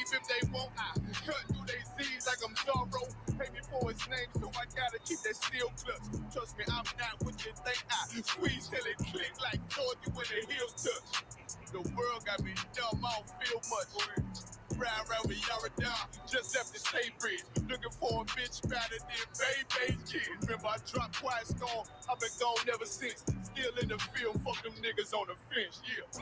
leave if they won't. I cut through they Z's like I'm Zorro. Pay me for his name, so I gotta keep that steel clutch. Trust me, I'm not what you think. I squeeze till it click like Georgia when the heels touch. The world got me dumb, I don't feel much. Ride around with Yara just left the state bridge. Looking for a bitch better than Baby's kid. Remember I dropped Quiet Storm, I've been gone ever since. Still in the field, fuck them niggas on the fence, yeah.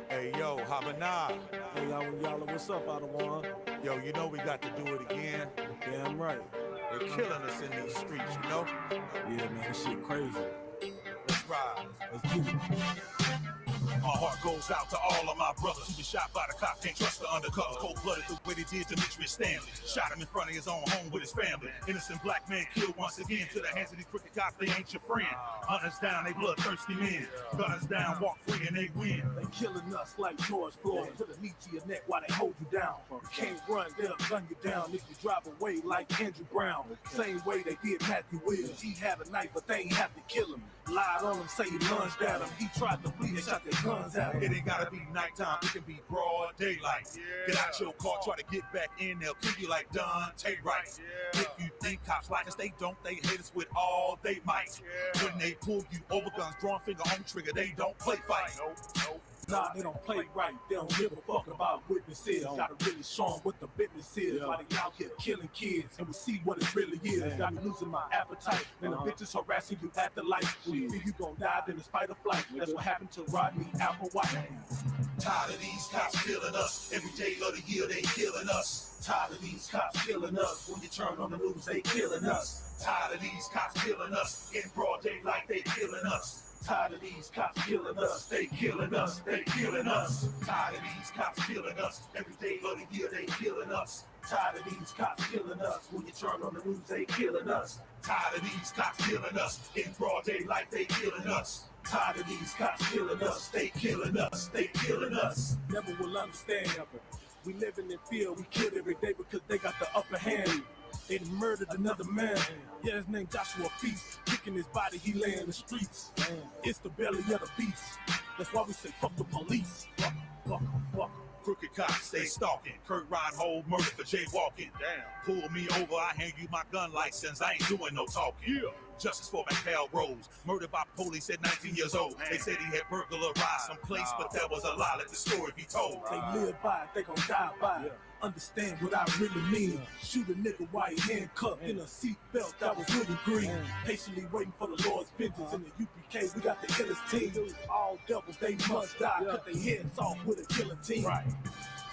Hey, yo, Havana. Hey, y'all, what's up, Ottawa? Yo, you know we got to do it again. Damn right. They're killing us in these streets, you know? Yeah, man, this shit crazy. Let's ride. Let's get it. My heart goes out to all of my brothers who been shot by the cops, can't trust the undercovers. Cold-blooded the way they did to Mitch Stanley. Shot him in front of his own home with his family. Innocent black man killed once again. To the hands of these crooked cops, they ain't your friend. Hunters down, they bloodthirsty men. Gunners down, walk free and they win. They killing us like George Floyd. Put a knee to your neck while they hold you down. You can't run, they'll gun you down if you drive away like Andrew Brown. Same way they did Matthew Williams. He had a knife, but they ain't have to kill him. Lied on him, say he lunged at him. He tried to flee, they shot their guns at him. It ain't gotta be nighttime, it can be broad daylight. Get out your car, try to get back in, they'll kill you like Dante Wright. If you think cops like us, they don't, they hate us with all they might. When they pull you over, guns drawn, finger on trigger, they don't play fight. Nah, they don't play right. They don't give a fuck about witnesses. Gotta really show them what the business is. Why they out here killing kids and we see what it really is. Got me losing my appetite. And the bitches harassing you at the light. When you feel you gon' die, then it's fight or flight. That's what happened to Rodney Applewhite. Tired of these cops killing us. Every day of the year they killing us. Tired of these cops killing us. When you turn on the news, they killing us. Tired of these cops killing us. In broad daylight, they killing us. Tired of these cops killing us, they killing us, they killing us. Tired of these cops killing us, every day of the year they killing us. Tired of these cops killing us, when you turn on the news they killing us. Tired of these cops killing us, in broad daylight they killing us. Tired of these cops killing us, they killing us, they killing us. Never will understand. We living in fear, we kill every day because they got the upper hand. They murdered another man. Yeah, his name Joshua Feast. Kicking his body, he lay in the streets. It's the belly of the beast. That's why we say fuck the police. Fuck. Crooked cops stay stalking. Kurt Reinhold murdered for jaywalking. Damn. Pull me over, I hand you my gun license. I ain't doing no talking. Yeah. Justice for McHale Rose, murdered by police at 19 years old. They said he had burglarized some place, but that was a lie. Let the story be told. They live by it, they gon' die by it. Understand what I really mean. Shoot a nigga while he handcuffed in a seatbelt that was really green. Patiently waiting for the Lord's vengeance. In the UPK, we got the illest team. All devils, they must die. Cut their heads off with a guillotine. Right.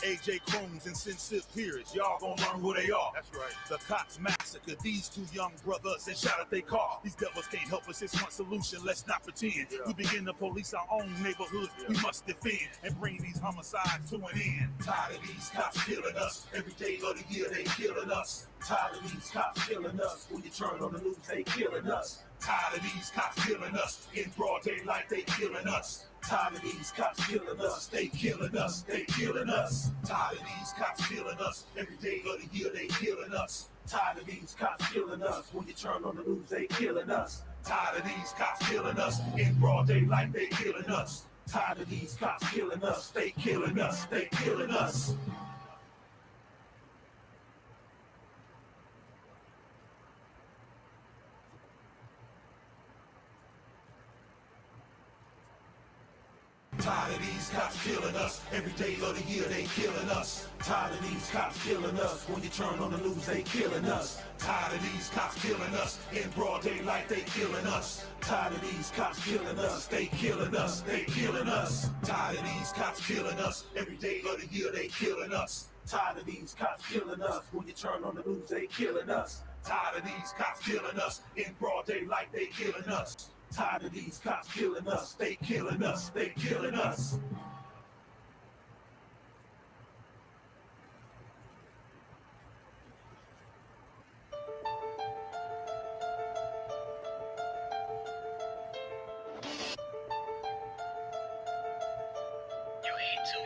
AJ Crones and Sensitive Peers, y'all gon' learn who they are. That's right. The cops massacred these two young brothers and shot at their car. These devils can't help us, it's one solution, let's not pretend. We begin to police our own neighborhoods, we must defend and bring these homicides to an end. Tired of these cops killing us, every day of the year they killing us. Tired of these cops killing us, when you turn on the news they killing us. Tired of these cops killing us, in broad daylight they killing us. Tired of these cops killing us, they killing us, they killing us. Tired of these cops killing us, every day of the year they killing us. Tired of these cops killing us, when you turn on the news they killing us. Tired of these cops killing us, in broad daylight they killing us. Tired of these cops killing us, they killing us, they killing us. Tired of these cops killing us, every day of the year they killing us. Tired of these cops killing us, when you turn on the news they killing us. Tired of these cops killing us, in broad daylight they killing us. Tired of these cops killing us, they killing us, they killing us. Tired of these cops killing us, every day of the year they killing us. Tired of these cops killing us, when you turn on the news they killing us. Tired of these cops killing us, in broad daylight they killing us. Tired of these cops killing us, they killing us, they killing us.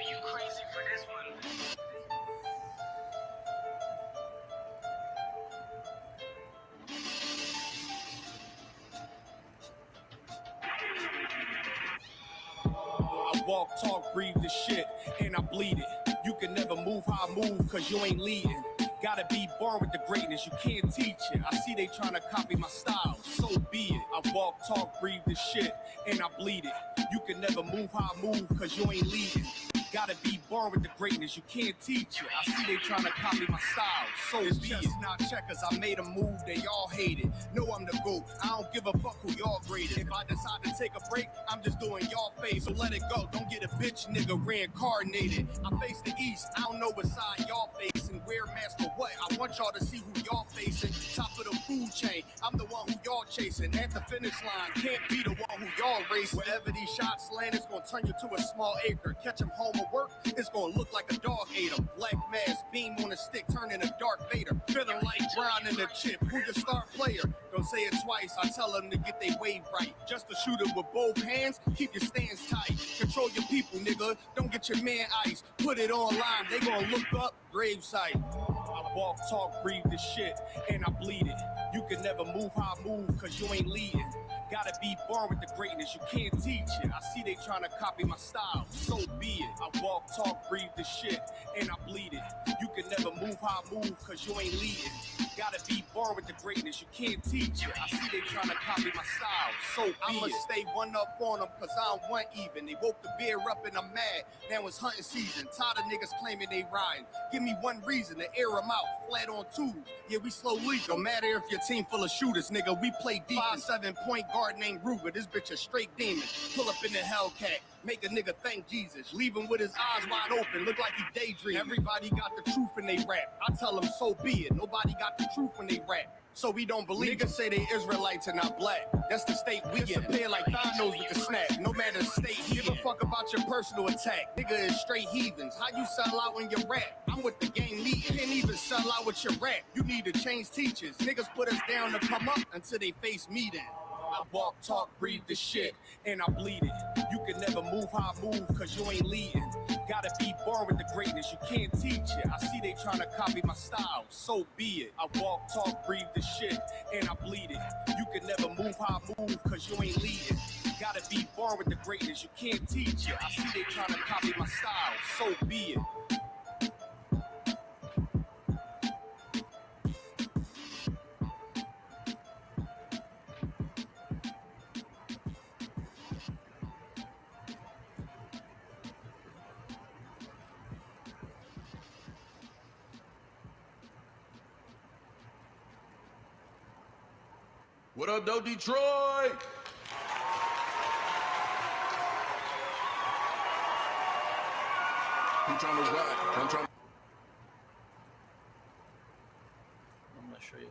You crazy for this one. I walk, talk, breathe the shit, and I bleed it. You can never move how I move, cause you ain't leading. Gotta be born with the greatness, you can't teach it. I see they trying to copy my style, so be it. I walk, talk, breathe the shit, and I bleed it. You can never move how I move, cause you ain't leading. Gotta be born with the greatness, you can't teach it. I see they trying to copy my style, so it's be it. Not checkers, I made a move, they all hate it. Know I'm the GOAT, I don't give a fuck who y'all graded. If I decide to take a break, I'm just doing y'all face, so let it go. Don't get a bitch nigga reincarnated. I face the east, I don't know what side y'all facing. Wear masks for what? I want y'all to see who y'all facing. Top of the food chain, I'm the one who y'all chasing. At the finish line, can't be the one who y'all racing. Wherever these shots land, it's gonna turn you to a small acre. Catch him home at work, it's gonna look like a dog ate him. Black mask, beam on a stick, turning a Darth Vader. Feeling like Brown in the chip, who your star player? Don't say it twice, I tell them to get their wave right. Just to shoot it with both hands, keep your stance tight. Control your people, nigga, don't get your man ice. Put it online, they gonna look up, gravesite. I walk, talk, breathe the shit, and I bleed it. You can never move how I move, cause you ain't leading. Gotta be born with the greatness, you can't teach it. I see they trying to copy my style, so be it. I walk, talk, breathe the shit, and I bleed it. You can never move how I move, cause you ain't leading. Gotta be born with the greatness, you can't teach it. I see they trying to copy my style, so be I'ma stay one up on them, cause I don't want even. They woke the beer up and I'm mad, now it's hunting season. Tired of niggas claiming they riding. Give me one reason to air them out, flat on tubes. Yeah, we slow leak. Don't matter if your team full of shooters, nigga, we play deep. 5'7" point guard named Ruger, this bitch a straight demon. Pull up in the Hellcat, make a nigga thank Jesus. Leave him with his eyes wide open, look like he daydreaming. Everybody got the truth when they rap, I tell them so be it. Nobody got the truth when they rap, so we don't believe. Niggas say they Israelites and not black, that's the state we disappear like Thanos with the snap. No matter the state, give a fuck about your personal attack. Nigga is straight heathens, how you sell out when you rap? I'm with the game meat, can't even sell out with your rap. You need to change teachers, niggas put us down to come up until they face me then. I walk, talk, breathe the shit, and I bleed it. You can never move how I move, cause you ain't leading. Gotta be born with the greatness, you can't teach it. I see they trying to copy my style, so be it. I walk, talk, breathe the shit, and I bleed it. You can never move how I move, cause you ain't leading. Gotta be born with the greatness, you can't teach it. I see they trying to copy my style, so be it. What up, though, Detroit? Who trying to what? I'm trying. I'm gonna show you.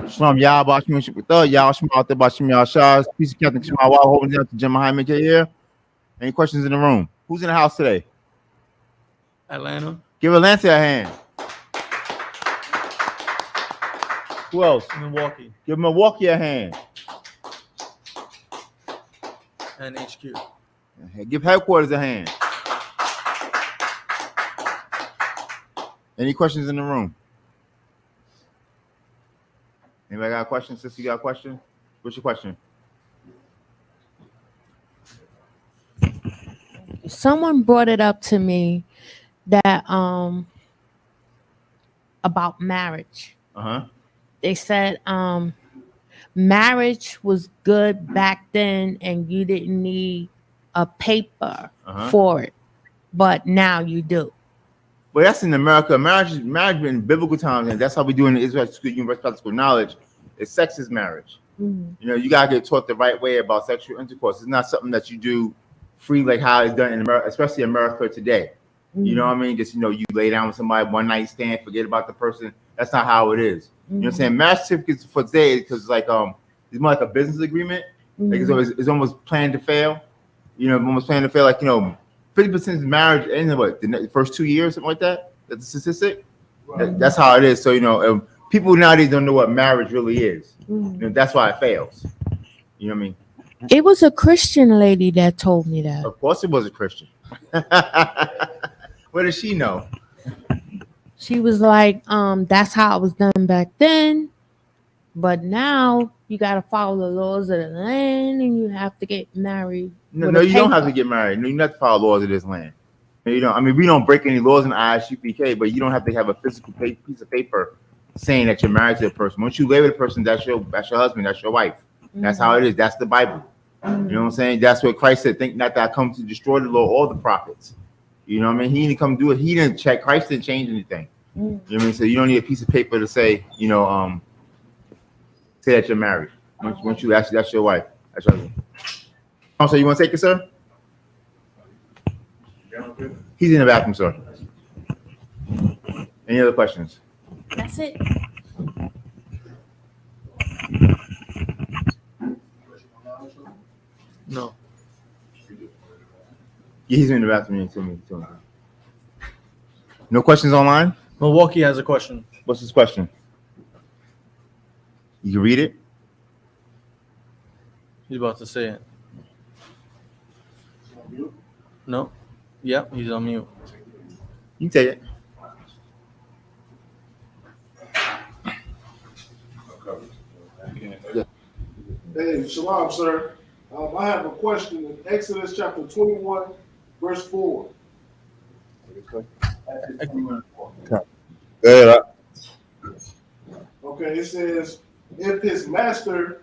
Shalom, y'all. Bashim Shukata, y'all. Shema Ate Bashim Yashaz. Peace of Captain Shema Wa holding down to Jim Mahayaman here. Any questions in the room? Who's in the house today? Atlanta. Give Atlanta a hand. Who else? Milwaukee. Give Milwaukee a hand. And HQ. Give headquarters a hand. Any questions in the room? Anybody got a question? Sister, you got a question? What's your question? Someone brought it up to me that about marriage. they said marriage was good back then and you didn't need a paper for it, but now you do. But that's in America. Marriage in biblical times, and that's how we do in the Israel School, University Practical Knowledge. Is sex is marriage. You know, you gotta get taught the right way about sexual intercourse. It's not something that you do free like how it's done in America, especially America today. You know what I mean? Just, you know, you lay down with somebody, one night stand, forget about the person. That's not how it is. You know what I'm saying? Marriage certificates for today, because like it's more like a business agreement. Like it's almost planned to fail. You know, almost planned to fail. Like, you know, 50% of marriage ends in what, the first 2 years, something like that. That's the statistic. That's how it is. So, you know, people nowadays don't know what marriage really is. You know, that's why it fails. You know what I mean? It was a Christian lady that told me that. Of course, it was a Christian. What does she know? She was like, that's how it was done back then, but now you got to follow the laws of the land and you have to get married. No, you don't have to get married. No, you don't have to follow laws of this land. You know, I mean, we don't break any laws in ISUPK, but you don't have to have a physical piece of paper saying that you're married to a person. Once you lay with a person, that's your husband, that's your wife. That's how it is. That's the Bible. You know what I'm saying? That's what Christ said. Think not that I come to destroy the law or the prophets. You know what I mean? He didn't come do it. He didn't check. Christ didn't change anything. You know what I mean? So you don't need a piece of paper to say, you know, say that you're married. Once you actually, that's your wife. That's your husband. So you want to take it, sir? He's in the bathroom, sir. Any other questions? That's it. No. Yeah, he's in the bathroom. Too. No questions online? Milwaukee has a question. What's his question? You can read it? He's about to say it. No. Yep, he's on mute. You can take it. Hey, shalom, sir. I have a question in Exodus chapter 21, verse 4. Okay, it says, if his master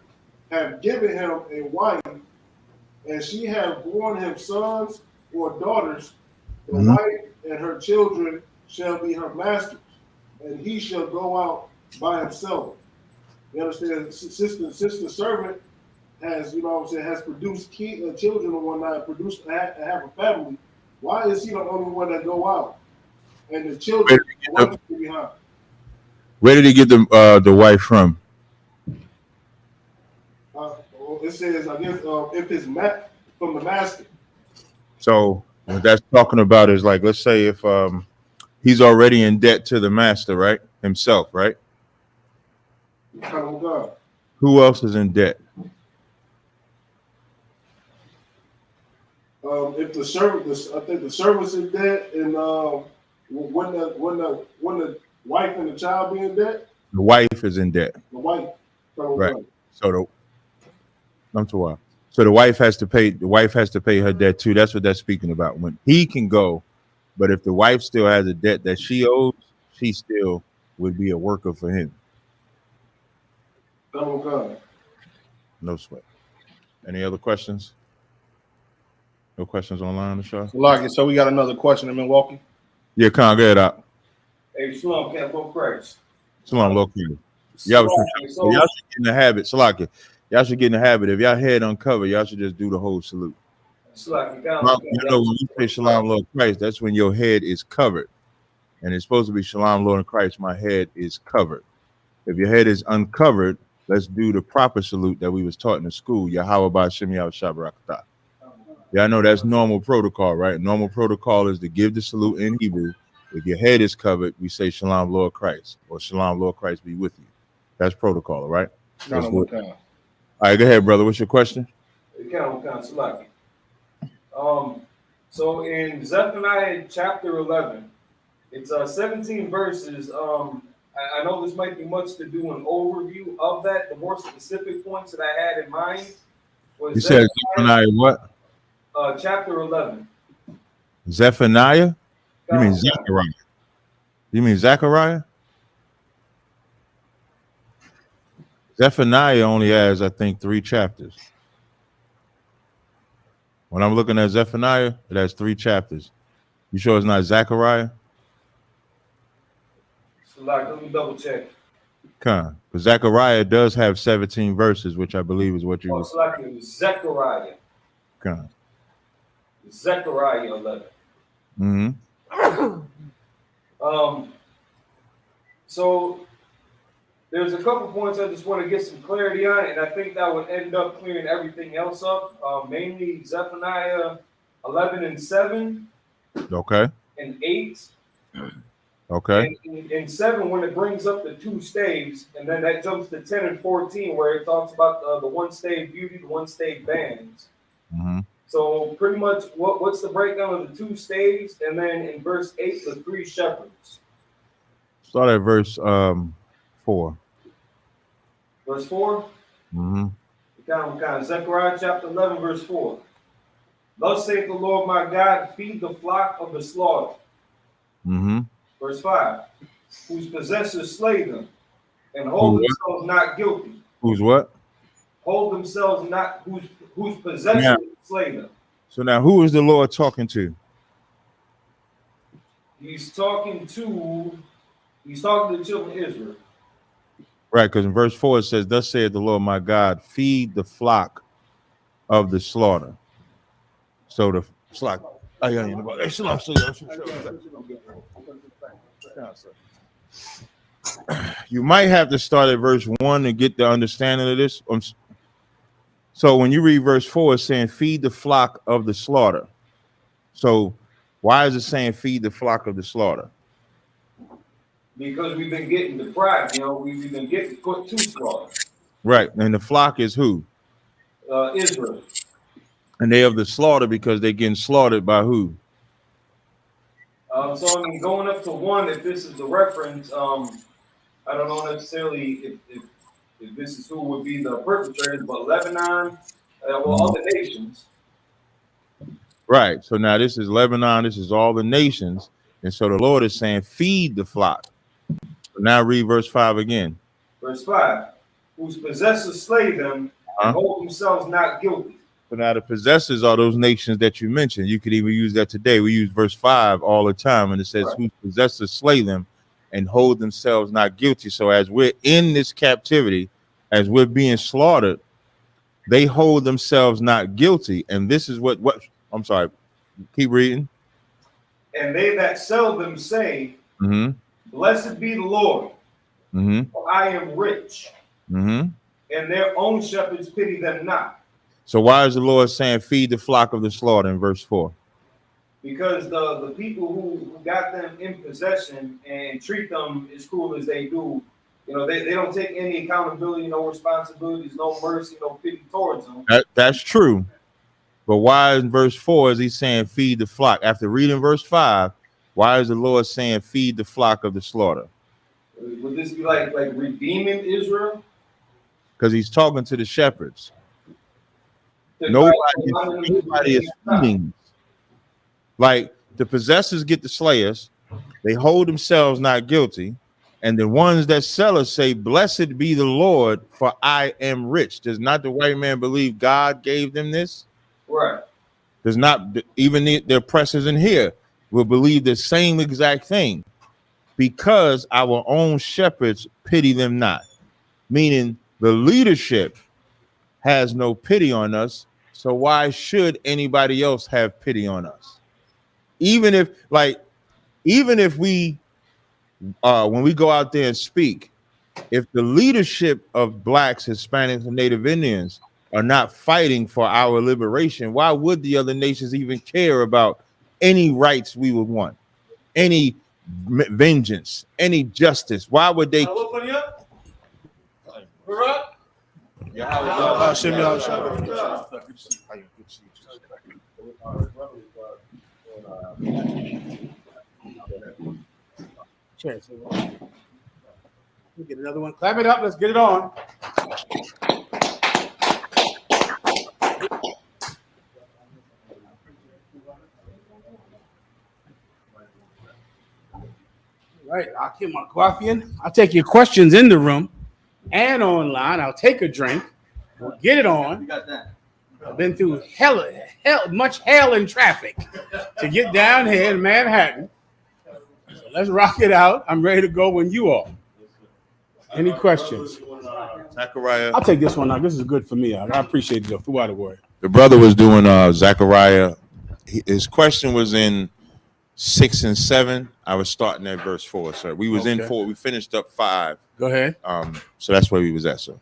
have given him a wife, and she have borne him sons or daughters, the wife and her children shall be her masters, and he shall go out by himself. You understand? Since the servant has, you know what I'm saying, has produced children and whatnot, have a family, why is he the only one that go out? And the children are behind. Where did he get the wife from? It says, I guess, if it's from the master. So what that's talking about is, like, let's say if he's already in debt to the master, right? Himself, right? Who else is in debt? If the servant, I think the servant's in debt, and when the wife and the child be in debt, The wife is in debt, the wife, right? So the wife has to pay. The wife has to pay her debt too. That's what that's speaking about. When he can go, but if the wife still has a debt that she owes, she still would be a worker for him. No sweat. Any other questions? No questions online, Ashar? So we got another question in Milwaukee. Yeah, Con, go ahead out. Hey, Shalom, Captain Christ. Shalom, local. Y'all should get in the habit. Salaki. Y'all should get in the habit. If y'all head uncovered, y'all should just do the whole salute. You know, when you say Shalom, Lord Christ, that's when your head is covered. And it's supposed to be Shalom, Lord Christ, my head is covered. If your head is uncovered, let's do the proper salute that we was taught in the school. Yahweh Ba'Shem Yahweh Shabbarakatah. Yeah, I know that's normal protocol, right? Normal protocol is to give the salute in Hebrew. If your head is covered, we say Shalom, Lord Christ, or Shalom, Lord Christ be with you. That's protocol, right? All right, go ahead, brother. What's your question? So in Zephaniah chapter 11, it's 17 verses. I know this might be much to do an overview of that. The more specific points that I had in mind was You said Zephaniah what? Chapter 11. Zephaniah? You mean Zechariah? You mean Zechariah? Zephaniah only has, I think, 3 chapters. When I'm looking at Zephaniah, it has 3 chapters. You sure it's not Zechariah? So like, let me double check. Because Zechariah does have 17 verses, which I believe is what you Oh, so like it was Zechariah. Con. Zechariah 11. Mm-hmm. So there's a couple points I just want to get some clarity on, and I think that would end up clearing everything else up. Mainly Zephaniah 11 and 7. Okay. And 8. Okay. And in 7, when it brings up the 2 staves, and then that jumps to 10 and 14, where it talks about the 1 stave beauty, the 1 stave bands. Mm-hmm. So pretty much, what's the breakdown of the 2 staves, and then in verse 8, the 3 shepherds. Start at verse 4. Verse 4. Mm-hmm. Count. Zechariah chapter 11, verse 4. Thus saith the Lord my God, feed the flock of the slaughter. Mm-hmm. Verse 5. Whose possessors slay them, and hold themselves not guilty. Who's what? Hold themselves not, whose possessors slay them. So now who is the Lord talking to? He's talking to the children of Israel. Right, because in verse 4 it says, thus saith the Lord my God, feed the flock of the slaughter. So the flock. You might have to start at verse 1 to get the understanding of this. So when you read verse 4, it's saying feed the flock of the slaughter. So why is it saying feed the flock of the slaughter? Because we've been getting deprived, we've been getting put to slaughter. Right, and the flock is who? Israel. And they of the slaughter because they're getting slaughtered by who? So I mean, going up to 1, if this is the reference, I don't know necessarily if this is who would be the perpetrators, but Lebanon, other nations. Right. So now this is Lebanon. This is all the nations. And so the Lord is saying, feed the flock. So now read verse 5 again. Verse 5. Whose possessors slay them and hold themselves not guilty. So now the possessors are those nations that you mentioned. You could even use that today. We use verse 5 all the time. And it says, whose possessors slay them and hold themselves not guilty. So as we're in this captivity, as we're being slaughtered, they hold themselves not guilty. And this is what I'm sorry, keep reading. And they that sell them say, blessed be the Lord, for I am rich, and their own shepherds pity them not. So why is the Lord saying feed the flock of the slaughter in verse 4? Because the people who got them in possession and treat them as cruel as they do, they don't take any accountability, no responsibilities, no mercy, no pity towards them. That's true. But why in verse 4 is he saying feed the flock? After reading verse 5, why is the Lord saying feed the flock of the slaughter? Would this be like redeeming Israel? Because he's talking to the shepherds. Nobody is feeding. Like the possessors get the slayers, they hold themselves not guilty, and the ones that sell us say, blessed be the Lord, for I am rich. Does not the white man believe God gave them this? Right. Does not even the oppressors in here will believe the same exact thing, because our own shepherds pity them not. Meaning the leadership has no pity on us. So why should anybody else have pity on us? Even if we, when we go out there and speak, if the leadership of blacks, Hispanics, and Native Indians are not fighting for our liberation, why would the other nations even care about any rights we would want, any vengeance, any justice? Why would they? Cheers. We'll get another one. Clap it up. Let's get it on. All right, Akim Akwafian. I'll take your questions in the room. and online. I'll take a drink. We'll get it on. got that. I've been through much hell in traffic to get down here in Manhattan. So let's rock it out. I'm ready to go when you are. Any questions? Zechariah. I'll take this one out. This is good for me. I appreciate it throughout the word. The brother was doing Zechariah. His question was in 6 and 7. I was starting at verse 4, sir. We was in 4. We finished up 5. Go ahead. So that's where we was at, sir.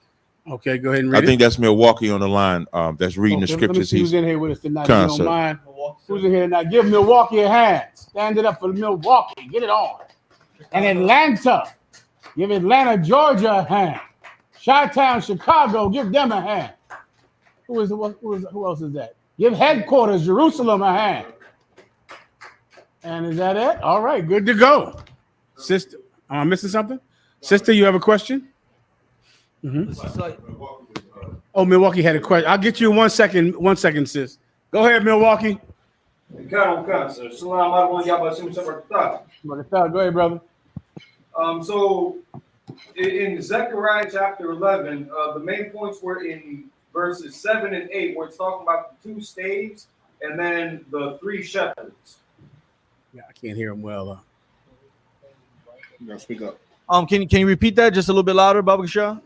Okay, go ahead and read I think that's Milwaukee on the line. That's reading the Let me scriptures. see who's in here with us tonight. Come on, If you sir. don't mind. Who's in here tonight? Give Milwaukee a hand. Stand it up for Milwaukee. Get it on. And Atlanta. Give Atlanta, Georgia a hand. Chi-Town, Chicago. Give them a hand. Who else is that? Give headquarters, Jerusalem, a hand. And is that it? All right, good to go. Sister, am I missing something? Sister, you have a question? Oh, Milwaukee had a question. I'll get you in 1 second. 1 second, sis. Go ahead, Milwaukee. Go ahead, brother. So in Zechariah chapter 11, the main points were in verses 7 and 8, where it's talking about the 2 staves and then the 3 shepherds. Yeah, I can't hear him well. You gotta speak up. Can you repeat that just a little bit louder, Baba Shah?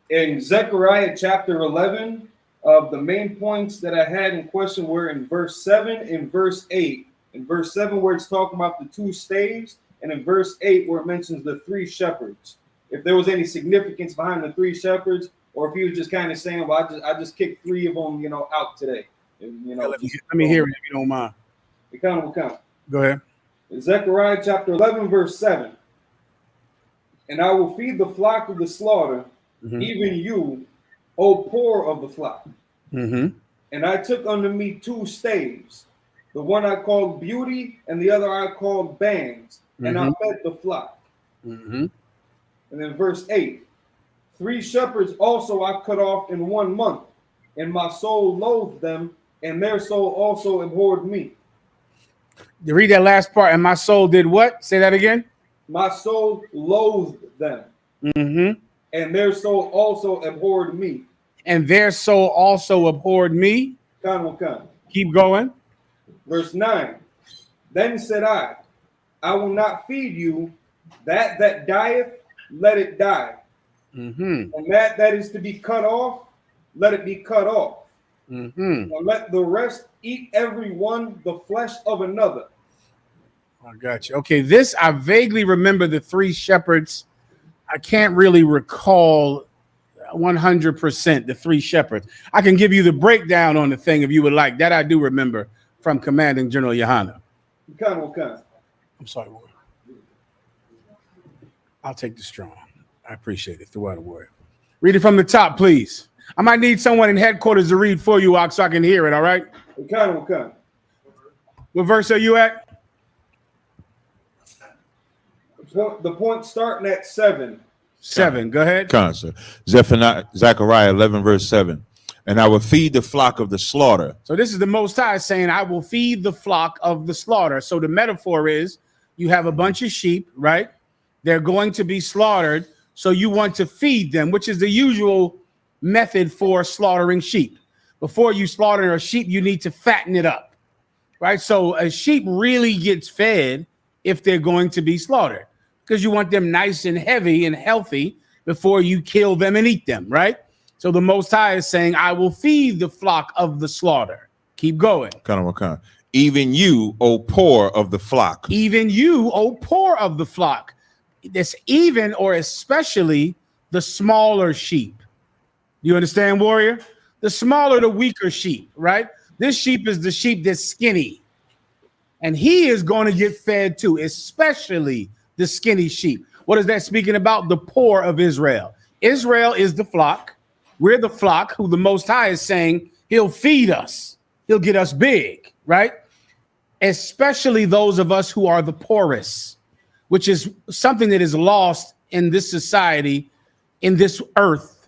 In Zechariah chapter 11, the main points that I had in question were in verse 7 and verse 8. In verse 7, where it's talking about the 2 staves, and in verse 8, where it mentions the 3 shepherds. If there was any significance behind the 3 shepherds, or if he was just kind of saying, well, I just kicked 3 of them, out today. Let me hear it if you don't mind. Go ahead. Zechariah chapter 11, verse 7. And I will feed the flock of the slaughter, even you, O poor of the flock. And I took unto me 2 staves. The one I called beauty, and the other I called bands. And I fed the flock. And then verse 8. 3 shepherds also I cut off in 1 month, and my soul loathed them, and their soul also abhorred me. You read that last part, and my soul did what? Say that again. My soul loathed them, and their soul also abhorred me. And their soul also abhorred me. Keep going. Verse 9. Then said I will not feed you. That dieth, let it die. And that is to be cut off, let it be cut off. And let the rest eat every one the flesh of another. I got you. Okay, this I vaguely remember the 3 shepherds. I can't really recall 100% the 3 shepherds. I can give you the breakdown on the thing if you would like. That I do remember from Commanding General Yohana. I'm sorry, Warren. I'll take the strong. I appreciate it. Throughout the word. Read it from the top, please. I might need someone in headquarters to read for you, so I can hear it, all right? What verse are you at? The point starting at 7. 7. Go ahead. Concert. Zechariah 11, verse 7. And I will feed the flock of the slaughter. So this is the Most High saying, I will feed the flock of the slaughter. So the metaphor is you have a bunch of sheep, right? They're going to be slaughtered. So you want to feed them, which is the usual method for slaughtering sheep. Before you slaughter a sheep, you need to fatten it up, right? So a sheep really gets fed if they're going to be slaughtered, because you want them nice and heavy and healthy before you kill them and eat them, right? So the Most High is saying, I will feed the flock of the slaughter. Keep going. Even you, O poor of the flock. Even you, O poor of the flock. This even or especially the smaller sheep. You understand, warrior? The smaller, the weaker sheep, right? This sheep is the sheep that's skinny. And he is going to get fed too, especially the skinny sheep. What is that speaking about? The poor of Israel. Israel is the flock. We're the flock who the Most High is saying he'll feed us. He'll get us big, right? Especially those of us who are the poorest, which is something that is lost in this society, in this earth,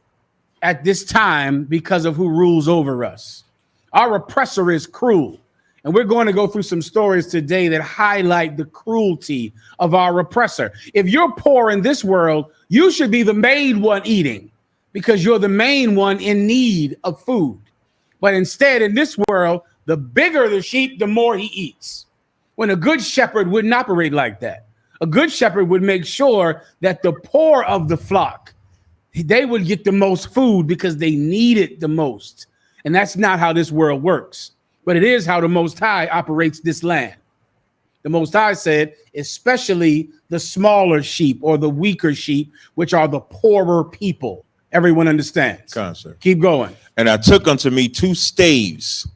at this time because of who rules over us. Our oppressor is cruel. And we're going to go through some stories today that highlight the cruelty of our oppressor. If you're poor in this world, You should be the main one eating because you're the main one in need of food. But instead, in this world, the bigger the sheep, the more he eats. When a good shepherd wouldn't operate like that. A good shepherd would make sure that the poor of the flock, they would get the most food because they need it the most. And that's not how this world works. But it is how the Most High operates this land. The Most High said, especially the smaller sheep or the weaker sheep, which are the poorer people. Everyone understands. Concept. Keep going. And I took unto me 2 staves,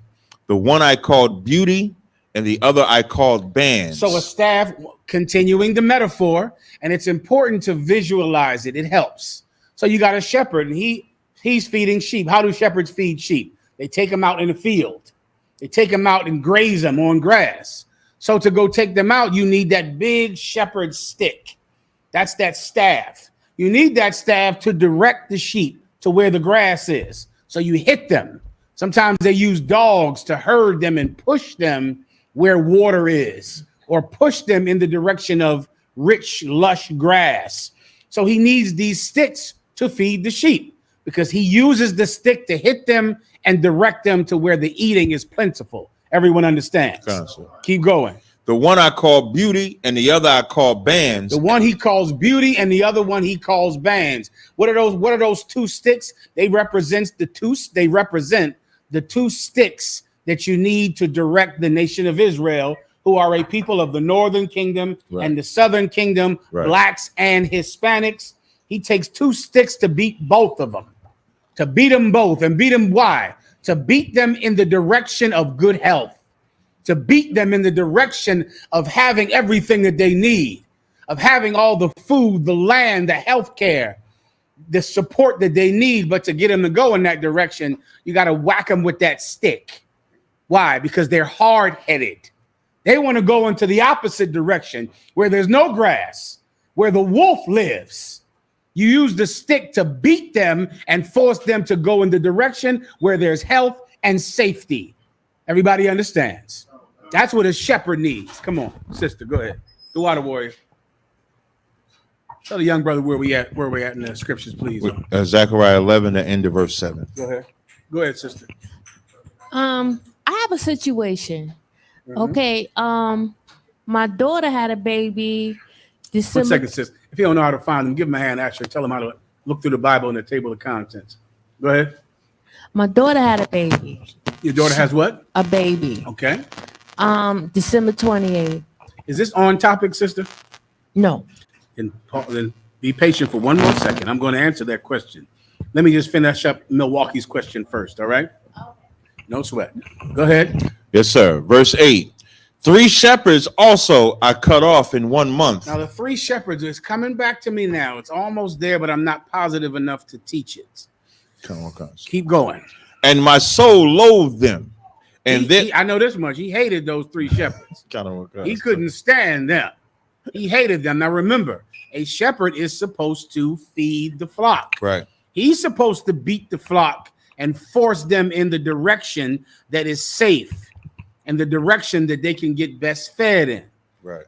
the one I called beauty, and the other I called bands. So a staff, continuing the metaphor, and it's important to visualize it. It helps. So you got a shepherd, and he's feeding sheep. How do shepherds feed sheep? They take them out in the field. They take them out and graze them on grass. So to go take them out, you need that big shepherd stick. That's that staff. You need that staff to direct the sheep to where the grass is. So you hit them. Sometimes they use dogs to herd them and push them where water is, or push them in the direction of rich, lush grass. So he needs these sticks to feed the sheep because he uses the stick to hit them and direct them to where the eating is plentiful. Everyone understands. Concept. Keep going. The one I call beauty and the other I call bands. The one he calls beauty and the other one he calls bands. What are those 2 sticks? They represent the two sticks that you need to direct the nation of Israel, who are a people of the northern kingdom and the southern kingdom, blacks and Hispanics. He takes 2 sticks to beat both of them. To beat them both. And beat them why? To beat them in the direction of good health. To beat them in the direction of having everything that they need, of having all the food, the land, the health care, the support that they need. But to get them to go in that direction, you got to whack them with that stick. Why? Because they're hard-headed. They want to go into the opposite direction where there's no grass, where the wolf lives. You use the stick to beat them and force them to go in the direction where there's health and safety. Everybody understands. That's what a shepherd needs. Come on, sister, go ahead. The water warrior. Tell the young brother where we at in the scriptures, please. Zechariah 11, the end of verse 7. Go ahead, sister. I have a situation. Okay. My daughter had a baby. December. 1 second, sis. If you don't know how to find them, give them a hand. Actually, tell them how to look through the Bible and the table of contents. Go ahead. My daughter had a baby. Your daughter has what? A baby. Okay. December 28th. Is this on topic, sister? No. Then be patient for one more second. I'm going to answer that question. Let me just finish up Milwaukee's question first, all right? Okay. No sweat. Go ahead. Yes, sir. Verse 8. 3 shepherds also I cut off in 1 month. Now, the 3 shepherds is coming back to me now. It's almost there, but I'm not positive enough to teach it. Come on. Keep going. And my soul loathed them. And I know this much. He hated those 3 shepherds. He couldn't stand them. He hated them. Now, remember, a shepherd is supposed to feed the flock. Right. He's supposed to beat the flock and force them in the direction that is safe and the direction that they can get best fed in. Right.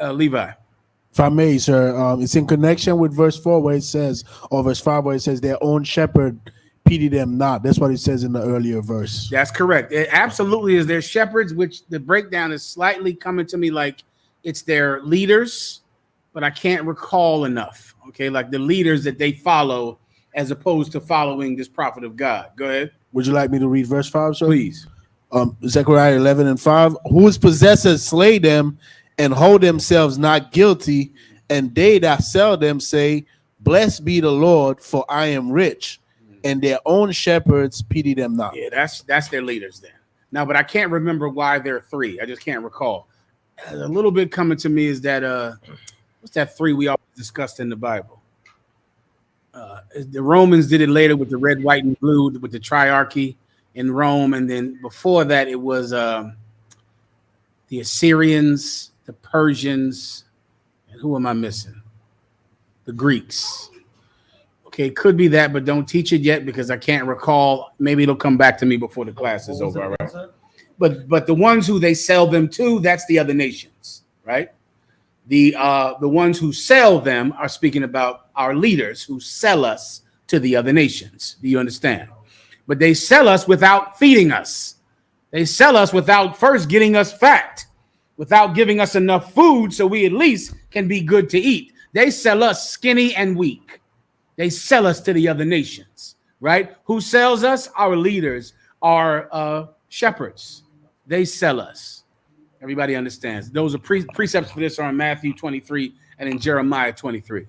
Levi. If I may, sir, it's in connection with verse 4 where it says, or verse 5 where it says, their own shepherd pity them not. That's what it says in the earlier verse. That's correct. It absolutely is their shepherds, which the breakdown is slightly coming to me like it's their leaders, but I can't recall enough. Okay, like the leaders that they follow as opposed to following this prophet of God. Go ahead. Would you like me to read verse 5, sir? Please. Zechariah 11 and 5. Whose possessors slay them and hold themselves not guilty, and they that sell them say, blessed be the Lord, for I am rich, and their own shepherds pity them not. Yeah, that's their leaders then. Now, but I can't remember why there are 3. I just can't recall. A little bit coming to me is that what's that 3 we always discussed in the Bible? The Romans did it later with the red, white, and blue with the triarchy in Rome, and then before that it was the Assyrians, the Persians, and who am I missing? The Greeks. Okay, it could be that, but don't teach it yet because I can't recall. Maybe it'll come back to me before the class is over. All right. But the ones who they sell them to, that's the other nations, right? The ones who sell them are speaking about our leaders who sell us to the other nations. Do you understand? But they sell us without feeding us. They sell us without first getting us fat, without giving us enough food so we at least can be good to eat. They sell us skinny and weak. They sell us to the other nations, right? Who sells us? Our leaders, our shepherds. They sell us. Everybody understands. Those are precepts for this are in Matthew 23 and in Jeremiah 23.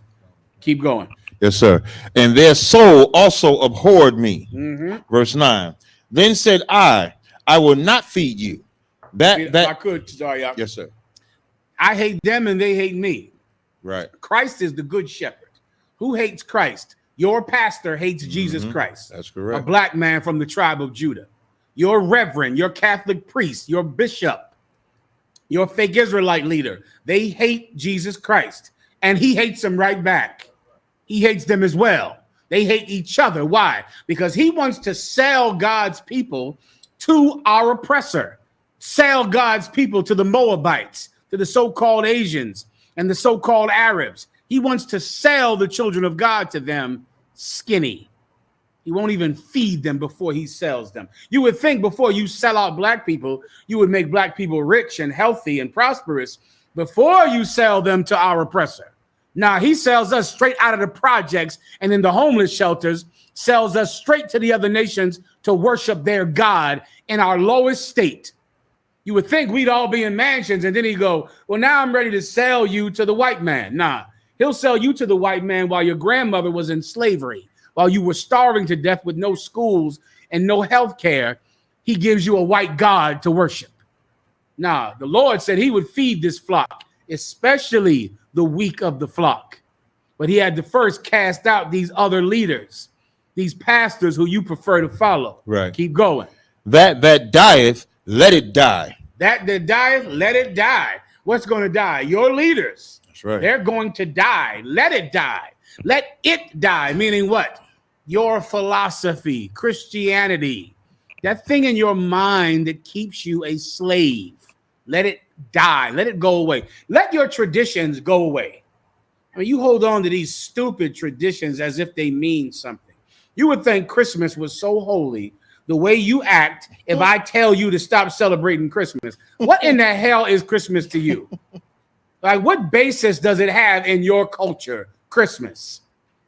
Keep going. Yes, sir. And their soul also abhorred me. Mm-hmm. Verse 9. Then said I will not feed you. If I could, sorry, yes, sir. I hate them and they hate me. Right. Christ is the good shepherd. Who hates Christ? Your pastor hates Jesus Christ. That's correct. A black man from the tribe of Judah. Your reverend, your Catholic priest, your bishop, your fake Israelite leader. They hate Jesus Christ. And he hates them right back. He hates them as well. They hate each other. Why? Because he wants to sell God's people to our oppressor. Sell God's people to the Moabites, to the so-called Asians and the so-called Arabs. He wants to sell the children of God to them skinny. He won't even feed them before he sells them. You would think before you sell out black people, you would make black people rich and healthy and prosperous before you sell them to our oppressor. Now, he sells us straight out of the projects and in the homeless shelters, sells us straight to the other nations to worship their God in our lowest state. You would think we'd all be in mansions, and then he'd go, well, now I'm ready to sell you to the white man. Nah, he'll sell you to the white man while your grandmother was in slavery, while you were starving to death with no schools and no health care. He gives you a white God to worship. Nah, the Lord said he would feed this flock, especially the weak of the flock. But he had to first cast out these other leaders, these pastors who you prefer to follow. Right. Keep going. That dieth, let it die. That dieth, let it die. What's going to die? Your leaders. That's right. They're going to die. Let it die. Let it die. Meaning what? Your philosophy, Christianity, that thing in your mind that keeps you a slave. Let it die. Let it go away. Let your traditions go away. I mean, you hold on to these stupid traditions as if they mean something. You would think Christmas was so holy the way you act if I tell you to stop celebrating Christmas. What in the hell is Christmas to you? Like, what basis does it have in your culture, Christmas?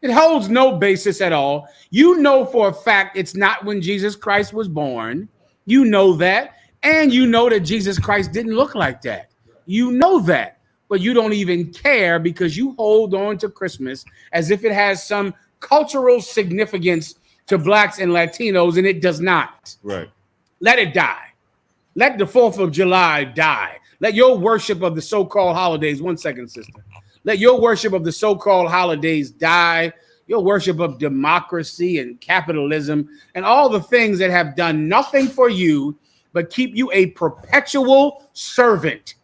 It holds no basis at all. You know for a fact it's not when Jesus Christ was born. You know that. And you know that Jesus Christ didn't look like that. You know that. But you don't even care because you hold on to Christmas as if it has some cultural significance to blacks and Latinos, and it does not. Right. Let it die. Let the 4th of July die. Let your worship of the so-called holidays, 1 second, sister. Let your worship of the so-called holidays die. Your worship of democracy and capitalism and all the things that have done nothing for you but keep you a perpetual servant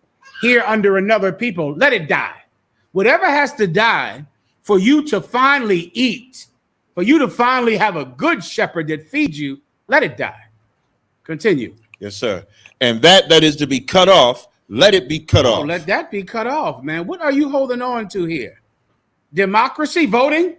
here under another people. Let it die. Whatever has to die for you to finally eat, for you to finally have a good shepherd that feeds you, let it die. Continue. Yes, sir. And that is to be cut off, let it be cut off. Let that be cut off, man. What are you holding on to here? Democracy, voting?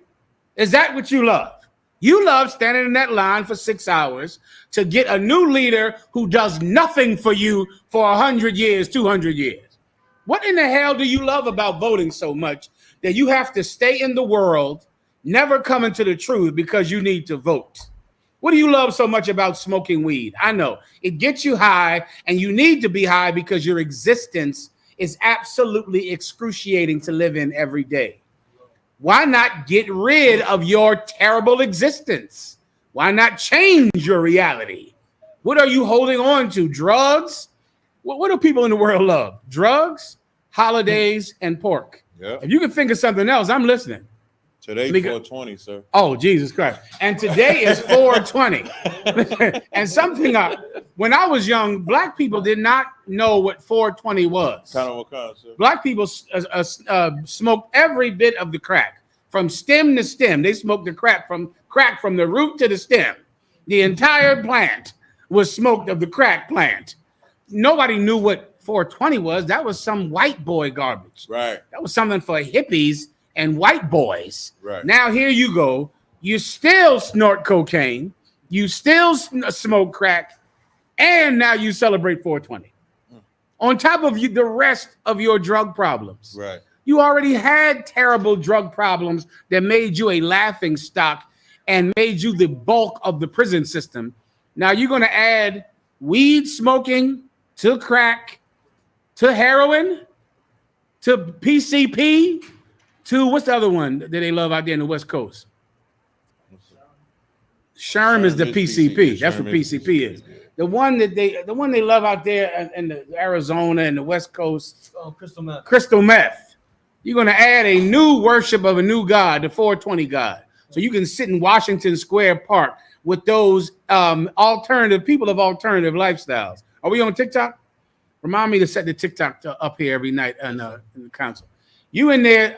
Is that what you love? You love standing in that line for 6 hours to get a new leader who does nothing for you for 100 years, 200 years. What in the hell do you love about voting so much that you have to stay in the world, never come into the truth because you need to vote? What do you love so much about smoking weed? I know it gets you high and you need to be high because your existence is absolutely excruciating to live in every day. Why not get rid of your terrible existence? Why not change your reality? What are you holding on to? Drugs? What do people in the world love? Drugs, holidays, and pork. Yeah. If you can think of something else, I'm listening. Today's 420, sir. Oh, Jesus Christ. And today is 420. And something, when I was young, black people did not know what 420 was. Kind of what kind, sir? Black people smoked every bit of the crack from stem to stem. They smoked the crack from the root to the stem. The entire plant was smoked of the crack plant. Nobody knew what 420 was. That was some white boy garbage. Right. That was something for hippies and white boys. Right. Now here you go. You still snort cocaine. You still smoke crack. And now you celebrate 420. On top of the rest of your drug problems. Right. You already had terrible drug problems that made you a laughing stock and made you the bulk of the prison system. Now you're going to add weed smoking to crack, to heroin, to PCP, to what's the other one that they love out there in the West Coast? Sherm is the PCP. That's what PCP is. The one they love out there in the Arizona and the West Coast. Oh, crystal meth. Crystal meth. You're going to add a new worship of a new God, the 420 God. So you can sit in Washington Square Park with those alternative people of alternative lifestyles. Are we on TikTok? Remind me to set the TikTok up here every night in the council. You in there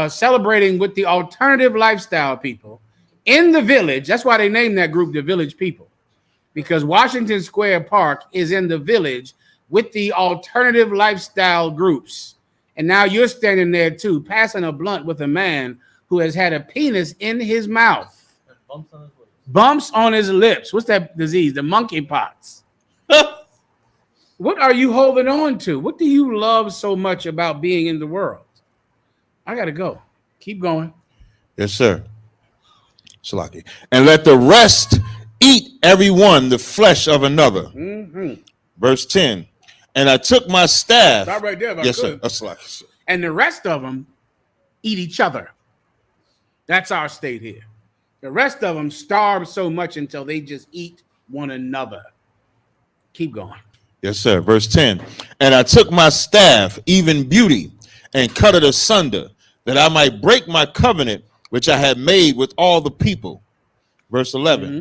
celebrating with the alternative lifestyle people in the village. That's why they named that group the Village People, because Washington Square Park is in the village with the alternative lifestyle groups. And now you're standing there too, passing a blunt with a man who has had a penis in his mouth. Bumps on his lips. What's that disease? The monkeypox. What are you holding on to? What do you love so much about being in the world? I got to go. Keep going. Yes, sir. Salaki. And let the rest eat every one the flesh of another. Mm-hmm. Verse 10. And I took my staff. Stop right there. Yes, sir. Salaki. And the rest of them eat each other. That's our state here. The rest of them starve so much until they just eat one another. Keep going. Yes, sir. Verse 10. And I took my staff, even beauty, and cut it asunder, that I might break my covenant, which I had made with all the people. Verse 11. Mm-hmm.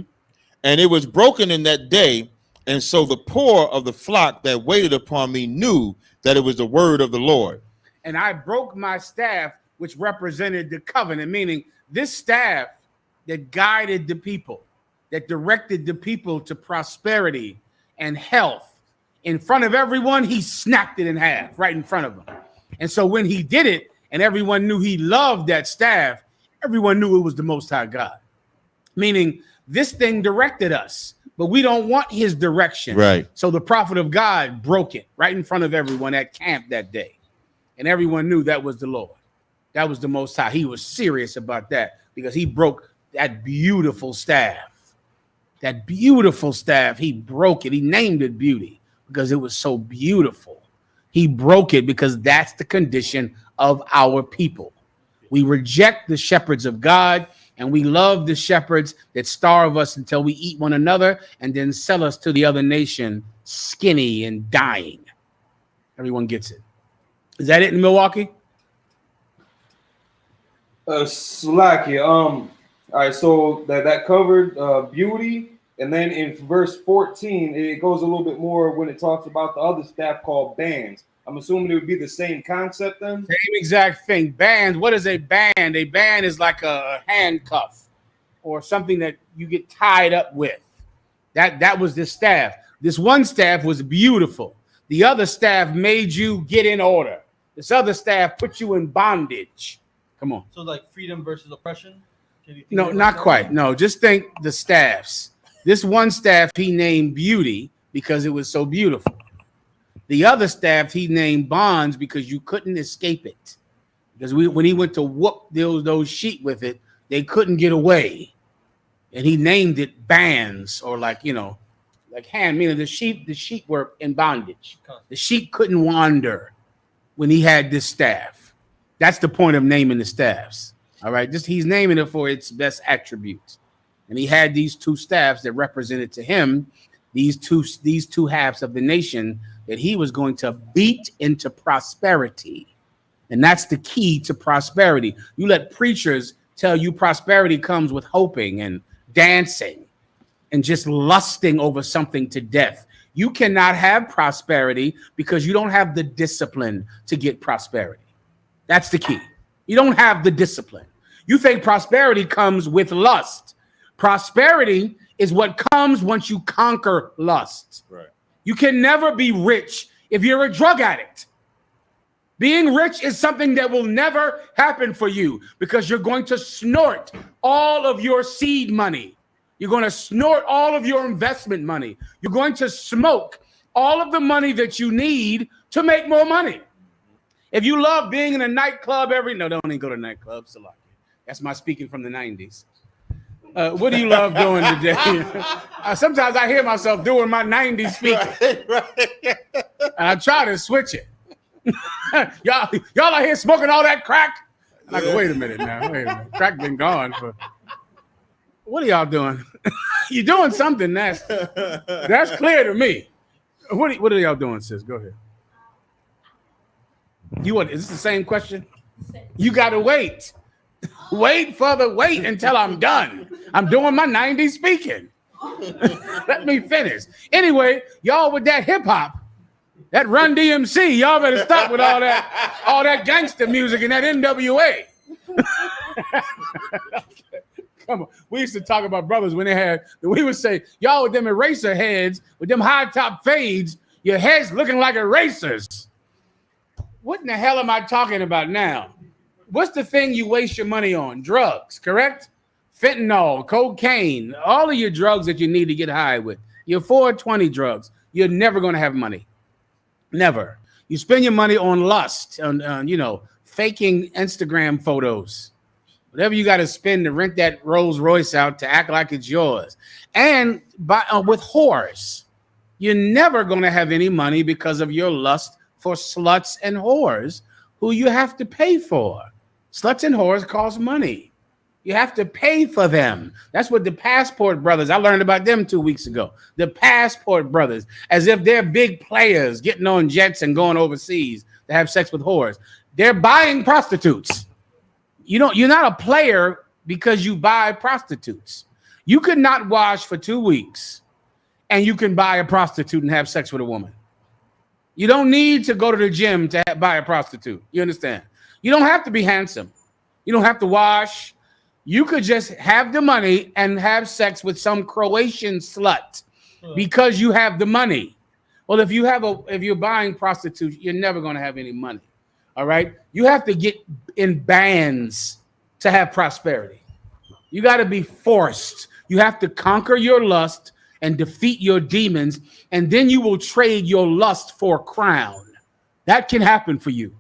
And it was broken in that day, and so the poor of the flock that waited upon me knew that it was the word of the Lord. And I broke my staff, which represented the covenant, meaning this staff that guided the people, that directed the people to prosperity and health. In front of everyone, he snapped it in half right in front of them. And so when he did it and everyone knew he loved that staff, everyone knew it was the Most High God. Meaning this thing directed us, but we don't want his direction. Right. So the prophet of God broke it right in front of everyone at camp that day. And everyone knew that was the Lord. That was the Most High. He was serious about that because he broke that beautiful staff. That beautiful staff, he broke it. He named it beauty because it was so beautiful. He broke it because that's the condition of our people. We reject the shepherds of God, and we love the shepherds that starve us until we eat one another and then sell us to the other nation skinny and dying. Everyone gets it. Is that it in Milwaukee? Slacky. All right, so that covered beauty. And then in verse 14, it goes a little bit more when it talks about the other staff called bands. I'm assuming it would be the same concept then? Same exact thing. Bands. What is a band? A band is like a handcuff or something that you get tied up with. That was the staff. This one staff was beautiful. The other staff made you get in order. This other staff put you in bondage. Come on. So like freedom versus oppression? No, not quite. No, just think the staffs. This one staff he named beauty because it was so beautiful. The other staff he named bonds because you couldn't escape it. Because when he went to whoop those sheep with it, they couldn't get away. And he named it bands, or like hand, meaning the sheep were in bondage. The sheep couldn't wander when he had this staff. That's the point of naming the staffs. All right, he's naming it for its best attributes. And he had these two staffs that represented to him these two halves of the nation that he was going to beat into prosperity. And that's the key to prosperity. You let preachers tell you prosperity comes with hoping and dancing and just lusting over something to death. You cannot have prosperity because you don't have the discipline to get prosperity. That's the key. You don't have the discipline. You think prosperity comes with lust. Prosperity is what comes once you conquer lust. Right. You can never be rich if you're a drug addict. Being rich is something that will never happen for you because you're going to snort all of your seed money. You're going to snort all of your investment money. You're going to smoke all of the money that you need to make more money. If you love being in a nightclub don't even go to nightclubs. So that's my speaking from the 90s. What do you love doing today? Sometimes I hear myself doing my 90s speaking. Right. And I try to switch it. y'all out here smoking all that crack? I go, wait a minute now. Wait a minute. Crack been gone for. What are y'all doing? You're doing something nasty. That's clear to me. What are y'all doing, sis? Go ahead. Is this the same question? You gotta wait. Wait until I'm done. I'm doing my 90s speaking. Let me finish. Anyway, y'all with that hip hop, that Run DMC, y'all better stop with all that gangster music and that NWA. Come on. We used to talk about brothers when we would say, y'all with them eraser heads, with them high top fades, your head's looking like erasers. What in the hell am I talking about now? What's the thing you waste your money on? Drugs, correct? Fentanyl, cocaine, all of your drugs that you need to get high with. Your 420 drugs. You're never going to have money. Never. You spend your money on lust, on faking Instagram photos. Whatever you got to spend to rent that Rolls Royce out to act like it's yours. And with whores. You're never going to have any money because of your lust for sluts and whores who you have to pay for. Sluts and whores cost money. You have to pay for them. That's what the Passport Brothers, I learned about them 2 weeks ago. The Passport Brothers, as if they're big players getting on jets and going overseas to have sex with whores. They're buying prostitutes. You're not a player because you buy prostitutes. You could not wash for 2 weeks and you can buy a prostitute and have sex with a woman. You don't need to go to the gym to buy a prostitute. You understand? You don't have to be handsome. You don't have to wash. You could just have the money and have sex with some Croatian slut because you have the money. Well, if you're buying prostitutes, you're never going to have any money. All right? You have to get in bands to have prosperity. You got to be forced. You have to conquer your lust and defeat your demons, and then you will trade your lust for a crown. That can happen for you.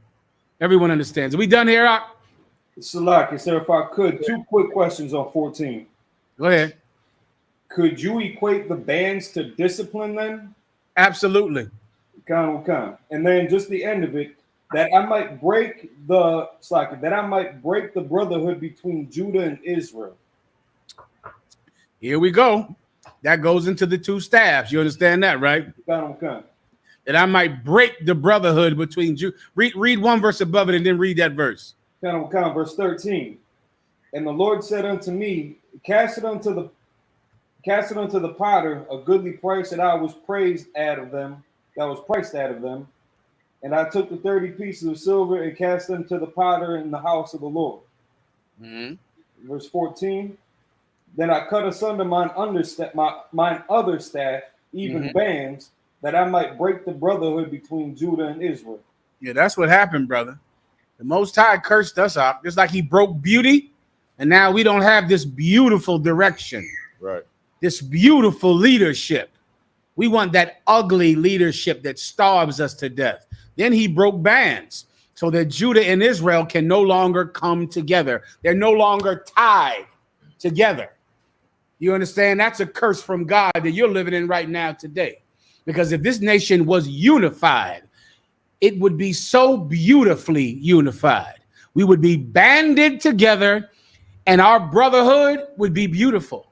Everyone understands. Are we done here? Salaki, sir, if I could, 2 quick questions on 14. Go ahead. Could you equate the bands to discipline then? Absolutely. Come. And then just the end of it, that I might break the brotherhood between Judah and Israel. Here we go. That goes into the 2 staffs. You understand that, right? Come. That I might break the brotherhood between Judah. Read 1 verse above it and then read that verse. Come, verse 13. And the Lord said unto me, cast it unto the potter, a goodly price that was priced out of them. And I took the 30 pieces of silver and cast them to the potter in the house of the Lord. Mm-hmm. Verse 14. Then I cut asunder mine other staff, even bands, that I might break the brotherhood between Judah and Israel. Yeah, that's what happened, brother. The Most High cursed us out, just like he broke beauty, and now we don't have this beautiful direction. Right. This beautiful leadership. We want that ugly leadership that starves us to death. Then he broke bands so that Judah and Israel can no longer come together. They're no longer tied together. You understand? That's a curse from God that you're living in right now today. Because if this nation was unified, it would be so beautifully unified. We would be banded together and our brotherhood would be beautiful.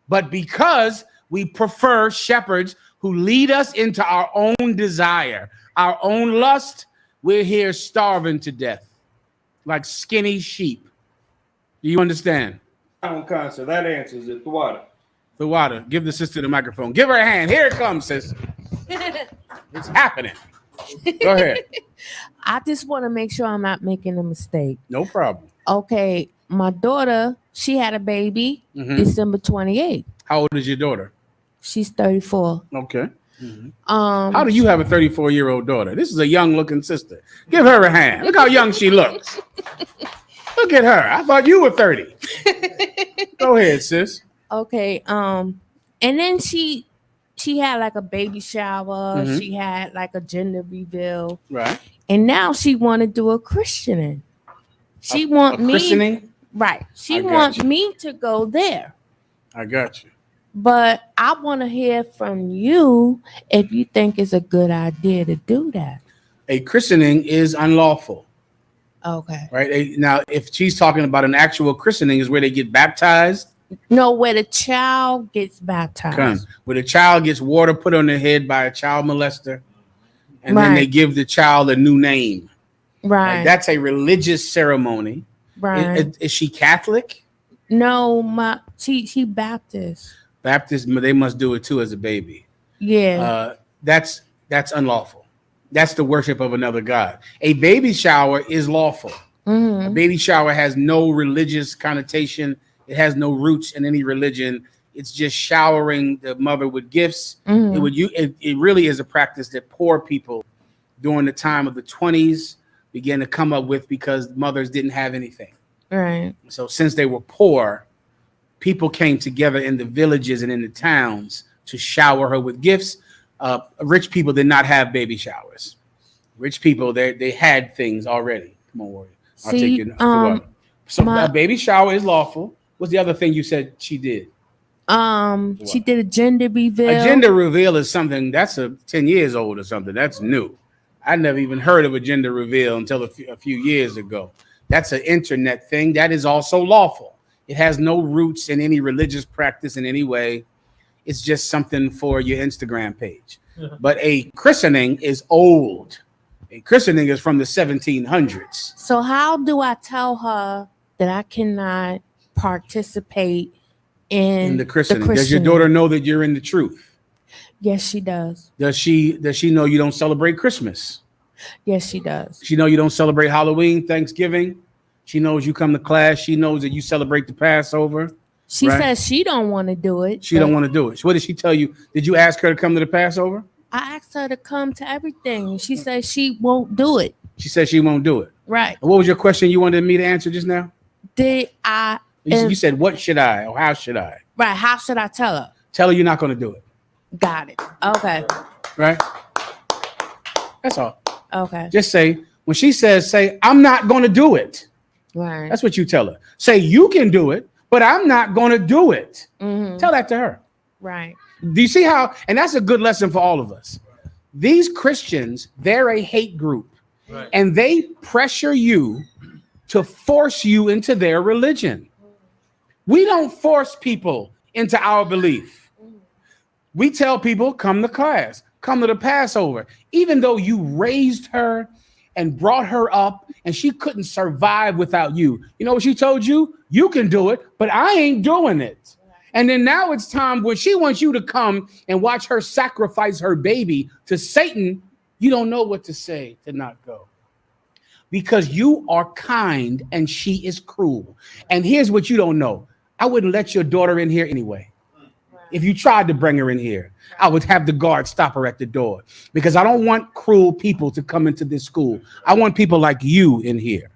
But because we prefer shepherds who lead us into our own desire, our own lust, we're here starving to death like skinny sheep. Do you understand? So that answers it. The water. Give the sister the microphone. Give her a hand. Here it comes, sis. It's happening. Go ahead. I just want to make sure I'm not making a mistake. No problem. Okay, my daughter, she had a baby December 28th. How old is your daughter? She's 34. Okay. How do you have a 34-year-old daughter? This is a young-looking sister. Give her a hand. Look how young she looks. Look at her. I thought you were 30. Go ahead, sis. Okay. And then she had like a baby shower. Mhm. She had like a gender reveal. Right. And now she want to do a christening. She want me christening? Right. She I got want you. me to go there. I got you. But I want to hear from you if you think it's a good idea to do that. A christening is unlawful. Okay. Right. Now, if she's talking about an actual christening, is where they get baptized. No, where the child gets baptized. Where the child gets water put on their head by a child molester, and then Right. they give the child a new name. Right. That's a religious ceremony. Right. Is she Catholic? No, she Baptist. Baptist, they must do it too as a baby. Yeah. That's unlawful. That's the worship of another god. A baby shower is lawful. Mhm. A baby shower has no religious connotation. It has no roots in any religion. It's just showering the mother with gifts. Mhm. It really is a practice that poor people during the time of the 20s began to come up with because mothers didn't have anything. Right. So since they were poor, people came together in the villages and in the towns to shower her with gifts. Rich people did not have baby showers. Rich people, they had things already. Come on, Warrior. I'll take you. So a baby shower is lawful. What's the other thing you said she did? She did a gender reveal. A gender reveal is something that's 10 years old or something. That's new. I never even heard of a gender reveal until a few years ago. That's an internet thing. That is also lawful. It has no roots in any religious practice in any way. It's just something for your Instagram page. But a christening is old. A christening is from the 1700s. So how do I tell her that I cannot participate in the christening? Does your daughter know that you're in the truth? Yes, she does. Does she know you don't celebrate Christmas? Yes, she does. She know you don't celebrate Halloween, Thanksgiving. She knows you come to class. She knows that you celebrate the Passover. She says she don't want to do it. She don't want to do it. So what did she tell you? Did you ask her to come to the Passover? I asked her to come to everything. She said she won't do it. She said she won't do it. Right. What was your question you wanted me to answer just now? Did I? You said, what should I or how should I? Right. How should I tell her? Tell her you're not going to do it. Got it. Okay. Right? That's all. Okay. Just say, when she says, say, I'm not going to do it. Right. That's what you tell her. Say, you can do it, but I'm not going to do it. Mhm. Tell that to her. Right. Do you see how? And that's a good lesson for all of us. These Christians, they're a hate group. Right. And they pressure you to force you into their religion. We don't force people into our belief. We tell people, come to class, come to the Passover. Even though you raised her and brought her up and she couldn't survive without you. You know what she told you? You can do it, but I ain't doing it. And then now it's time when she wants you to come and watch her sacrifice her baby to Satan. You don't know what to say to not go. Because you are kind and she is cruel. And here's what you don't know. I wouldn't let your daughter in here anyway. If you tried to bring her in here, I would have the guard stop her at the door because I don't want cruel people to come into this school. I want people like you in here.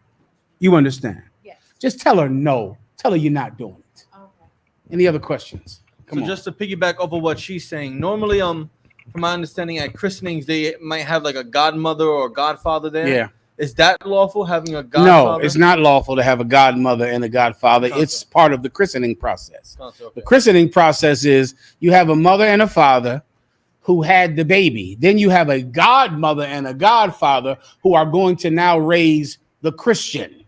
You understand? Yes. Just tell her no. Tell her you're not doing it. Okay. Any other questions? Come on. Just to piggyback off of what she's saying, normally, from my understanding, at christenings, they might have like a godmother or godfather there. Yeah. Is that lawful, having a godfather? No, it's not lawful to have a godmother and a godfather. It's part of the christening process. Okay. The christening process is you have a mother and a father who had the baby. Then you have a godmother and a godfather who are going to now raise the Christian.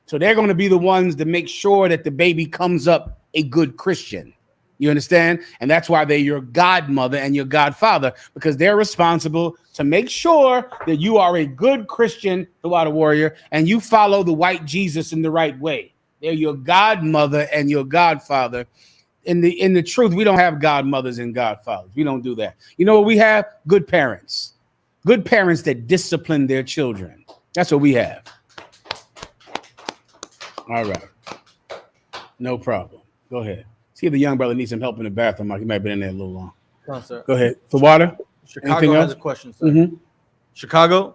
So they're going to be the ones to make sure that the baby comes up a good Christian. You understand? And that's why they're your godmother and your godfather, because they're responsible to make sure that you are a good Christian, the Water Warrior, and you follow the white Jesus in the right way. They're your godmother and your godfather. In the truth, we don't have godmothers and godfathers. We don't do that. You know what we have? Good parents. Good parents that discipline their children. That's what we have. All right. No problem. Go ahead. See if the young brother needs some help in the bathroom. He might have been in there a little long. Come on, sir. Go ahead. For water? Chicago has a question, sir. Mm-hmm. Chicago.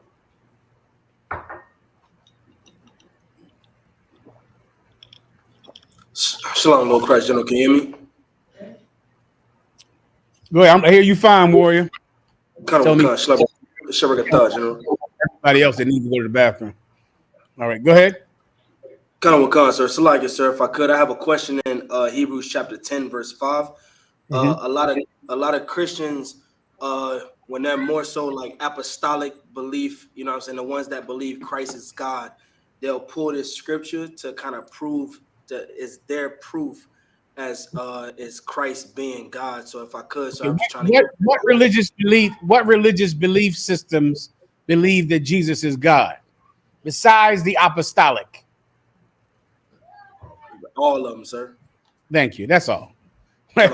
Shalom, Lord Christ, General. Can you hear me? Go ahead. I hear you fine, Warrior. Shalom, General. Everybody else that needs to go to the bathroom. All right, go ahead. Kind of sir. Salakia, sir. If I could, I have a question in Hebrews chapter 10, verse 5. A lot of Christians, when they're more so like apostolic belief, you know what I'm saying, the ones that believe Christ is God, they'll pull this scripture to kind of prove that it's their proof as is Christ being God. So if I could, so I'm just trying to what religious belief systems believe that Jesus is God besides the apostolic? All of them, sir. Thank you. That's all. Like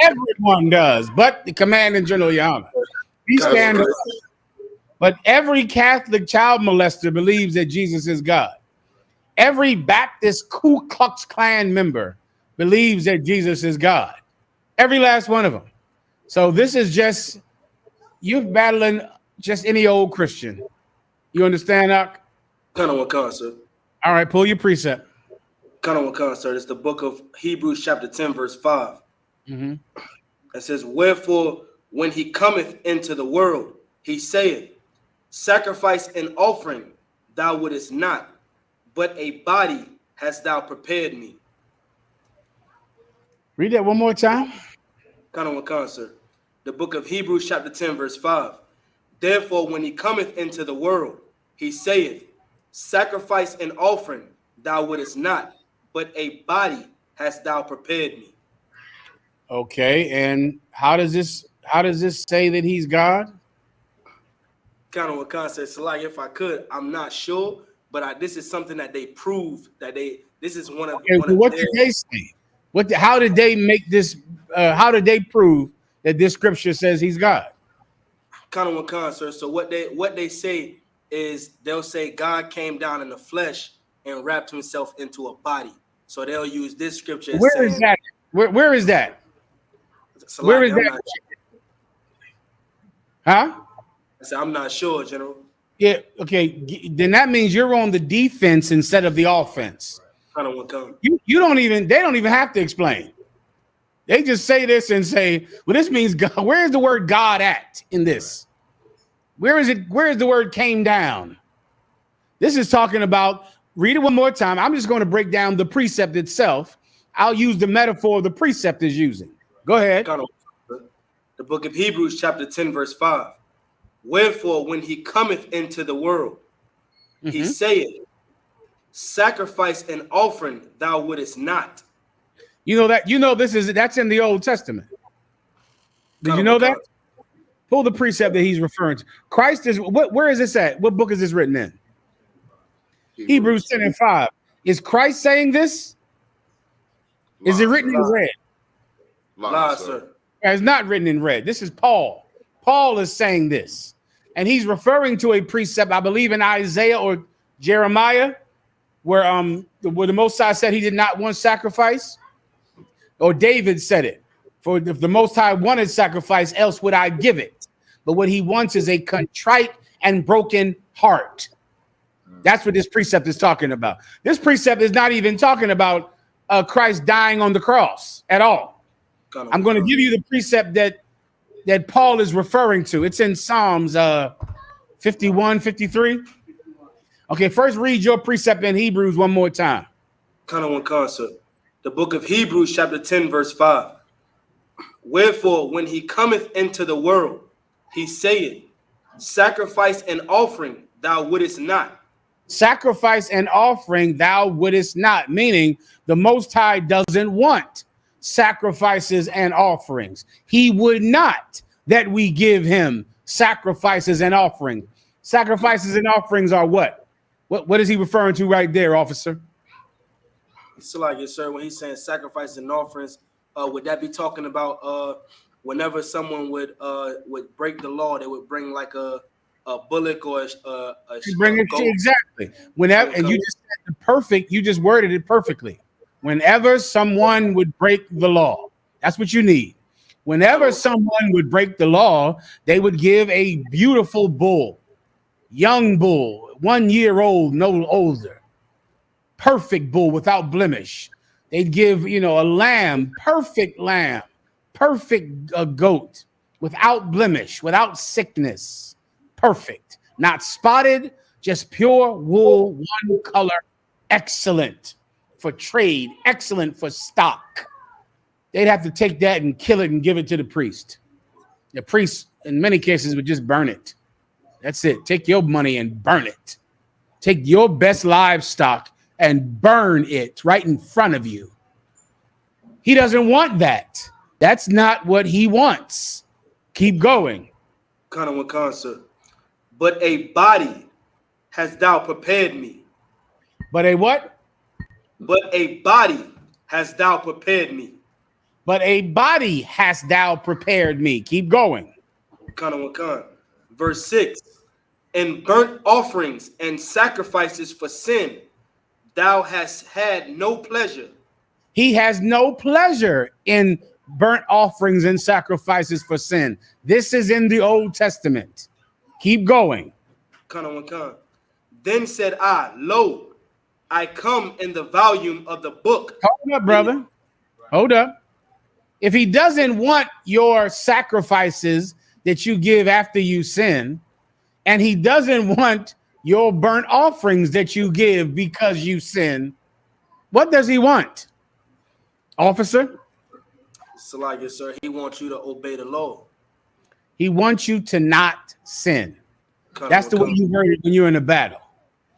everyone does, but the command in general, Your Honor. We stand up. But every Catholic child molester believes that Jesus is God. Every Baptist Ku Klux Klan member believes that Jesus is God. Every last one of them. So this is just you're battling just any old Christian. You understand, Ak? Kind of sir. All right, pull your precept. Kind of sir. It's the book of Hebrews chapter 10, verse 5. Mm-hmm. It says, wherefore, when he cometh into the world, he saith, sacrifice and offering thou wouldest not, but a body hast thou prepared me. Read that one more time. Kind of sir. The book of Hebrews chapter 10, verse 5. Therefore, when he cometh into the world, he saith, sacrifice and offering thou wouldest not, but a body hast thou prepared me. Okay, and how does this say that he's God? Kind of what concept. So like, if I could, I'm not sure, but this is something that they prove that this is one of. Okay, one of what did they say? How did they make this? How did they prove that this scripture says he's God? Kind of what concept. So what they say is they'll say God came down in the flesh and wrapped himself into a body. So they'll use this scripture. As Where is that? Where is that? So where like, is that? Huh? I said, I'm not sure, General. Yeah. Okay. Then that means you're on the defense instead of the offense. Kind of what come. You don't even. They don't even have to explain. They just say this and say, "Well, this means God." Where is the word God at in this? Where is it? Where is the word came down? This is talking about. Read it one more time. I'm just going to break down the precept itself. I'll use the metaphor the precept is using. Go ahead. The book of Hebrews chapter 10, verse 5. Wherefore, when he cometh into the world, he saith, sacrifice and offering thou wouldest not. That's in the Old Testament. Did you know that? Pull the precept that he's referring to. Christ is where is this at? What book is this written in? Hebrews 10 and 5. Is Christ saying this? Is it written in red? Sir. It's not written in red. This is Paul. Paul is saying this. And he's referring to a precept, I believe, in Isaiah or Jeremiah, where the Most High said he did not want sacrifice. Or David said it. For if the Most High wanted sacrifice, else would I give it. But what he wants is a contrite and broken heart. That's what this precept is talking about. This precept is not even talking about Christ dying on the cross at all. I'm going to give you the precept that Paul is referring to. It's in Psalms 51, 53. Okay, first read your precept in Hebrews one more time. Kind of one concept. The book of Hebrews chapter 10, verse 5. Wherefore, when he cometh into the world, he saith, sacrifice and offering thou wouldest not. Sacrifice and offering thou wouldest not, meaning the Most High doesn't want sacrifices and offerings. He would not that we give him sacrifices and offerings. Sacrifices and offerings are what? What is he referring to right there, officer? So like, yes, sir, when he's saying sacrifices and offerings, would that be talking about whenever someone would break the law, they would bring like a bullock or a bring it exactly. Whenever, and you just said the perfect, you just worded it perfectly. Whenever someone would break the law, that's what you need. Whenever someone would break the law, they would give a beautiful bull, young bull, 1 year old, no older, perfect bull without blemish. They'd give, a lamb, perfect goat without blemish, without sickness, perfect, not spotted, just pure wool, one color, excellent for trade, excellent for stock. They'd have to take that and kill it and give it to the priest. The priest, in many cases, would just burn it. That's it. Take your money and burn it. Take your best livestock and burn it right in front of you. He doesn't want that. That's not what he wants. Keep going. Sir. But a body hast thou prepared me. But a what? But a body hast thou prepared me. But a body hast thou prepared me. Keep going. Verse 6. In burnt offerings and sacrifices for sin, thou hast had no pleasure. He has no pleasure in burnt offerings and sacrifices for sin. This is in the Old Testament. Keep going. Then said I, lo, I come in the volume of the book. Hold up, brother. Hold up. If he doesn't want your sacrifices that you give after you sin, and he doesn't want your burnt offerings that you give because you sin, what does he want? Officer? Salakia, sir, he wants you to obey the law. He wants you to not sin. That's the way you heard it when you're in a battle.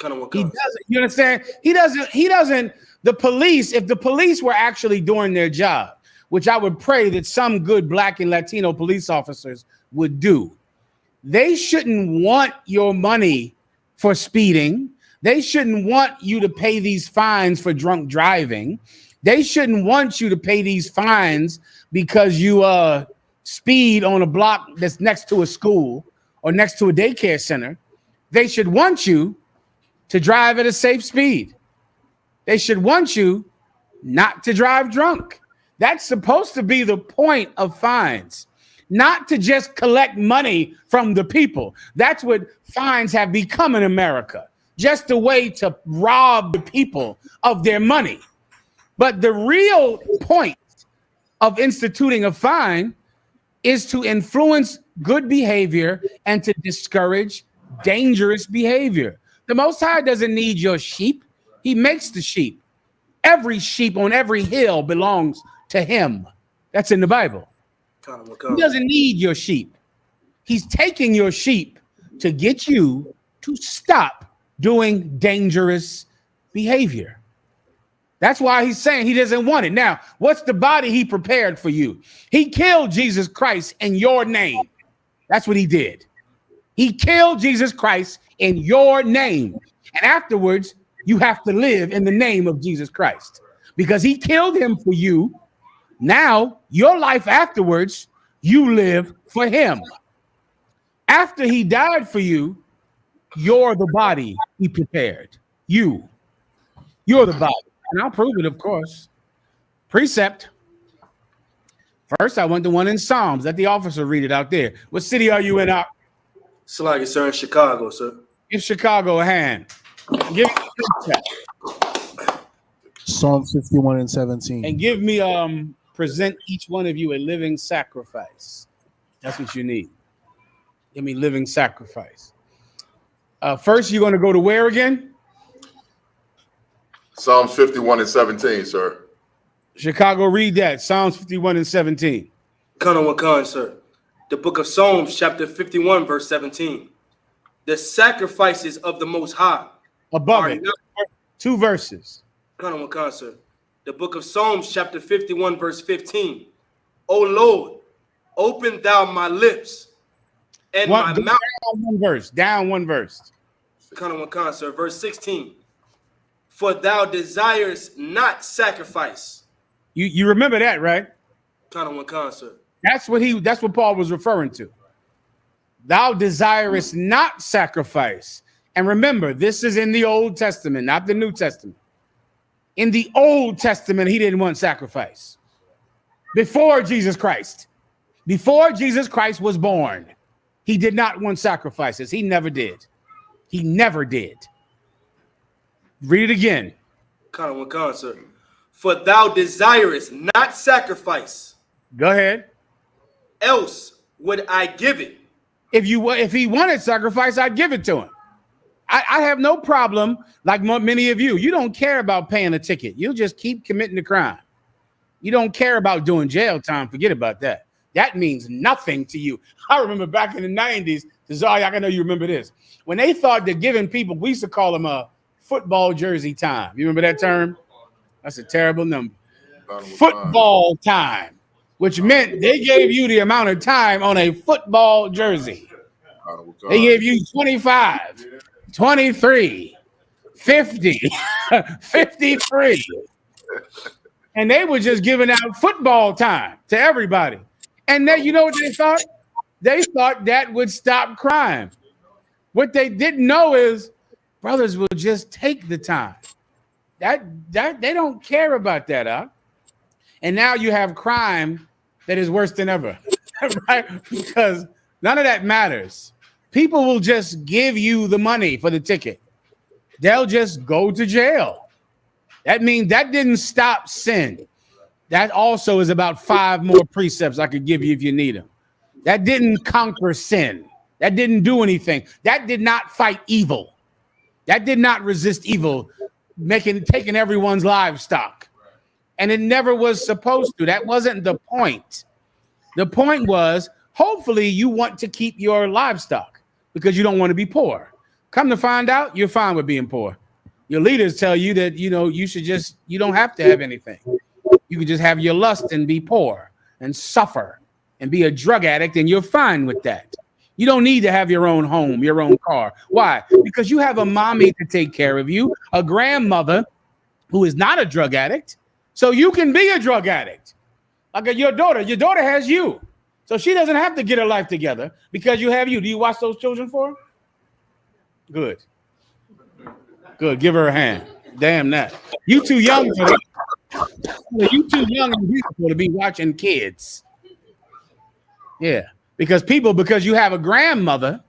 He doesn't, you understand? He doesn't, the police, if the police were actually doing their job, which I would pray that some good Black and Latino police officers would do, they shouldn't want your money for speeding. They shouldn't want you to pay these fines for drunk driving. They shouldn't want you to pay these fines because you speed on a block that's next to a school or next to a daycare center. They should want you to drive at a safe speed. They should want you not to drive drunk. That's supposed to be the point of fines, not to just collect money from the people. That's what fines have become in America, just a way to rob the people of their money. But the real point of instituting a fine is to influence good behavior and to discourage dangerous behavior. The Most High doesn't need your sheep. He makes the sheep. Every sheep on every hill belongs to him. That's in the Bible. He doesn't need your sheep. He's taking your sheep to get you to stop doing dangerous behavior. That's why he's saying he doesn't want it. Now, what's the body he prepared for you? He killed Jesus Christ in your name. That's what he did. He killed Jesus Christ in your name. And afterwards, you have to live in the name of Jesus Christ because he killed him for you. Now, your life afterwards, you live for him. After he died for you, you're the body he prepared. You're the body. And I'll prove it, of course. Precept. First, I want the one in Psalms. Let the officer read it out there. What city are you in? Salakia, sir, in Chicago, sir. Give Chicago a hand. Give me the precept. Psalm 51 and 17. And give me present each one of you a living sacrifice. That's what you need. Give me living sacrifice. First, you're going to go to where again? Psalms 51 and 17, sir. Chicago, read that. Psalms 51 and 17. Khan, sir. The book of Psalms, chapter 51, verse 17. The sacrifices of the Most High. Above it. 2 verses. Khan, sir. The book of Psalms, chapter 51, verse 15. O Lord, open thou my lips and my mouth. Down one verse. Khan, sir. Verse 16. For thou desirest not sacrifice. You remember that, right? Khan, sir. That's what Paul was referring to. Thou desirest not sacrifice. And remember, this is in the Old Testament, not the New Testament. In the Old Testament, he didn't want sacrifice. Before Jesus Christ, Before Jesus Christ was born, he did not want sacrifices. He never did. He never did. Read it again. Sir. For thou desirest not sacrifice. Go ahead. Else would I give it. If he wanted sacrifice, I'd give it to him. I have no problem, like many of you. You don't care about paying a ticket. You'll just keep committing the crime. You don't care about doing jail time. Forget about that. That means nothing to you. I remember back in the 90s, Zayyak, I know you remember this. When they thought that giving people, we used to call them a football jersey time. You remember that term? That's a terrible number. Football time, which meant they gave you the amount of time on a football jersey. They gave you 25, 23, 50, 53. And they were just giving out football time to everybody. And then you know what they thought? They thought that would stop crime. What they didn't know is brothers will just take the time. That they don't care about that, huh? And now you have crime that is worse than ever, right? Because none of that matters. People will just give you the money for the ticket. They'll just go to jail. That means that didn't stop sin. That also is about 5 more precepts I could give you if you need them. That didn't conquer sin. That didn't do anything. That did not fight evil. That did not resist evil, taking everyone's livestock. And it never was supposed to. That wasn't the point. The point was, hopefully you want to keep your livestock because you don't want to be poor. Come to find out, you're fine with being poor. Your leaders tell you that, you don't have to have anything. You can just have your lust and be poor and suffer and be a drug addict, and you're fine with that. You don't need to have your own home, your own car. Why? Because you have a mommy to take care of you, a grandmother who is not a drug addict. So you can be a drug addict. Like your daughter has you. So she doesn't have to get her life together because you have you. Do you watch those children for her? Good. Good. Give her a hand. Damn that. You too young for that. You too young and beautiful to be watching kids. Yeah. Because you have a grandmother,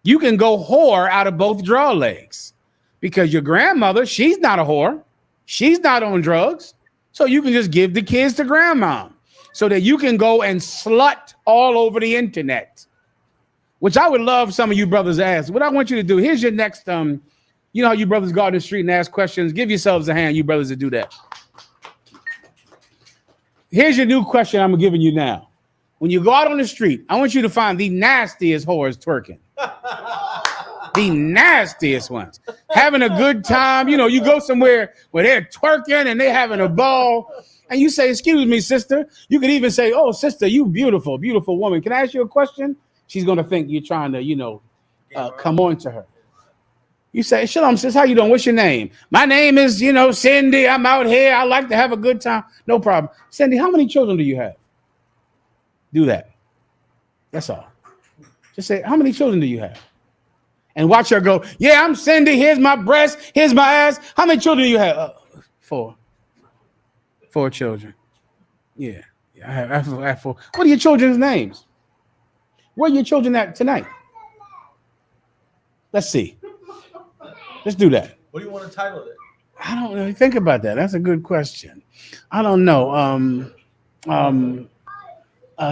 you can go whore out of both draw legs. Because your grandmother, she's not a whore. She's not on drugs. So you can just give the kids to grandma so that you can go and slut all over the internet, which I would love some of you brothers to ask. What I want you to do, here's your next, you know how you brothers go out in the street and ask questions? Give yourselves a hand, you brothers, to do that. Here's your new question I'm giving you now. When you go out on the street, I want you to find the nastiest whores twerking. The nastiest ones. Having a good time. You know, you go somewhere where they're twerking and they're having a ball. And you say, excuse me, sister. You could even say, oh, sister, you beautiful, beautiful woman. Can I ask you a question? She's going to think you're trying to, come on to her. You say, shalom, sis, how you doing? What's your name? My name is, Cindy. I'm out here. I like to have a good time. No problem. Cindy, how many children do you have? Do that. That's all. Just say, how many children do you have? And watch her go, yeah, I'm Cindy. Here's my breast. Here's my ass. How many children do you have? 4. 4 children. Yeah. I have 4. What are your children's names? Where are your children at tonight? Let's see. Let's do that. What do you want to title it? I don't really think about that. That's a good question. I don't know.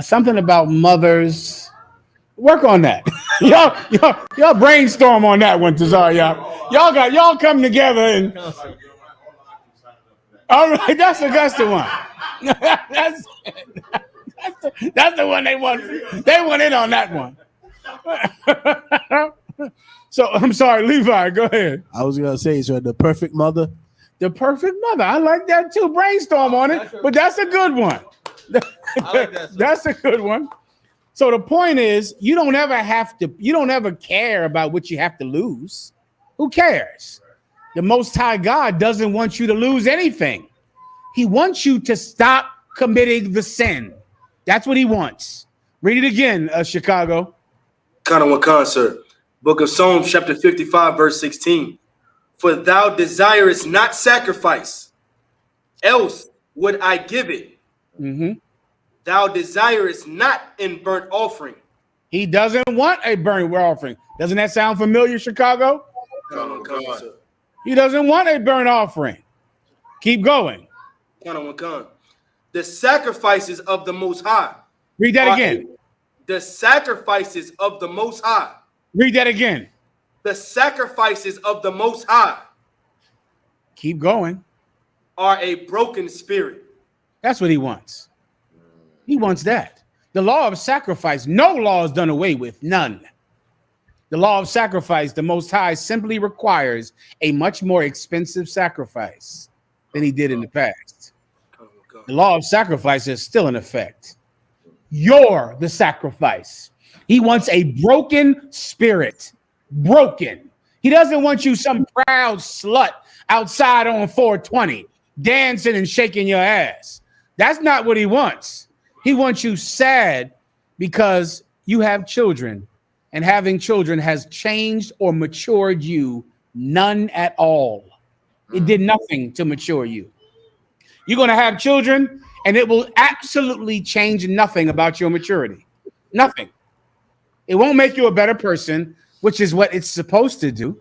Something about mothers. Work on that. y'all brainstorm on that one, Tazar. Y'all come together and. All right, that's the one. that's the one they want. They want in on that one. So I'm sorry, Levi. Go ahead. I was gonna say, so the perfect mother. The perfect mother. I like that too. Brainstorm on it, but that's a good one. I like that. That's a good one. So the point is, you don't ever care about what you have to lose. Who cares? The Most High God doesn't want you to lose anything. He wants you to stop committing the sin. That's what he wants. Read it again, Chicago. Sir. Book of Psalms, chapter 55, verse 16. For thou desirest not sacrifice, else would I give it. Mm-hmm. Thou desirest not in burnt offering. He doesn't want a burnt offering. Doesn't that sound familiar, Chicago? He doesn't want a burnt offering. Keep going. The sacrifices of the Most High. Read that again. The sacrifices of the Most High. Read that again. The sacrifices of the Most High. Keep going. Are a broken spirit. That's what he wants. He wants that. The law of sacrifice, no law is done away with, none. The law of sacrifice, the Most High simply requires a much more expensive sacrifice than he did in the past. The law of sacrifice is still in effect. You're the sacrifice. He wants a broken spirit. Broken. He doesn't want you some proud slut outside on 420 dancing and shaking your ass. That's not what he wants. He wants you sad because you have children, and having children has changed or matured you none at all. It did nothing to mature you. You're going to have children, and it will absolutely change nothing about your maturity. Nothing. It won't make you a better person, which is what it's supposed to do.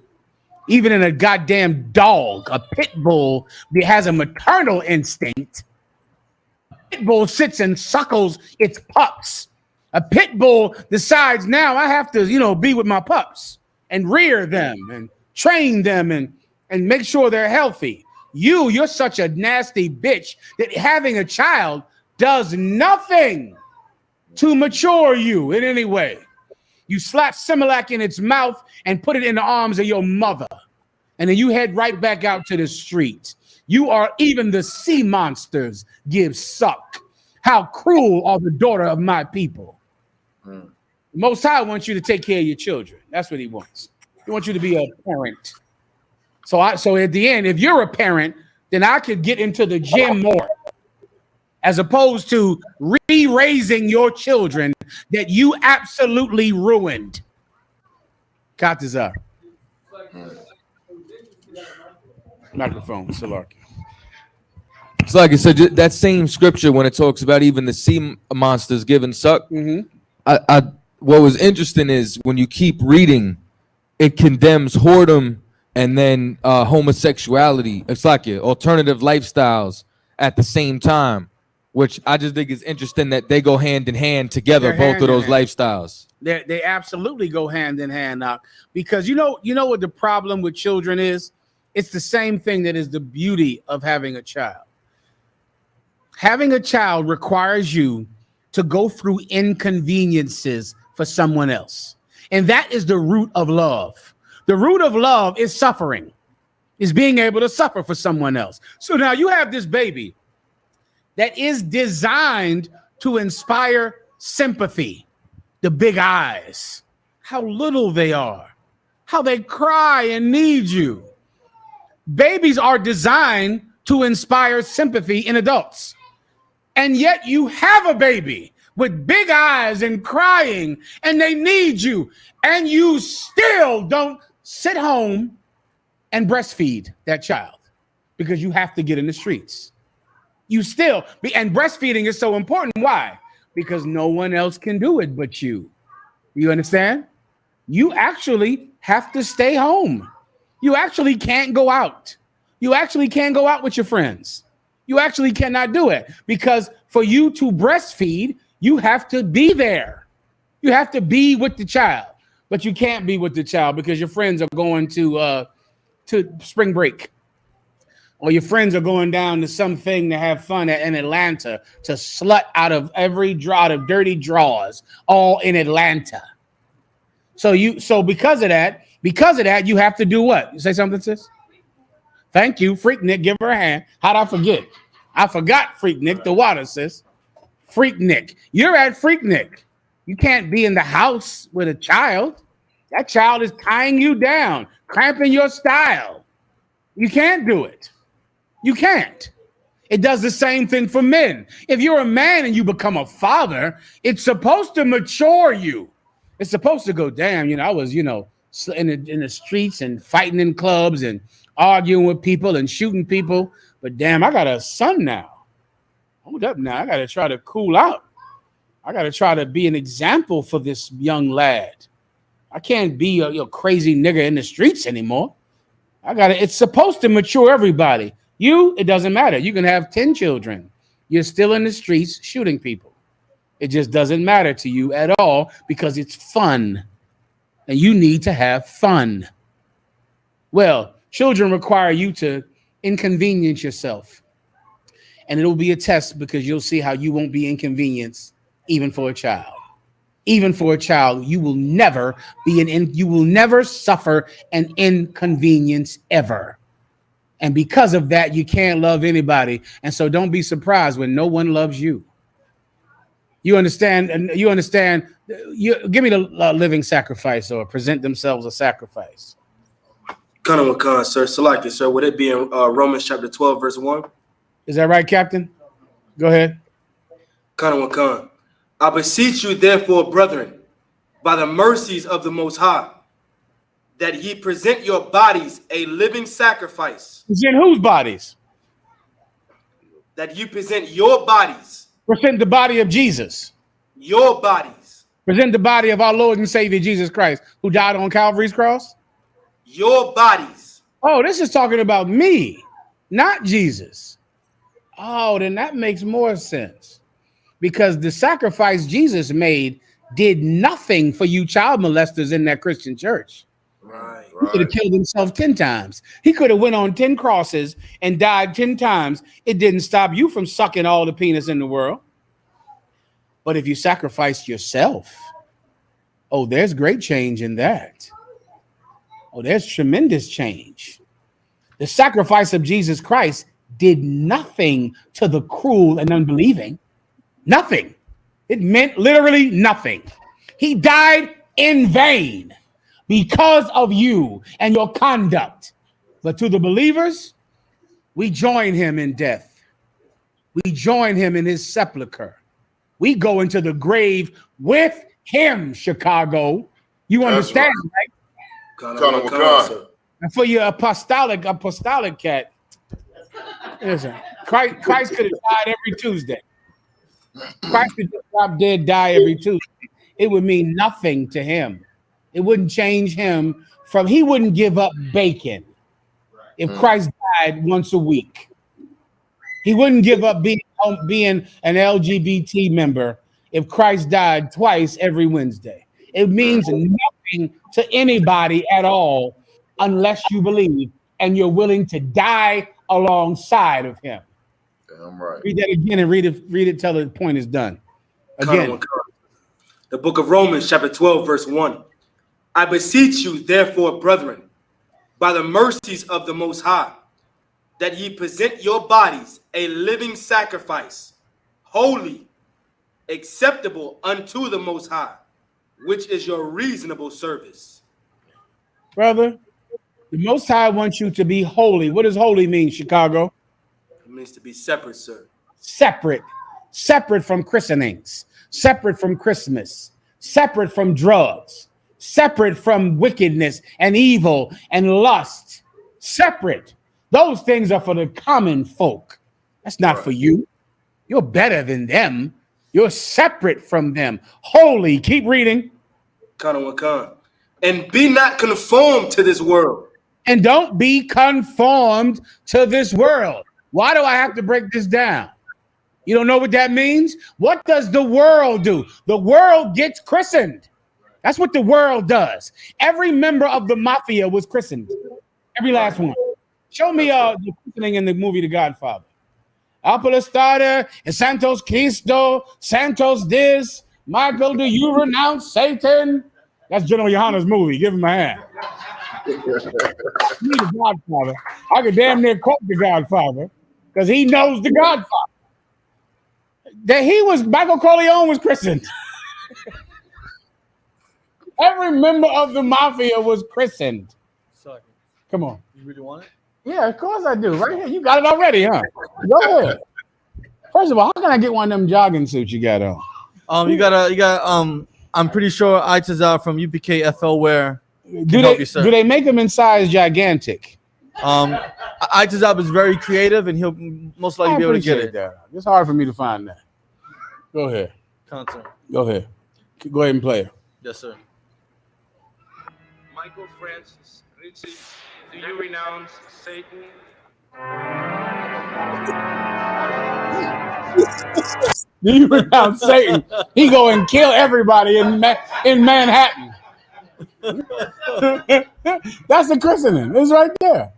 Even in a goddamn dog, a pit bull that has a maternal instinct. A pit bull sits and suckles its pups. A pit bull decides now I have to, be with my pups and rear them and train them and make sure they're healthy. You're such a nasty bitch that having a child does nothing to mature you in any way. You slap Similac in its mouth and put it in the arms of your mother. And then you head right back out to the street. You are even the sea monsters give suck. How cruel are the daughter of my people. Most High wants you to take care of your children. That's what he wants. He wants you to be a parent. So at the end, if you're a parent, then I could get into the gym more, as opposed to re-raising your children that you absolutely ruined. Katiza. Microphone, Salarki. It's like I said, that same scripture when it talks about even the sea monsters giving suck. What was interesting is when you keep reading, it condemns whoredom and then homosexuality. It's like alternative lifestyles at the same time, which I just think is interesting that they go hand in hand together, both of those lifestyles. They absolutely go hand in hand now, because you know what the problem with children is? It's the same thing that is the beauty of having a child. Having a child requires you to go through inconveniences for someone else. And that is the root of love. The root of love is suffering, is being able to suffer for someone else. So now you have this baby that is designed to inspire sympathy. The big eyes, how little they are, how they cry and need you. Babies are designed to inspire sympathy in adults. And yet you have a baby with big eyes and crying, and they need you. And you still don't sit home and breastfeed that child because you have to get in the streets. And breastfeeding is so important. Why? Because no one else can do it but you. You understand? You actually have to stay home. You actually can't go out. You actually can't go out with your friends. You actually cannot do it, because for you to breastfeed, you have to be there. You have to be with the child, but you can't be with the child because your friends are going to spring break, or your friends are going down to something to have fun in Atlanta, to slut out of dirty draws, all in Atlanta. So because of that, you have to do what? You say something, sis? Thank you, Freak Nick. Give her a hand. How'd I forget? I forgot Freak Nick, the water, sis. Freak Nick. You're at Freak Nick. You can't be in the house with a child. That child is tying you down, cramping your style. You can't do it. You can't. It does the same thing for men. If you're a man and you become a father, it's supposed to mature you. It's supposed to go, damn, I was, in the streets and fighting in clubs and arguing with people and shooting people. But damn, I got a son now. Hold up now. I got to try to cool out. I got to try to be an example for this young lad. I can't be a crazy nigga in the streets anymore. It's supposed to mature everybody. It doesn't matter. You can have 10 children. You're still in the streets shooting people. It just doesn't matter to you at all because it's fun. And you need to have fun. Well, children require you to inconvenience yourself. And it'll be a test because you'll see how you won't be inconvenienced even for a child. Even for a child, you will never suffer an inconvenience ever. And because of that, you can't love anybody. And so don't be surprised when no one loves you. You understand? And you understand. Give me the living sacrifice or present themselves a sacrifice. Khan, sir. Salaki, sir. Would it be in Romans chapter 12, verse 1? Is that right, Captain? Go ahead. Khan. I beseech you, therefore, brethren, by the mercies of the Most High, that ye present your bodies a living sacrifice. Present whose bodies? That you present your bodies. Present the body of Jesus. Your bodies. Present the body of our Lord and Savior Jesus Christ, who died on Calvary's cross. Your bodies. Oh, this is talking about me, not Jesus. Oh, then that makes more sense. Because the sacrifice Jesus made did nothing for you child molesters in that Christian church. Right. He could have killed himself 10 times. He could have went on 10 crosses and died 10 times. It didn't stop you from sucking all the penis in the world. But if you sacrifice yourself, oh, there's great change in that. Oh, there's tremendous change. The sacrifice of Jesus Christ did nothing to the cruel and unbelieving. Nothing. It meant literally nothing. He died in vain because of you and your conduct. But to the believers, we join him in death. We join him in his sepulcher. We go into the grave with him, Chicago. You understand, right? And for your apostolic cat, listen, Christ could have died every Tuesday. Christ could just drop dead, die every Tuesday. It would mean nothing to him. It wouldn't change him he wouldn't give up bacon if Christ died once a week. He wouldn't give up being an LGBT member if Christ died twice every Wednesday. It means nothing to anybody at all unless you believe and you're willing to die alongside of him. Damn right. Read that again and read it till the point is done. Again. The book of Romans, chapter 12, verse 1. I beseech you, therefore, brethren, by the mercies of the Most High, that ye present your bodies a living sacrifice, holy, acceptable unto the Most High, which is your reasonable service. Brother, the Most High wants you to be holy. What does holy mean, Chicago? It means to be separate, sir. Separate from christenings, separate from Christmas, separate from drugs, separate from wickedness and evil and lust. Separate. Those things are for the common folk. That's not for you. You're better than them. You're separate from them. Holy. Keep reading. And be not conformed to this world. And don't be conformed to this world. Why do I have to break this down? You don't know what that means? What does the world do? The world gets christened. That's what the world does. Every member of the mafia was christened. Every last one. Show me the christening in the movie The Godfather. Apolestada and Santos Cristo, Santos this, Michael, do you renounce Satan? That's General Yohana's movie. Give him a hand. The Godfather. I could damn near quote The Godfather because he knows The Godfather. That Michael Corleone was christened. Every member of the mafia was christened. Sorry. Come on. You really want it? Yeah, of course I do. Right here. You got it already, huh? Go ahead. First of all, how can I get one of them jogging suits you got on? You got I'm pretty sure Itazar from UPK FL wear. Do they make them in size gigantic? Itazar is very creative and he'll most likely be able to get it. It's hard for me to find that. Go ahead. Concert. Go ahead. Go ahead and play it. Yes, sir. Michael Francis Ritchie, do you renounce Satan? Do you renounce Satan? He go and kill everybody in Manhattan. That's the christening. It's right there.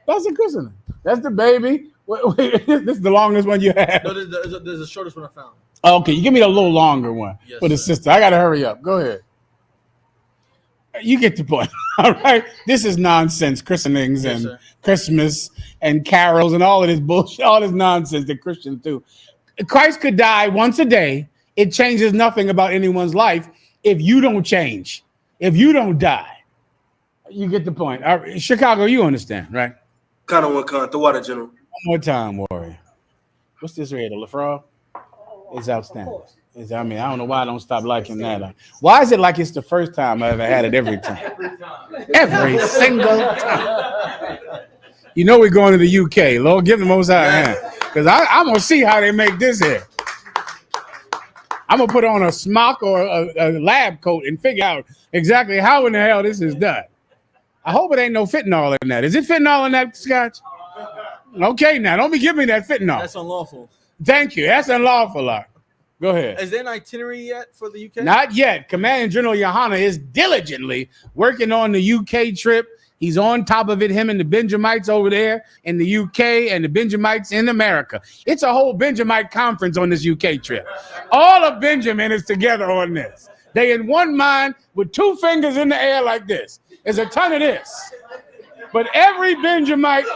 That's the christening. That's the baby. Wait, this is the longest one you have. No, there's the shortest one I found. Okay, you give me a little longer one Yes, for the sir. sister. I gotta hurry up. Go ahead. You get the point. All right. This is nonsense. Christenings Yes, and sir. Christmas and carols and all of this bullshit, all this nonsense that Christians do. Christ could die once a day. It changes nothing about anyone's life if you don't change, if you don't die. You get the point. All right, Chicago, you understand, right? Kind of one con, the water general. One more time, Warrior. What's this right? The LaFrog? It's outstanding. I mean, I don't know why I don't stop liking that. Why is it like it's the first time I ever had it every time? Every single time. You know we're going to the UK. Lord, give the Most High a hand. Because I'm going to see how they make this here. I'm going to put on a smock or a lab coat and figure out exactly how in the hell this is done. I hope it ain't no fentanyl in that. Is it fentanyl in that scotch? Okay, now don't be giving me that fentanyl. That's unlawful. Thank you. That's unlawful. Go ahead. Is there an itinerary yet for the UK? Not yet. Commandant General Yohana is diligently working on the UK trip. He's on top of it, him and the Benjamites over there in the UK and the Benjamites in America. It's a whole Benjamite conference on this UK trip. All of Benjamin is together on this. They in one mind with two fingers in the air like this. There's a ton of this. But every Benjamite,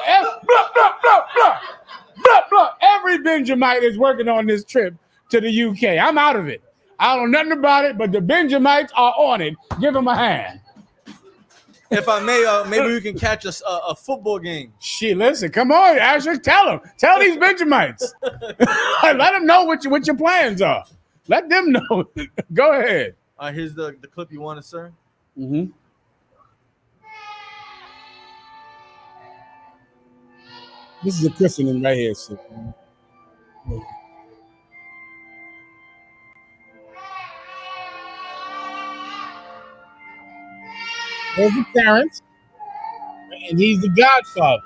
every Benjamite is working on this trip to the UK. I'm out of it. I don't know nothing about it, but the Benjamites are on it. Give them a hand. If I may, maybe we can catch a football game. Shit, listen, come on, Asher, tell them. Tell these Benjamites. Let them know what your plans are. Let them know. Go ahead. Here's the clip you wanted, sir. Mm-hmm. This is a christening right here, sir. There's the parents, and he's the godfather.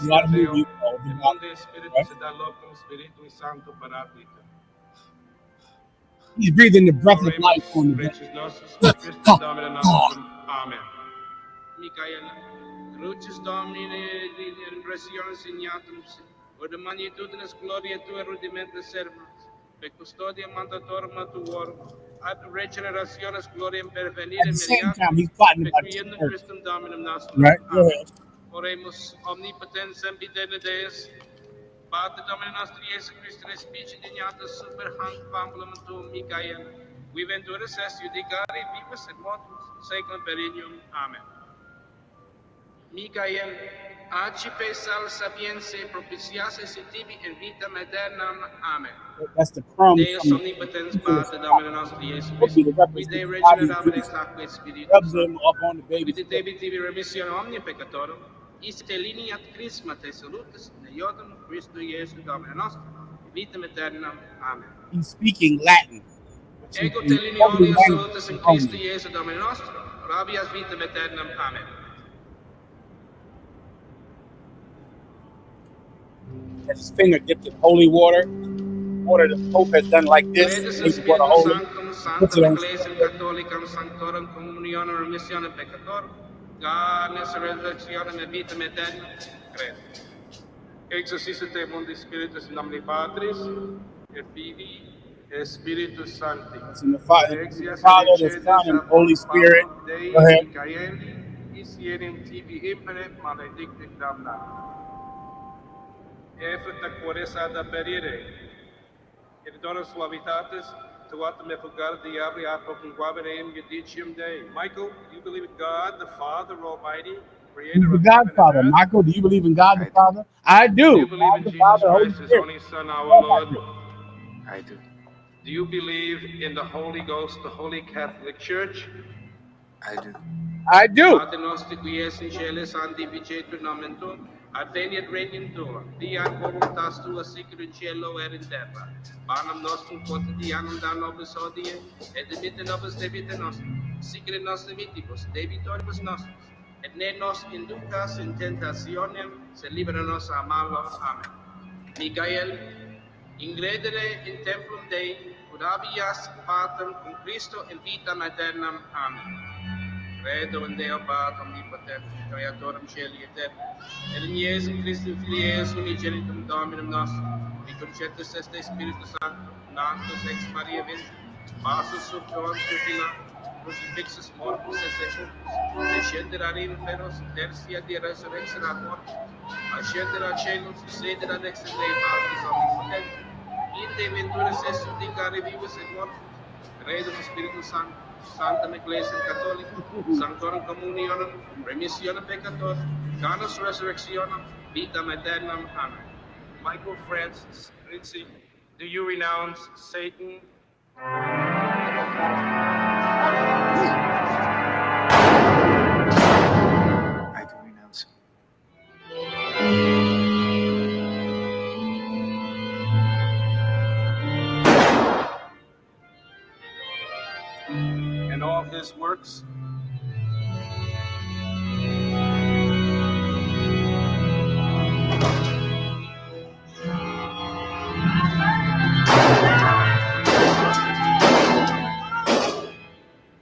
A lot of movies called the Godfather, right? He's breathing the breath of life on the Amen. Michael, Crucis Domine impressiones signatum, or the magnitudinous gloria tua rudimentum servans, per custodia mandatorum tuorum, ad regenerationis gloriam pervenire at the same time, he's plotting about requiendum church. Christum Dominum nostrum. Right, go ahead. Oremus omnipotens sempiterne Deus, Pater Domini nostri Iesu Christi respici dignatus super hanc pamplum tuum Michael, we venturus est judicare vivus et mortus, secundum perennium. Amen. Michael, accipe sal sapiense propitiasse sit tibi in vitam aeternam. Amen. That's the crumb. Deus omnipotens Pater Domini nostri Iesu Christi, we de regenerabile sacque spiritus rubs them up on the baby. with the tibi remission omni peccatorum, iste liniat Chrisma te salutis, neotum Christo Iesu Domini nostrum, vitam aeternam. Amen. He's speaking Latin. Ego te linionia salutis in Christo Iesu Domini nostrum, rabias vitam aeternam. Amen. His finger dipped in holy water. Water the Pope has done like this. Makes water holy. Puts it on. Catholicam sanctorum communionem remissionem peccatorum, garnes resurrectionem et vitam aeternam. Credo. Exorcisite mundi spiritus in nomine Patris, et Filii, et Spiritus Sancti. It's in the Father, the Son, and Holy Spirit. Go ahead. Is hierim tibi impere maledictum damna. Effeta quores ad aperire, et donos suavitatis, tuatum effugar diabli apopum guavereum judicium Dei. Michael, do you believe in God, the Father Almighty, He's the Godfather. Michael, do you believe in God the Father? I do. Do you believe God in the Jesus Father, Holy Christ, His Spirit. only Son, our Lord? I do. Do you believe in the Holy Ghost, the Holy Catholic Church? I do. I do. Pater noster qui es in caelis, sanctificetur nomen tuum, Adveniat regnum tua, fiat voluntas tua sicur in cielo et in terra. Panem nostrum quotidianum da nobis hodie, et dimitte nobis debita nostra, sicur in nos dimitibus debitoribus nostris, et ne nos inducas in tentationem, sed libera nos a malo. Amen. Michael, ingredere in templum Dei, ut habeas patem cum Christo in vitam aeternam. Amen. Credo in Deo Pater omnipotentem, creatorem caeli et terra, et in Iesum Christum Filii eius unigenitum Dominum nostrum, qui conceptus est de Spiritus Sancto, natus ex Maria Virgine, passus sub Pontius Pilatus, crucifixus mortus et sepultus, descendere ad inferos, tertia die resurrexere ad mortis, ascendere a caelus, sedere ad extra Dei Patris omnipotentem, inde venturis est judicare vivus et mortus. Credo in Spiritus Sancto, Sanctam Ecclesiam Catholicam, Sanctorum Communionem, Remissionem Peccatorum, Canus Resurrectionem, Vitam Aeternam. Amen. Michael Francis Ritchie, do you renounce Satan? I do renounce. And all his works?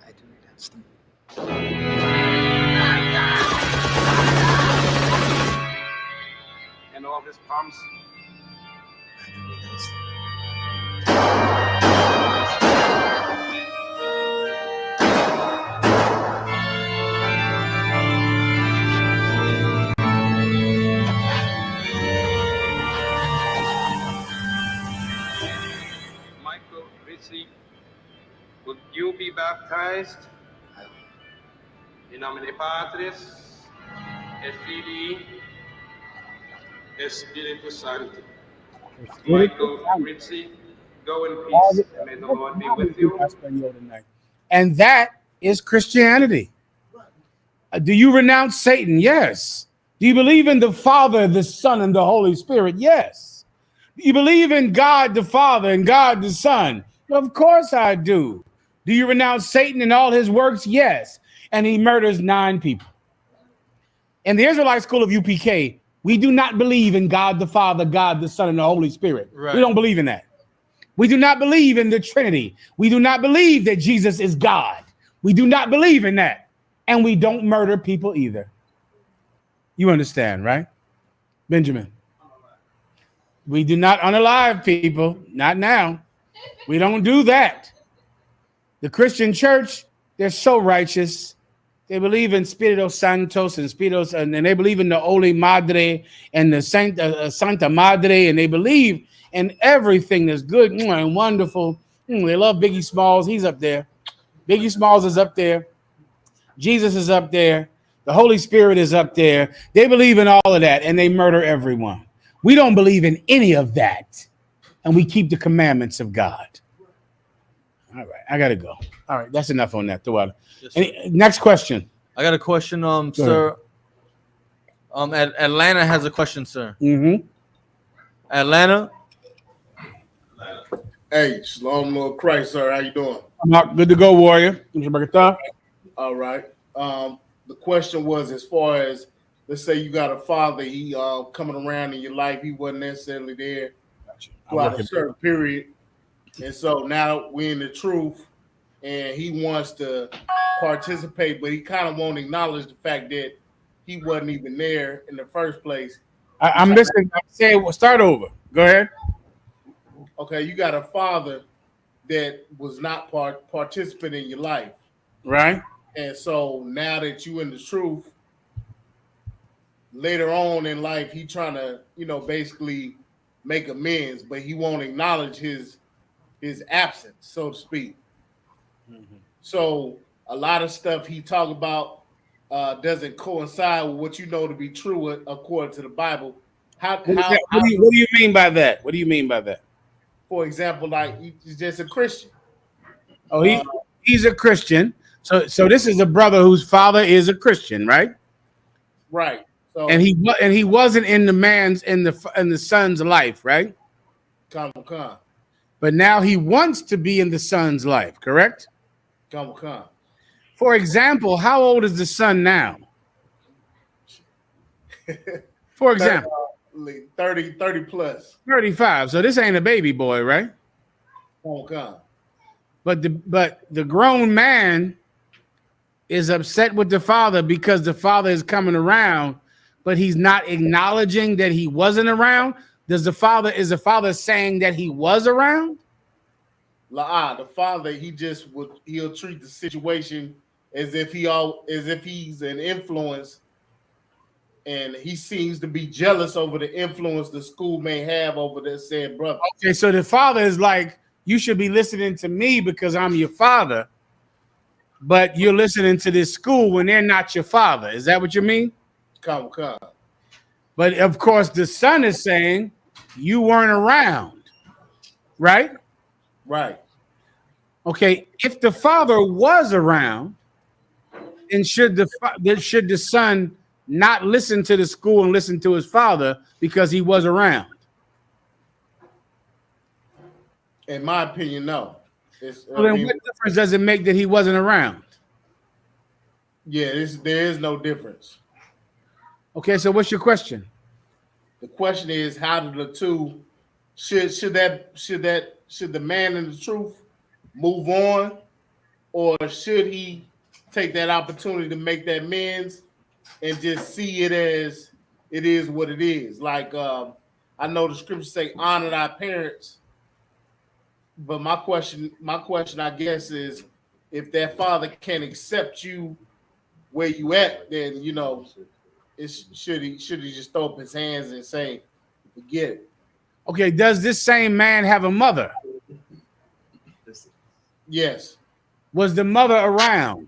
I do renounce them. And all his promises? I do renounce them. Michael Ritchie, would you be baptized? I will. In nomine Patris, et Filii, et Spiritus Sancti. Michael Ritchie, go in peace, and may the Lord be with you. And that is Christianity. Do you renounce Satan? Yes. Do you believe in the Father, the Son, and the Holy Spirit? Yes. Do you believe in God the Father and God the Son? Of course I do. Do you renounce Satan and all his works? Yes. And he murders 9 people. In the Israelite school of UPK, we do not believe in God the Father, God the Son, and the Holy Spirit. Right. We don't believe in that. We do not believe in the Trinity. We do not believe that Jesus is God. We do not believe in that. And we don't murder people either. You understand, right? Benjamin. We do not unalive people. Not now. We don't do that. The Christian church, they're so righteous. They believe in Spiritus Santos and Spiritus, and they believe in the Holy Madre and the Santa Madre, and they believe in everything that's good and wonderful. They love Biggie Smalls. He's up there. Biggie Smalls is up there. Jesus is up there. The Holy Spirit is up there. They believe in all of that, and they murder everyone. We don't believe in any of that, and we keep the commandments of God. All right, I got to go. All right, that's enough on that. Yes, next question. I got a question, sir. Atlanta has a question, sir. Mm-hmm. Atlanta. Hey, Shalom, Lord Christ, sir. How you doing? I'm good to go, warrior. All right. The question was, as far as, let's say you got a father, he coming around in your life, he wasn't necessarily there throughout a certain period, and so now we're in the truth, and he wants to participate, but he kind of won't acknowledge the fact that he wasn't even there in the first place. I'm listening. Say, well, start over. Go ahead. Okay, you got a father that was not participant in your life, right? And so now that you in the truth, later on in life, he trying to, basically make amends, but he won't acknowledge his absence, so to speak. Mm-hmm. So a lot of stuff he talk about doesn't coincide with what you know to be true according to the Bible. What do you mean by that? What do you mean by that? For example, like he's just a Christian. Oh, he's a Christian. So this is a brother whose father is a Christian, right? Right. So, and he wasn't in the son's life, right? Come. But now he wants to be in the son's life, correct? Come. For example, how old is the son now? For example, 30 plus. 35. So this ain't a baby boy, right? Come. But the grown man is upset with the father because the father is coming around, but he's not acknowledging that he wasn't around. Is the father saying that he was around? The father, he'll treat the situation as if he's an influence, and he seems to be jealous over the influence the school may have over their said brother. Okay, so the father is like, you should be listening to me because I'm your father, but you're listening to this school when they're not your father. Is that what you mean? Come. But of course, the son is saying you weren't around, right? Right. Okay, if the father was around, and should the son not listen to the school and listen to his father because he was around? In my opinion, no. Well, then what difference does it make that he wasn't around? Yeah, there is no difference. Okay, so what's your question? The question is, how do the two should the man in the truth move on, or should he take that opportunity to make that amends and just see it as it is what it is? Like I know the scriptures say, honor thy parents, but my question, I guess, is if that father can't accept you where you at, then should he just throw up his hands and say, forget it? Okay, does this same man have a mother? Yes. Was the mother around?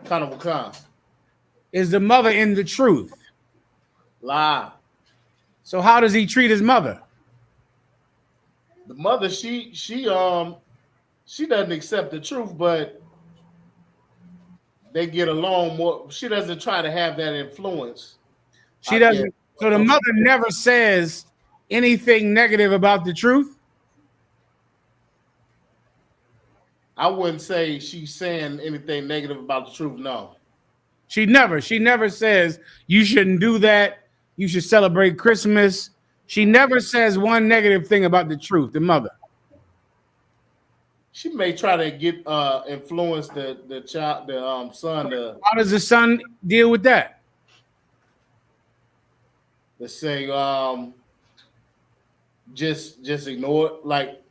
Kind of. Is the mother in the truth? Lie. So how does he treat his mother? The mother, she doesn't accept the truth, but they get along more. She doesn't try to have that influence. She doesn't. So the mother never says anything negative about the truth? I wouldn't say she's saying anything negative about the truth, no. She never says you shouldn't do that. You should celebrate Christmas. She never says one negative thing about the truth, the mother. She may try to get influence the child, the son. How does the son deal with that? Let's say just ignore it, like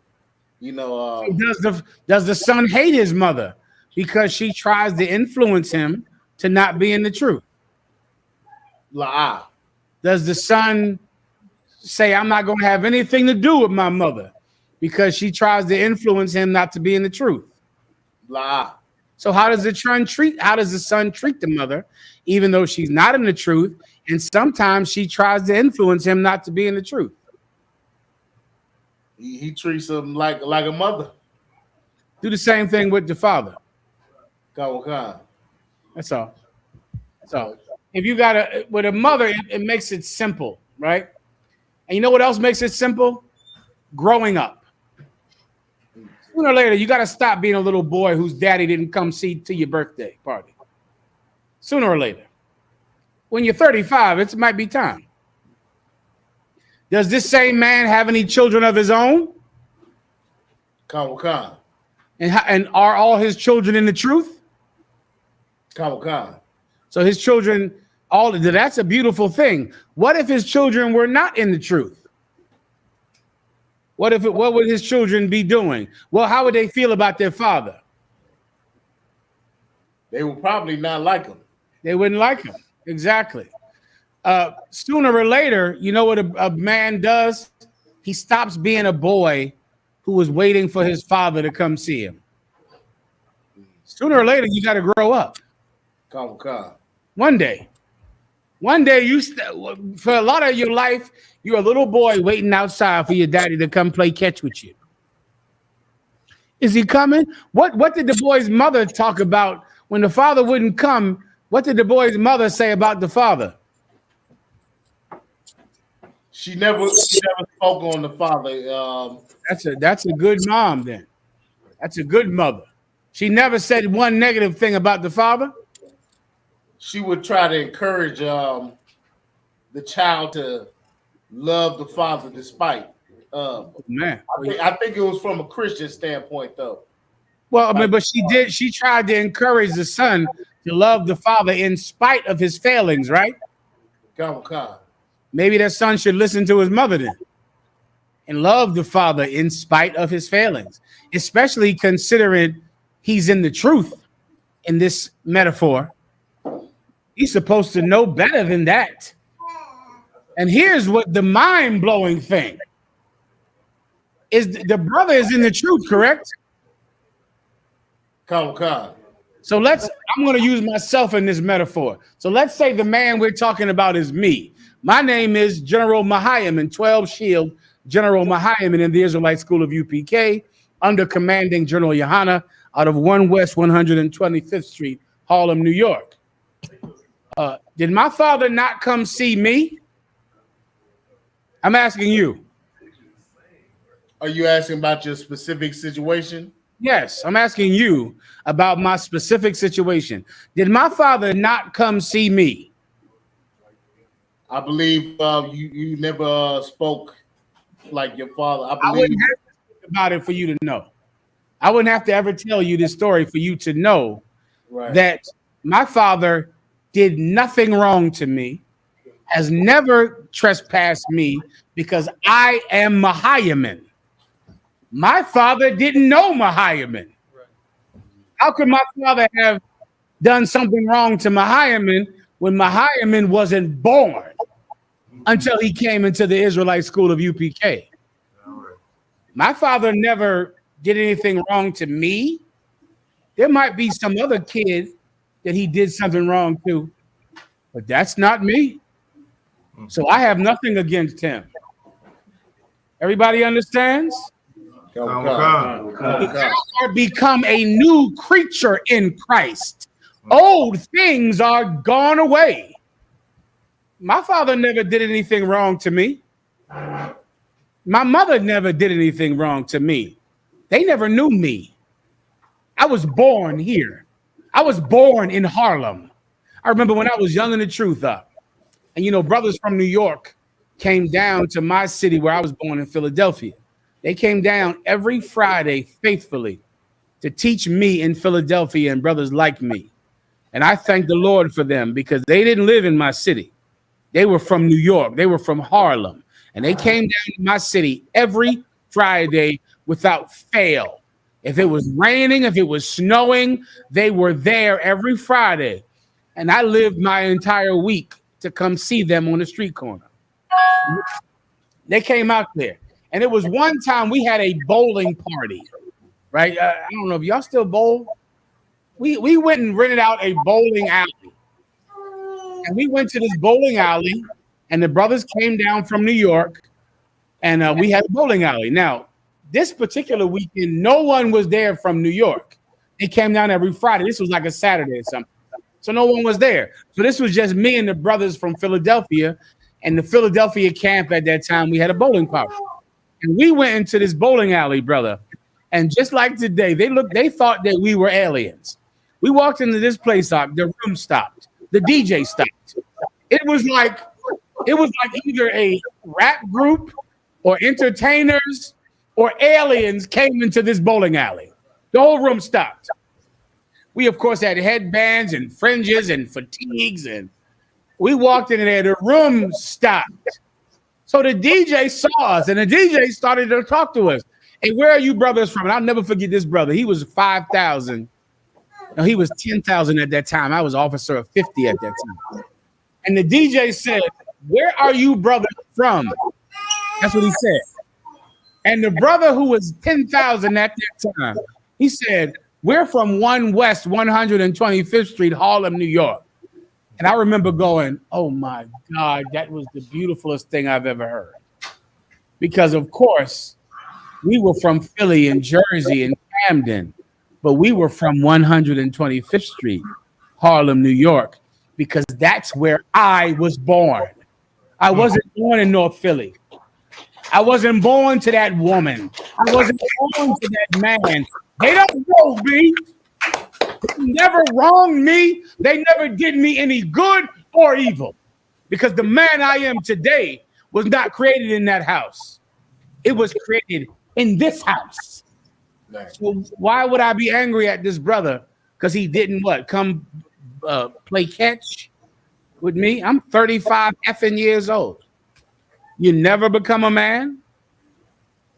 does the son hate his mother because she tries to influence him to not be in the truth? Lie. Does the son say, I'm not going to have anything to do with my mother because she tries to influence him not to be in the truth? Lie. So how does the son treat the mother, even though she's not in the truth, and sometimes she tries to influence him not to be in the truth? He treats him like a mother. Do the same thing with the father. God. That's all. If you got with a mother, it makes it simple, right? And you know what else makes it simple? Growing up. Sooner or later, you got to stop being a little boy whose daddy didn't come see to your birthday party. Sooner or later. When you're 35, it might be time. Does this same man have any children of his own? Come. And are all his children in the truth? Come. So his children, that's a beautiful thing. What if his children were not in the truth? What would his children be doing? Well, how would they feel about their father? They would probably not like him. They wouldn't like him. Exactly. Sooner or later, you know what a man does? He stops being a boy who was waiting for his father to come see him. Sooner or later, you got to grow up. Come. One day, for a lot of your life, you're a little boy waiting outside for your daddy to come play catch with you. Is he coming? What did the boy's mother talk about when the father wouldn't come? What did the boy's mother say about the father? She never spoke on the father. That's a good mom then. That's a good mother. She never said one negative thing about the father. She would try to encourage the child to love the father despite. Man, I think it was from a Christian standpoint, though. Well, I mean, but she did. She tried to encourage the son to love the father in spite of his failings, right? Come. Maybe that son should listen to his mother then and love the father in spite of his failings, especially considering he's in the truth in this metaphor. He's supposed to know better than that. And here's what the mind-blowing thing is: the brother is in the truth, correct? Come. So I'm going to use myself in this metaphor. So let's say the man we're talking about is me. My name is General Mahayaman, 12 Shield, General Mahayaman in the Israelite School of UPK, under commanding General Yohana out of 1 West 125th Street, Harlem, New York. Did my father not come see me? I'm asking you. Are you asking about your specific situation? Yes, I'm asking you about my specific situation. Did my father not come see me? I believe you never spoke like your father. I wouldn't have to speak about it for you to know. I wouldn't have to ever tell you this story for you to know that my father did nothing wrong to me, has never trespassed me, because I am Mahayaman. My father didn't know Mahayaman. How could my father have done something wrong to Mahayaman when Mahayaman wasn't born until he came into the Israelite School of UPK? My father never did anything wrong to me. There might be some other kid that he did something wrong to, but that's not me. So I have nothing against him. Everybody understands? Become a new creature in Christ. Old things are gone away. My father never did anything wrong to me. My mother never did anything wrong to me. They never knew me. I was born here. I was born in Harlem. I remember when I was young in the truth and brothers from New York came down to my city where I was born in Philadelphia. They came down every Friday faithfully to teach me in Philadelphia and brothers like me. And I thank the Lord for them, because they didn't live in my city. They were from New York. They were from Harlem. And they came down to my city every Friday without fail. If it was raining, if it was snowing, they were there every Friday. And I lived my entire week to come see them on the street corner. They came out there. And it was one time we had a bowling party, right? I don't know if y'all still bowl. We went and rented out a bowling alley. And we went to this bowling alley, and the brothers came down from New York, and we had a bowling alley. Now, this particular weekend, no one was there from New York. They came down every Friday. This was like a Saturday or something. So no one was there. So this was just me and the brothers from Philadelphia, and the Philadelphia camp at that time. We had a bowling party. And we went into this bowling alley, brother. And just like today, they thought that we were aliens. We walked into this place, the room stopped. The DJ stopped. It was like either a rap group or entertainers or aliens came into this bowling alley. The whole room stopped. We, of course, had headbands and fringes and fatigues, and we walked in there. The room stopped. So the DJ saw us, and the DJ started to talk to us. Hey, where are you brothers from? And I'll never forget this brother. He was 5,000. No, he was 10,000 at that time. I was officer of 50 at that time. And the DJ said, where are you brothers from? That's what he said. And the brother who was 10,000 at that time, he said, we're from 1 West 125th Street, Harlem, New York. And I remember going, oh my God, that was the beautifulest thing I've ever heard. Because of course, we were from Philly and Jersey and Camden, but we were from 125th Street, Harlem, New York, because that's where I was born. I wasn't born in North Philly. I wasn't born to that woman. I wasn't born to that man. They don't know me. They never wronged me. They never did me any good or evil, because the man I am today was not created in that house. It was created in this house. So why would I be angry at this brother? Because he didn't come play catch with me? I'm 35 effing years old. You never become a man.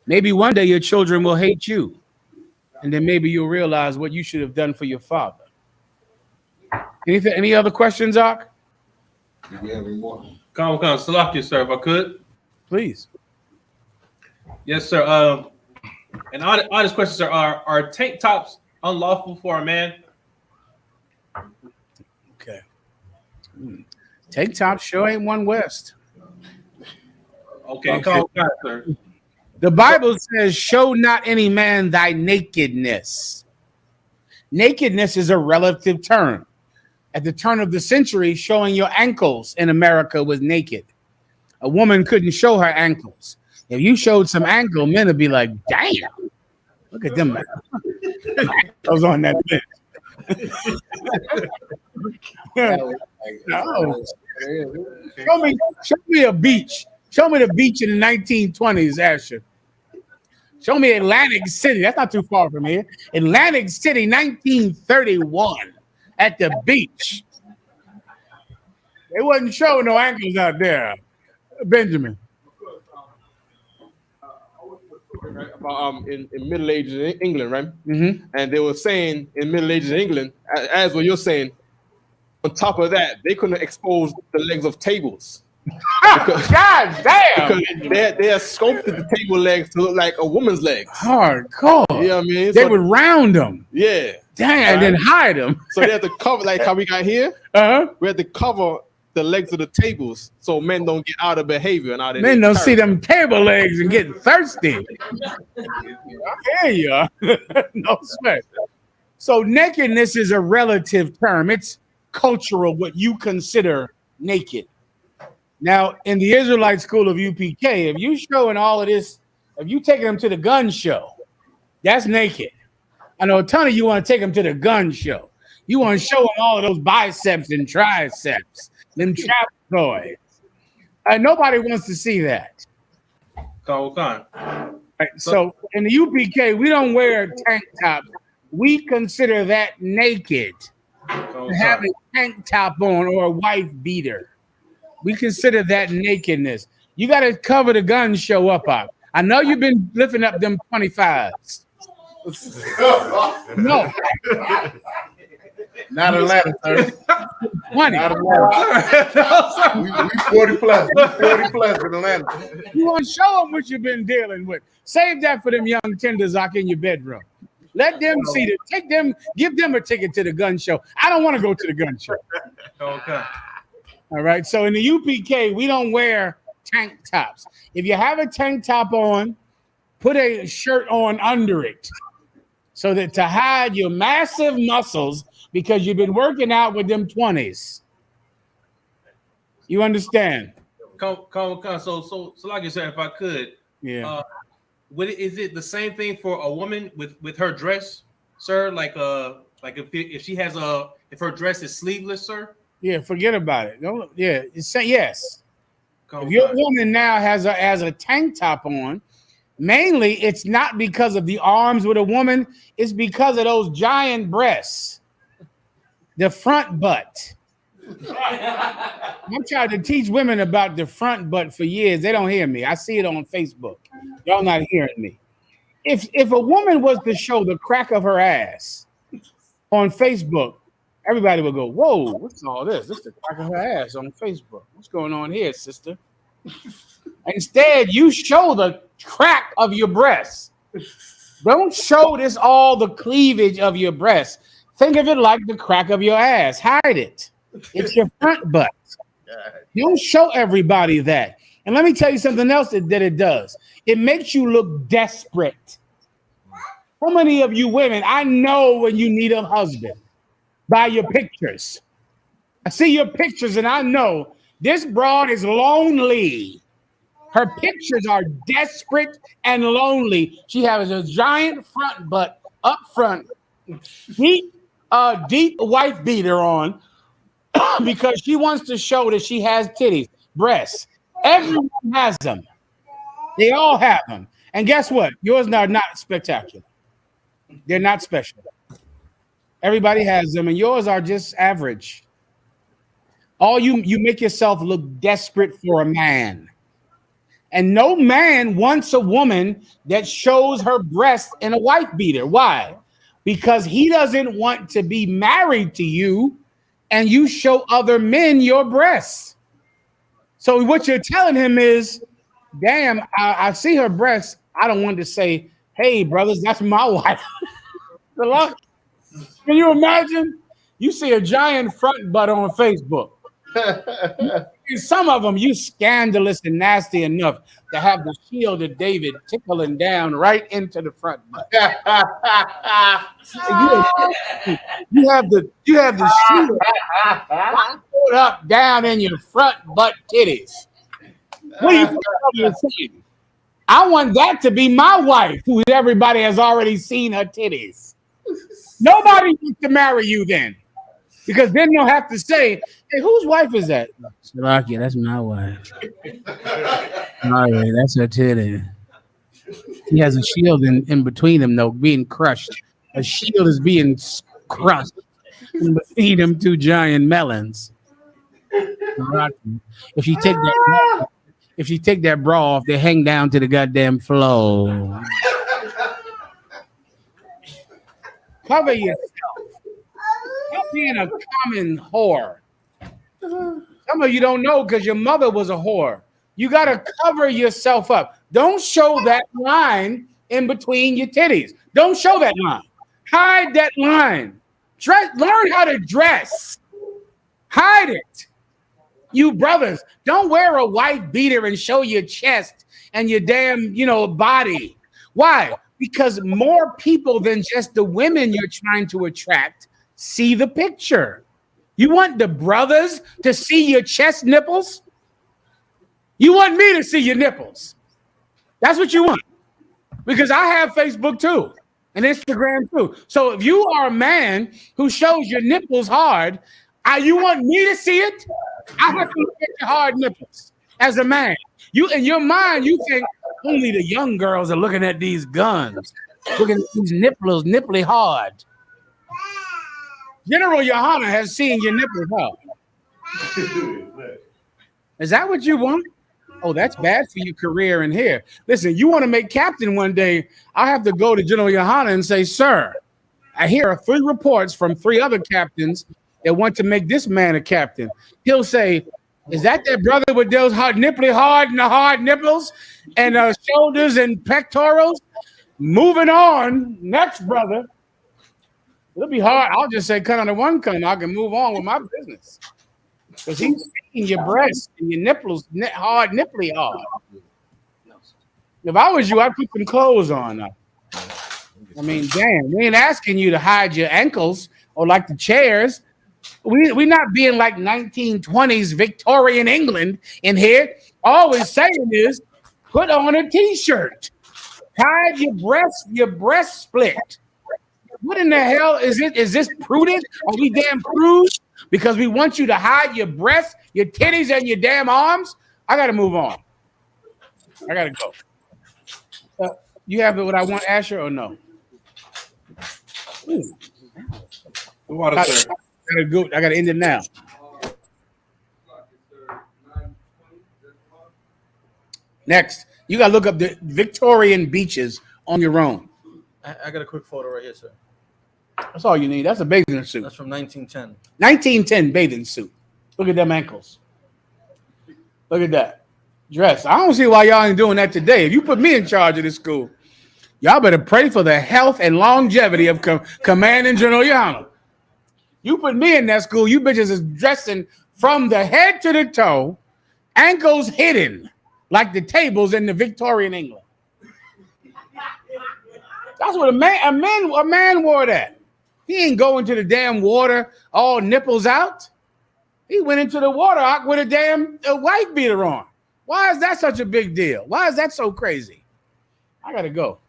Maybe one day your children will hate you, and then maybe you'll realize what you should have done for your father. Any other questions, Ark? Do we have any more? Come, Salakia, sir, if I could. Please. Yes, sir. And honest question, sir. Are tank tops unlawful for a man? Okay. Tank tops sure ain't one west. Okay, come, sir. The Bible says, show not any man thy nakedness. Nakedness is a relative term. At the turn of the century, showing your ankles in America was naked. A woman couldn't show her ankles. If you showed some ankle, men would be like, damn, look at them. I was on that bench. No. Show me a beach. Show me the beach in the 1920s, Asher. Show me Atlantic City. That's not too far from here. Atlantic City, 1931, at the beach. They wasn't showing no ankles out there. Benjamin. About in Middle Ages in England, right? Mm-hmm. And they were saying in Middle Ages in England, as what you're saying, on top of that, they couldn't expose the legs of tables. Because, God damn! Because they had sculpted the table legs to look like a woman's legs. Hardcore. You know what I mean? They would round them. Yeah. Damn, and then hide them. So they had to cover, like how we got here. We had to cover the legs of the tables so men don't get out of behavior and out of Men don't see them table legs and get thirsty. I hear you. No sweat. So nakedness is a relative term. It's cultural, what you consider naked. Now, in the Israelite school of UPK, if you showing all of this, if you taking them to the gun show, that's naked. I know a ton of you want to take them to the gun show. You want to show them all of those biceps and triceps, them trap toys. Nobody wants to see that. Right, so in the UPK, we don't wear tank tops. We consider that naked. To have a tank top on or a wife beater. We consider that nakedness. You got to cover the gun show up. I know you've been lifting up them 25s. No. Not Atlanta, sir. 20. Not Atlanta. we 40 plus. We 40 plus in Atlanta. You want to show them what you've been dealing with. Save that for them young tenders in your bedroom. Let them see it. Take them, give them a ticket to the gun show. I don't want to go to the gun show. Okay. All right. So in the UPK, we don't wear tank tops. If you have a tank top on, put a shirt on under it so that to hide your massive muscles because you've been working out with them 20s. You understand? So like you said, if I could, is it the same thing for a woman with her dress, sir? Like if she has if her dress is sleeveless, sir? Yeah, forget about it. Yes. If your woman now has a tank top on, mainly it's not because of the arms with a woman, it's because of those giant breasts, the front butt. I'm trying to teach women about the front butt for years. They don't hear me. I see it on Facebook. Y'all not hearing me. If a woman was to show the crack of her ass on Facebook, everybody would go, whoa, what's all this? This is the crack of her ass on Facebook. What's going on here, sister? Instead, you show the crack of your breast. Don't show this all the cleavage of your breast. Think of it like the crack of your ass. Hide it. It's your front butt. Don't show everybody that. And let me tell you something else that it does. It makes you look desperate. How many of you women, I know when you need a husband, by your pictures. I see your pictures and I know this broad is lonely. Her pictures are desperate and lonely. She has a giant front butt up front, deep wife beater on because she wants to show that she has titties, breasts. Everyone has them. They all have them. And guess what? Yours are not spectacular. They're not special. Everybody has them, and yours are just average. All you make yourself look desperate for a man. And no man wants a woman that shows her breast in a wife beater. Why? Because he doesn't want to be married to you and you show other men your breasts. So what you're telling him is, damn, I see her breasts. I don't want to say, hey, brothers, that's my wife. Can you imagine? You see a giant front butt on Facebook. And some of them, you scandalous and nasty enough to have the shield of David tickling down right into the front butt. you have the shield put up down in your front butt titties. What do you think saying? I want that to be my wife, who everybody has already seen her titties. Nobody wants to marry you then. Because then they'll have to say, hey, whose wife is that? Slovakia, that's my wife. All right, that's her titty. He has a shield in between them, though, being crushed. A shield is being crushed in between them two giant melons. If you take that bra off, they hang down to the goddamn floor. Cover yourself. Stop being a common whore. Some of you don't know because your mother was a whore. You got to cover yourself up. Don't show that line in between your titties. Don't show that line. Hide that line. Learn how to dress. Hide it. You brothers, don't wear a white beater and show your chest and your damn, body. Why? Because more people than just the women you're trying to attract see the picture. You want the brothers to see your chest nipples? You want me to see your nipples? That's what you want. Because I have Facebook too and Instagram too. So if you are a man who shows your nipples hard, you want me to see it? I have to look at your hard nipples as a man. You in your mind, you think only the young girls are looking at these guns, looking at these nipples, nipply hard. General Johanna has seen your nipples hard. Is that what you want? Oh, that's bad for your career in here. Listen, you want to make captain one day, I have to go to General Johanna and say, sir, I hear 3 reports from 3 other captains that want to make this man a captain. He'll say, is that brother with those nipply hard and the hard nipples and shoulders and pectorals? Moving on, next brother. It'll be hard. I'll just say cut on the one come. I can move on with my business. Because he's seeing your breasts and your nipples hard, nipply hard. If I was you, I'd put some clothes on. I mean, damn, we ain't asking you to hide your ankles or like the chairs. We're not being like 1920s Victorian England in here. All we're saying is put on a t-shirt. Hide your breast split. What in the hell is it? Is this prudent? Are we damn prudes? Because we want you to hide your breasts, your titties, and your damn arms? I got to move on. I got to go. You have what I want, Asher, or no? Water, sir. I got to end it now. Next, you got to look up the Victorian beaches on your own. I got a quick photo right here, sir. That's all you need. That's a bathing suit. That's from 1910. 1910 bathing suit. Look at them ankles. Look at that. Dress. I don't see why y'all ain't doing that today. If you put me in charge of this school, y'all better pray for the health and longevity of Command and General Johanna. You put me in that school, you bitches is dressing from the head to the toe, ankles hidden, like the tables in the Victorian England. That's what a man wore that. He ain't go into the damn water all nipples out. He went into the water with a damn wife beater on. Why is that such a big deal? Why is that so crazy? I gotta go.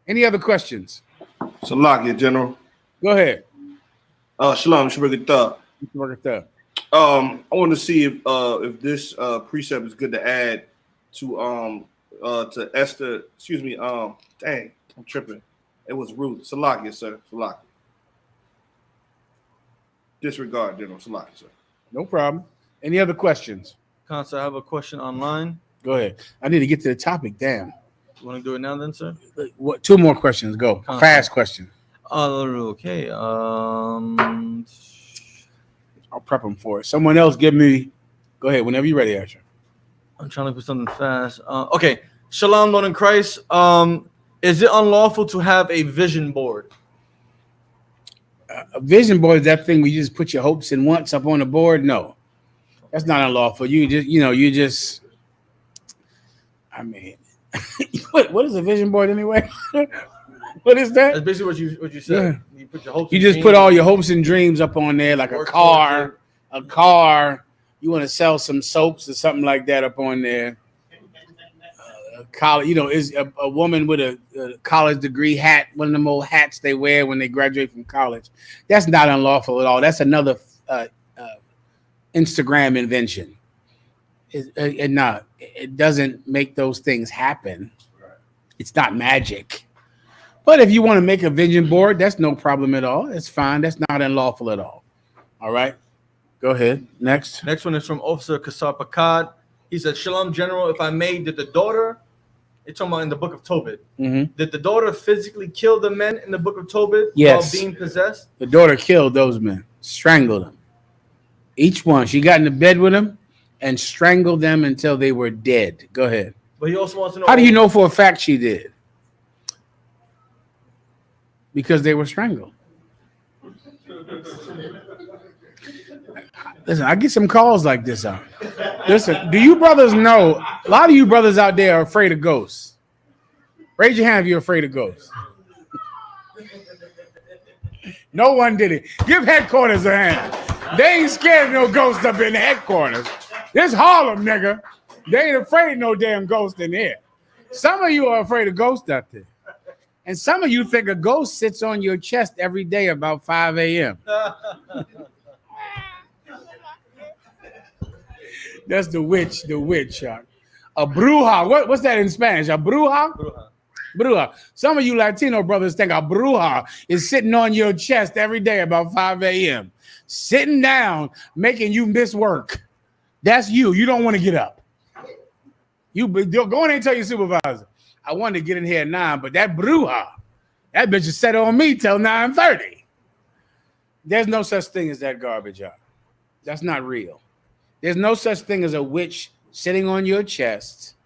Any other questions? Salakia, General. Go ahead. Shalom, Shmurgatha. I want to see if this precept is good to add to Esther. Excuse me. Dang, I'm tripping. It was Ruth. Salakia, sir. Salakia. Disregard, General. Salakia, sir. No problem. Any other questions? Constance, I have a question online. Go ahead. I need to get to the topic. Damn. You want to do it now, then, sir? What? 2 more questions. Go. Constance. Fast question. Okay. I'll prep them for it. Someone else give me. Go ahead. Whenever you're ready, Asher. I'm trying to put something fast. Okay. Shalom, Lord in Christ. Is it unlawful to have a vision board? A vision board is that thing where you just put your hopes and wants up on the board. No, that's not unlawful. I mean, what is a vision board anyway? What is that? That's basically what you said. Yeah. You put your hopes. You just put all your hopes and dreams up on there, like a car. You want to sell some soaps or something like that up on there. College, is a woman with a college degree hat, one of them old hats they wear when they graduate from college. That's not unlawful at all. That's another Instagram invention. It doesn't make those things happen. It's not magic. But if you want to make a vision board, that's no problem at all. It's fine. That's not unlawful at all. All right. Go ahead. Next one is from Officer Kasar Pakad. He said, Shalom, General. If I may, did the daughter, it's talking about in the book of Tobit, did the daughter physically kill the men in the book of Tobit while being possessed? The daughter killed those men, strangled them. Each one. She got into bed with them and strangled them until they were dead. Go ahead. But he also wants to know. How do you know for a fact she did? Because they were strangled. Listen, I get some calls like this out. Listen, do you brothers know? A lot of you brothers out there are afraid of ghosts. Raise your hand if you're afraid of ghosts. No one did it. Give headquarters a hand. They ain't scared of no ghosts up in the headquarters. This Harlem, nigga. They ain't afraid of no damn ghost in here. Some of you are afraid of ghosts out there. And some of you think a ghost sits on your chest every day about 5 a.m. That's the witch. A bruja. What's that in Spanish? A bruja? Bruja. Some of you Latino brothers think a bruja is sitting on your chest every day about 5 a.m. Sitting down, making you miss work. That's you. You don't want to get up. You go in and tell your supervisor, I wanted to get in here at 9, but that bruja, that bitch is set on me till 9:30. There's no such thing as that garbage, y'all. That's not real. There's no such thing as a witch sitting on your chest.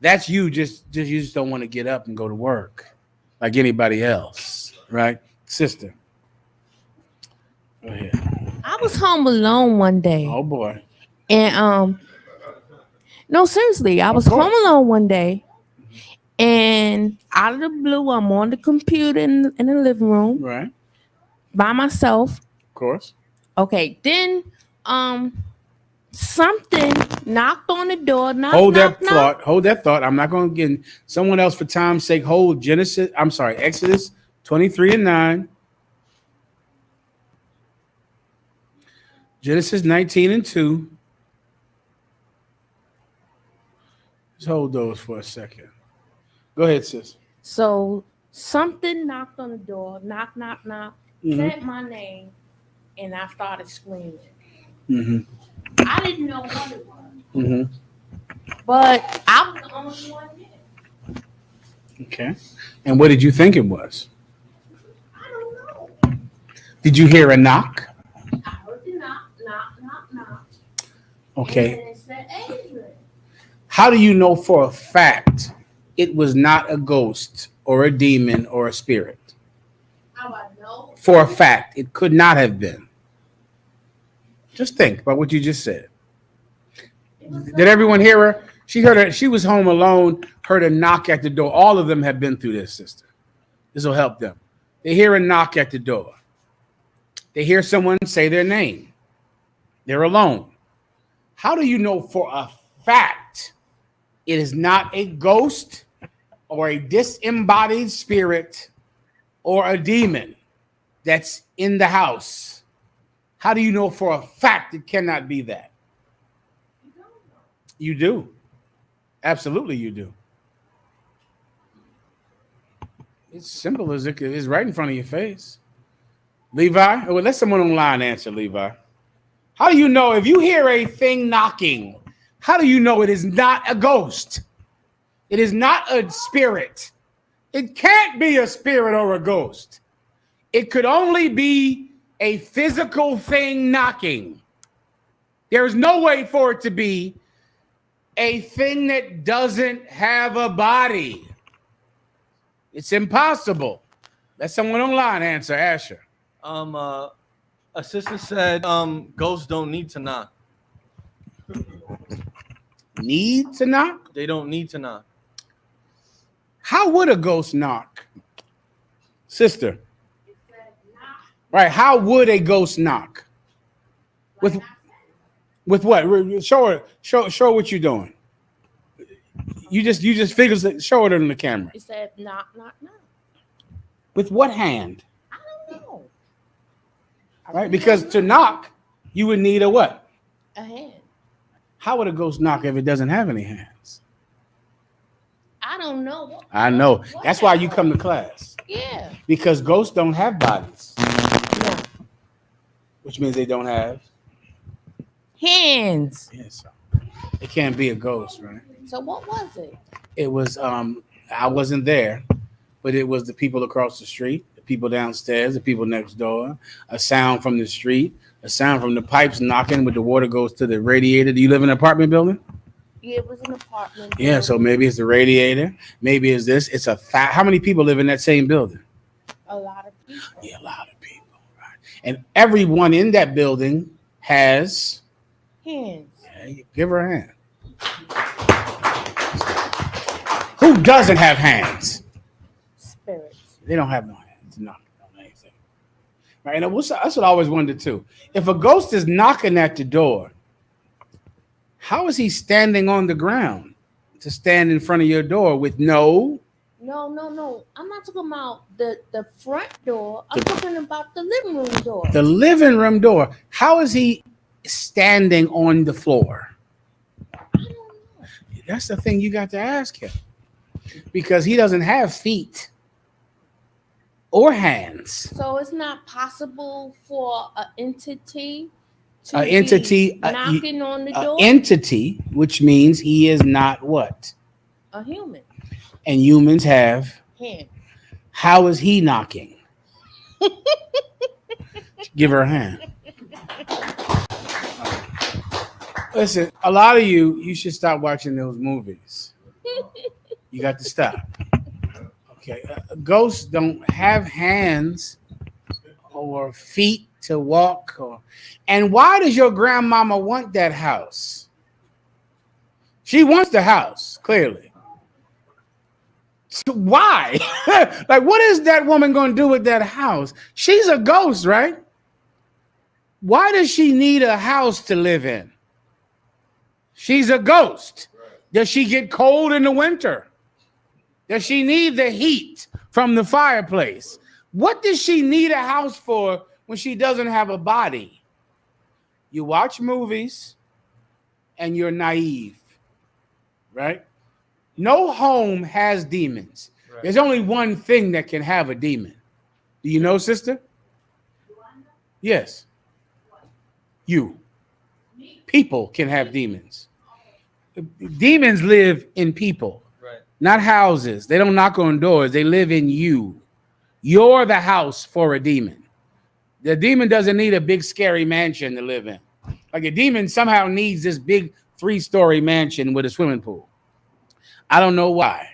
That's you. You just don't want to get up and go to work like anybody else, right? Sister. Go ahead. I was home alone one day. Oh boy. And no, seriously, I was home alone one day. And out of the blue, I'm on the computer in the living room. Right. By myself. Of course. Okay. Then something knocked on the door. Hold that thought. I'm not going to get someone else for time's sake. Hold Exodus 23:9. Genesis 19:2. Just hold those for a second. Go ahead, sis. So something knocked on the door. Knock. Said my name, and I started screaming. I didn't know what it was. But I was the only one there. Okay. And what did you think it was? I don't know. Did you hear a knock? I heard the knock. Okay. And then it said Adrian. How do you know for a fact it was not a ghost or a demon or a spirit? How I know? For a fact, it could not have been. Just think about what you just said. Did everyone hear her? She heard her. She was home alone, heard a knock at the door. All of them have been through this, sister. This will help them. They hear a knock at the door. They hear someone say their name. They're alone. How do you know for a fact it is not a ghost or a disembodied spirit or a demon that's in the house? How do you know for a fact it cannot be that? You do. Absolutely, you do. It's simple as it is, right in front of your face. Levi, well, let someone online answer, Levi. How do you know if you hear a thing knocking? How do you know it is not a ghost? It is not a spirit. It can't be a spirit or a ghost. It could only be a physical thing knocking. There is no way for it to be a thing that doesn't have a body. It's impossible. Let someone online answer, Asher. A sister said, ghosts don't need to knock. Need to knock? They don't need to knock. How would a ghost knock? Sister. Right, how would a ghost knock? With what? Show her what you're doing. You just figure, show it on the camera. It said knock, knock, knock. With what hand? I don't know. All right, because to knock, you would need a what? A hand. How would a ghost knock if it doesn't have any hands? I don't know. I know. That's why you come to class. Yeah. Because ghosts don't have bodies. No. Which means they don't have hands. Yes. It can't be a ghost, right? So what was it? It was I wasn't there, but it was the people across the street, the people downstairs, the people next door, a sound from the street, a sound from the pipes knocking when the water goes to the radiator. Do you live in an apartment building? Yeah, it was an apartment. Yeah, so maybe it's the radiator. Maybe it's this. It's a fact. How many people live in that same building? A lot of people. Yeah, a lot of people. Right. And everyone in that building has hands. Yeah, give her a hand. Who doesn't have hands? Spirits. They don't have no hands. No, anything. Right. And that's what I always wondered too. If a ghost is knocking at the door, how is he standing on the ground to stand in front of your door with no? No. I'm not talking about the front door. I'm talking about the living room door. The living room door. How is he standing on the floor? I don't know. That's the thing you got to ask him. Because he doesn't have feet or hands. So it's not possible for an entity to knocking on the door? Entity, which means he is not what? A human. And humans have hand. How is he knocking? Give her a hand. Listen, a lot of you should stop watching those movies. You got to stop. Okay, ghosts don't have hands or feet to walk. And why does your grandmama want that house? She wants the house, clearly. So why? Like, what is that woman going to do with that house? She's a ghost, right? Why does she need a house to live in? She's a ghost. Does she get cold in the winter? Does she need the heat from the fireplace? What does she need a house for when she doesn't have a body? You watch movies and you're naive, right? No home has demons. Right. There's only one thing that can have a demon. Do you know, sister? Yes. You. People can have demons. Demons live in people. Not houses. They don't knock on doors. They live in you. You're the house for a demon. The demon doesn't need a big, scary mansion to live in. Like a demon somehow needs this big 3-story mansion with a swimming pool. I don't know why.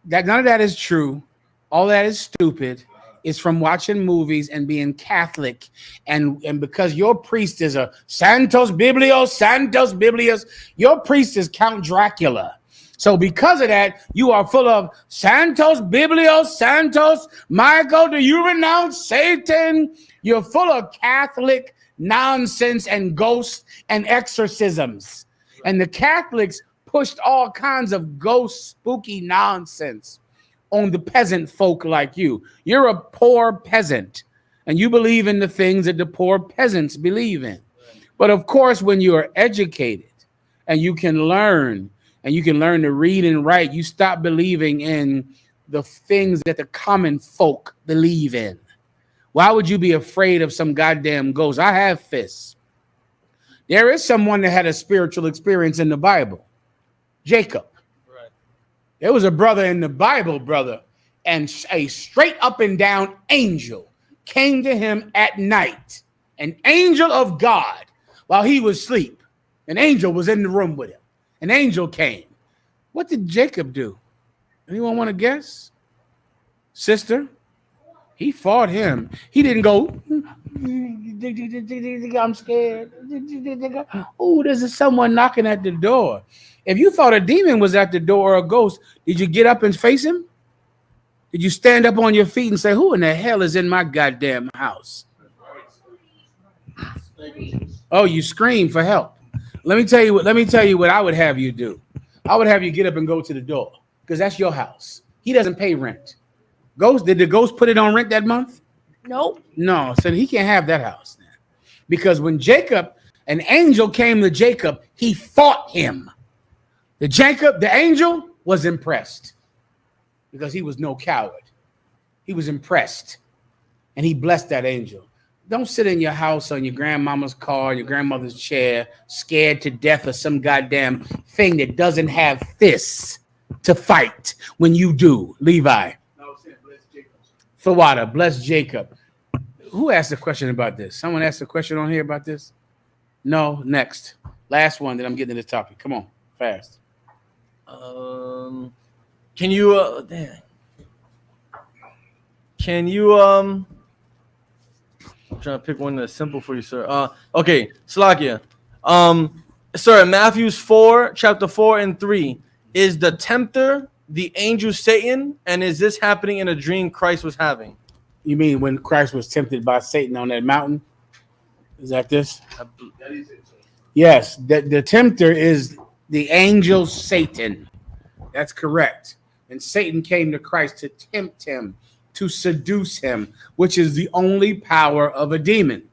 None of that is true. All that is stupid. It's from watching movies and being Catholic. And because your priest is a Santos Biblios, your priest is Count Dracula. So because of that, you are full of Santos, Biblios, Santos, Michael, do you renounce Satan? You're full of Catholic nonsense and ghosts and exorcisms. And the Catholics pushed all kinds of ghost, spooky nonsense on the peasant folk like you. You're a poor peasant, and you believe in the things that the poor peasants believe in. But of course, when you are educated and you can learn, and you can learn to read and write, you stop believing in the things that the common folk believe in. Why would you be afraid of some goddamn ghost? I have fists. There is someone that had a spiritual experience in the Bible. Jacob. Right. There was a brother in the Bible, brother, and a straight up and down angel came to him at night. An angel of God while he was asleep. An angel was in the room with him. An angel came. What did Jacob do? Anyone want to guess? Sister? He fought him. He didn't go, I'm scared. Oh, there's someone knocking at the door. If you thought a demon was at the door or a ghost, did you get up and face him? Did you stand up on your feet and say, who in the hell is in my goddamn house? Oh, you scream for help. Let me tell you what I would have you do. I would have you get up and go to the door because that's your house. He doesn't pay rent. Ghost, did the ghost put it on rent that month? Nope. No, so he can't have that house now. Because when Jacob, an angel came to Jacob, he fought him. The angel was impressed because he was no coward. He was impressed and he blessed that angel. Don't sit in your house on your grandmama's car, your grandmother's chair, scared to death of some goddamn thing that doesn't have fists to fight when you do. Levi. Thawada, bless Jacob. Who asked a question about this? Someone asked a question on here about this? No, next. Last one that I'm getting to the topic. Come on, fast. Can you I'm trying to pick one that's simple for you, sir. Okay, Slakia. Sir, Matthew 4, chapter 4 and 3. Is the tempter the angel Satan? And is this happening in a dream Christ was having? You mean when Christ was tempted by Satan on that mountain? Is that this? Yes, the tempter is the angel Satan. That's correct. And Satan came to Christ to tempt him, to seduce him, which is the only power of a demon.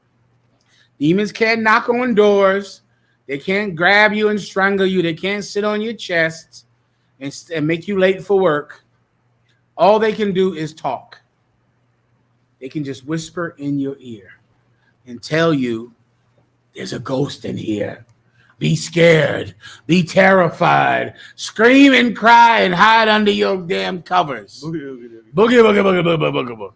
Demons can't knock on doors. They can't grab you and strangle you. They can't sit on your chest and make you late for work. All they can do is talk. They can just whisper in your ear and tell you there's a ghost in here. Be scared. Be terrified. Scream and cry and hide under your damn covers. Boogie, boogie, boogie, boogie, boogie, boogie.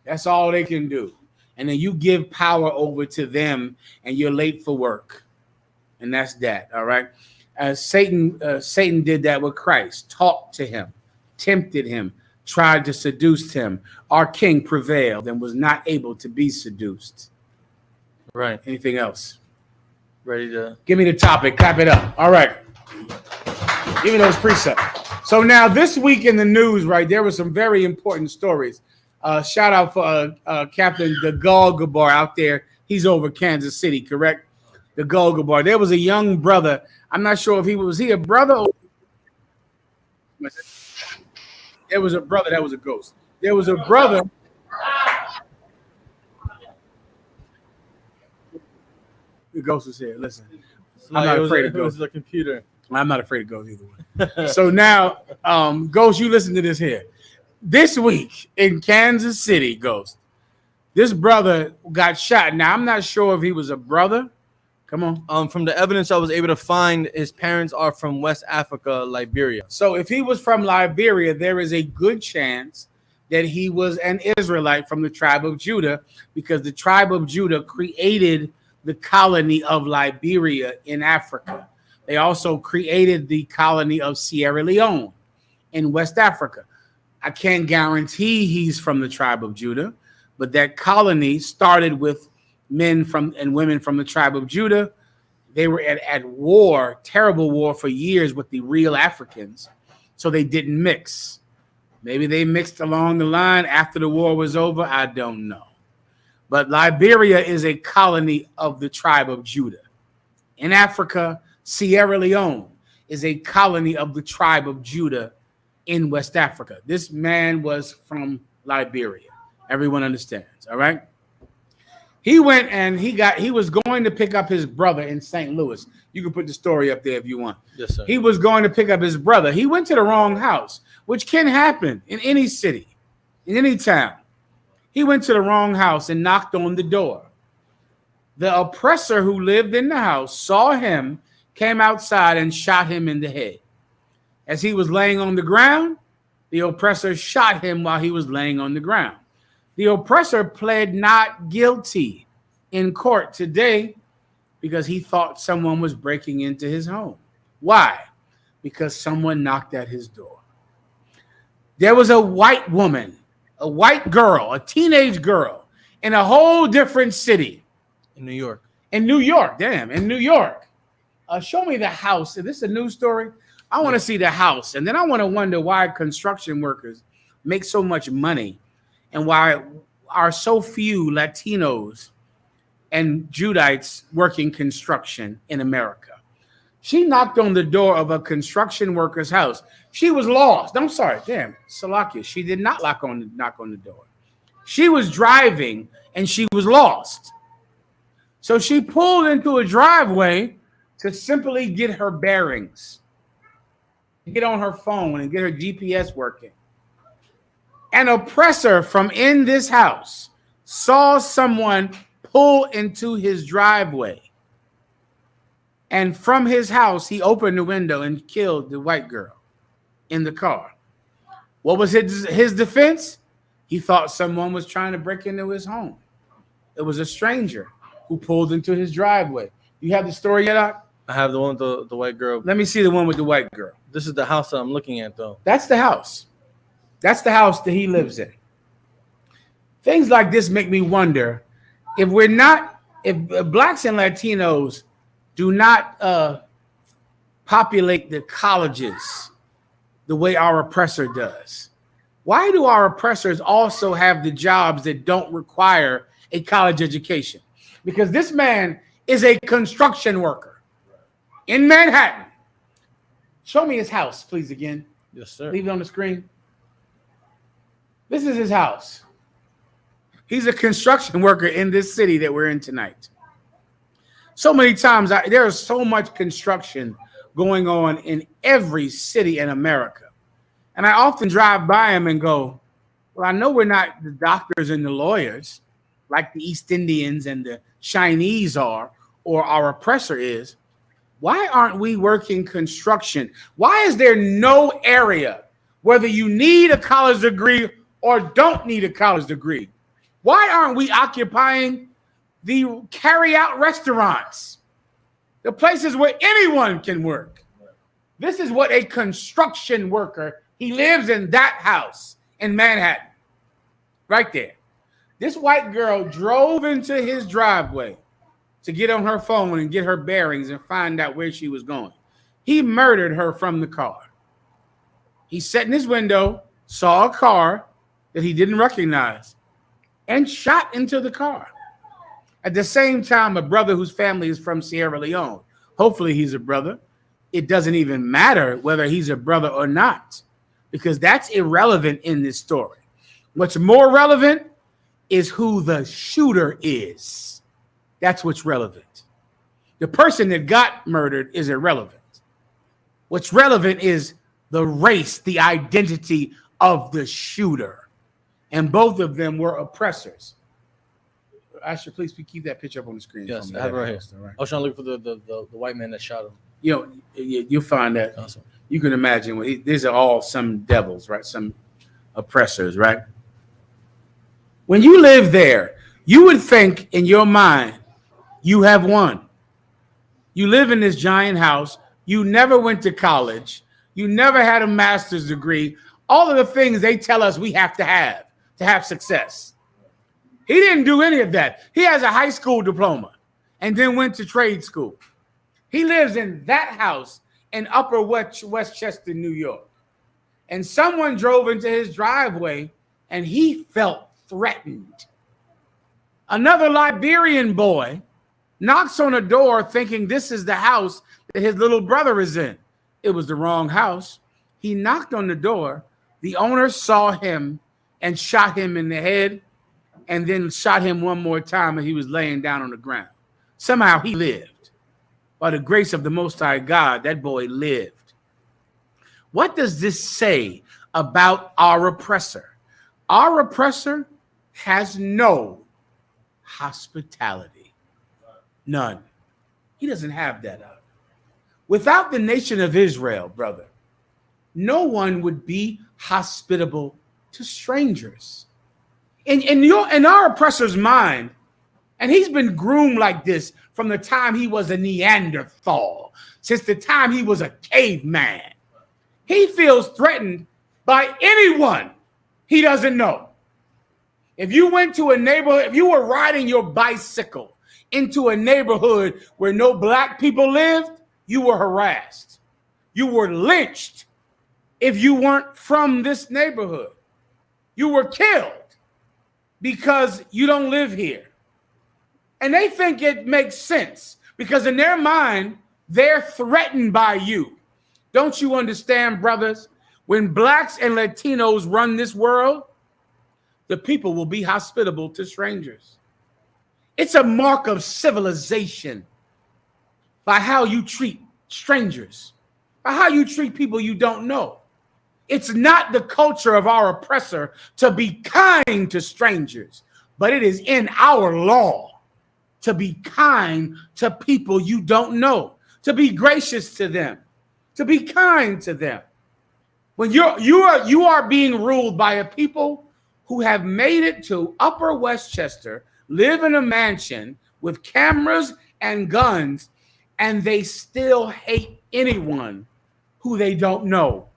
That's all they can do. And then you give power over to them and you're late for work. And that's that, all right? Satan did that with Christ. Talked to him, tempted him, tried to seduce him. Our king prevailed and was not able to be seduced. Right. Anything else? Ready to give me the topic, clap it up. All right. Give me those precepts. So now this week in the news, right, there were some very important stories. Shout out for Captain the Golgabar out there. He's over Kansas City, correct? The Golgabar. There was a young brother. I'm not sure if he was a brother or there was a brother that was a ghost. There was a brother. The ghost is here. Listen, I'm not afraid of ghosts. It was a computer. I'm not afraid of ghosts either way. So now, Ghost, you listen to this here. This week in Kansas City, Ghost, this brother got shot. Now, I'm not sure if he was a brother. Come on. From the evidence I was able to find, his parents are from West Africa, Liberia. So if he was from Liberia, there is a good chance that he was an Israelite from the tribe of Judah, because the tribe of Judah created the colony of Liberia in Africa. They also created the colony of Sierra Leone in West Africa. I can't guarantee he's from the tribe of Judah, but that colony started with men from and women from the tribe of Judah. they were at war, terrible war for years with the real Africans. So they didn't mix. Maybe they mixed along the line after the war was over. I don't know. But Liberia is a colony of the tribe of Judah. In Africa, Sierra Leone is a colony of the tribe of Judah in West Africa. This man was from Liberia. Everyone understands, all right? He went and he was going to pick up his brother in St. Louis. You can put the story up there if you want. Yes, sir. He was going to pick up his brother. He went to the wrong house, which can happen in any city, in any town. He went to the wrong house and knocked on the door. The oppressor who lived in the house saw him, came outside and shot him in the head. As he was laying on the ground, the oppressor shot him while he was laying on the ground. The oppressor pled not guilty in court today because he thought someone was breaking into his home. Why? Because someone knocked at his door. There was a white woman, a white girl, a teenage girl in a whole different city. In New York. In New York, damn, in New York. Show me the house. Is this a news story? I want to see the house. And then I want to wonder why construction workers make so much money and why are so few Latinos and Judites working construction in America. She knocked on the door of a construction worker's house. She was lost. I'm sorry, damn, Salakia. She did not knock on the door. She was driving and she was lost. So she pulled into a driveway to simply get her bearings, get on her phone and get her GPS working. An oppressor from in this house saw someone pull into his driveway. And from his house, he opened the window and killed the white girl in the car. What was his defense? He thought someone was trying to break into his home. It was a stranger who pulled into his driveway. You have the story yet, Doc? I have the one with the white girl. Let me see the one with the white girl. This is the house that I'm looking at, though. That's the house. That's the house that he lives in. Things like this make me wonder if blacks and Latinos do not populate the colleges the way our oppressor does. Why do our oppressors also have the jobs that don't require a college education? Because this man is a construction worker in Manhattan. Show me his house, please, again. Yes, sir. Leave it on the screen. This is his house. He's a construction worker in this city that we're in tonight. So many times, there is so much construction going on in every city in America. And I often drive by him and go, well, I know we're not the doctors and the lawyers like the East Indians and the Chinese are, or our oppressor is. Why aren't we working construction? Why is there no area, whether you need a college degree or don't need a college degree? Why aren't we occupying the carry-out restaurants, the places where anyone can work? This is what a construction worker, he lives in that house in Manhattan, right there. This white girl drove into his driveway to get on her phone and get her bearings and find out where she was going. He murdered her from the car. He sat in his window, saw a car that he didn't recognize, and shot into the car. At the same time, a brother whose family is from Sierra Leone. Hopefully he's a brother. It doesn't even matter whether he's a brother or not, because that's irrelevant in this story. What's more relevant is who the shooter is. That's what's relevant. The person that got murdered is irrelevant. What's relevant is the race, the identity of the shooter. And both of them were oppressors. Asher, please keep that picture up on the screen. Yes, I have it right here. Right. I was trying to look for the white man that shot him. You know, you'll find that. Awesome. You can imagine these are all some devils, right? Some oppressors, right? When you live there, you would think in your mind, you have won. You live in this giant house. You never went to college. You never had a master's degree. All of the things they tell us we have to have success. He didn't do any of that. He has a high school diploma and then went to trade school. He lives in that house in Upper Westchester, New York. And someone drove into his driveway and he felt threatened. Another Liberian boy knocks on a door thinking this is the house that his little brother is in. It was the wrong house. He knocked on the door. The owner saw him and shot him in the head and then shot him one more time and he was laying down on the ground. Somehow he lived. By the grace of the Most High God, that boy lived. What does this say about our oppressor? Our oppressor has no hospitality. None. He doesn't have that. Without the nation of Israel, brother, no one would be hospitable to strangers. In our oppressor's mind, and he's been groomed like this from the time he was a Neanderthal, since the time he was a caveman. He feels threatened by anyone he doesn't know. If you went to a neighborhood, if you were riding your bicycle into a neighborhood where no black people lived, you were harassed. You were lynched if you weren't from this neighborhood. You were killed because you don't live here. And they think it makes sense because in their mind, they're threatened by you. Don't you understand, brothers? When blacks and Latinos run this world, the people will be hospitable to strangers. It's a mark of civilization by how you treat strangers, by how you treat people you don't know. It's not the culture of our oppressor to be kind to strangers, but it is in our law to be kind to people you don't know, to be gracious to them, to be kind to them. When you are being ruled by a people who have made it to Upper Westchester, live in a mansion with cameras and guns, and they still hate anyone who they don't know.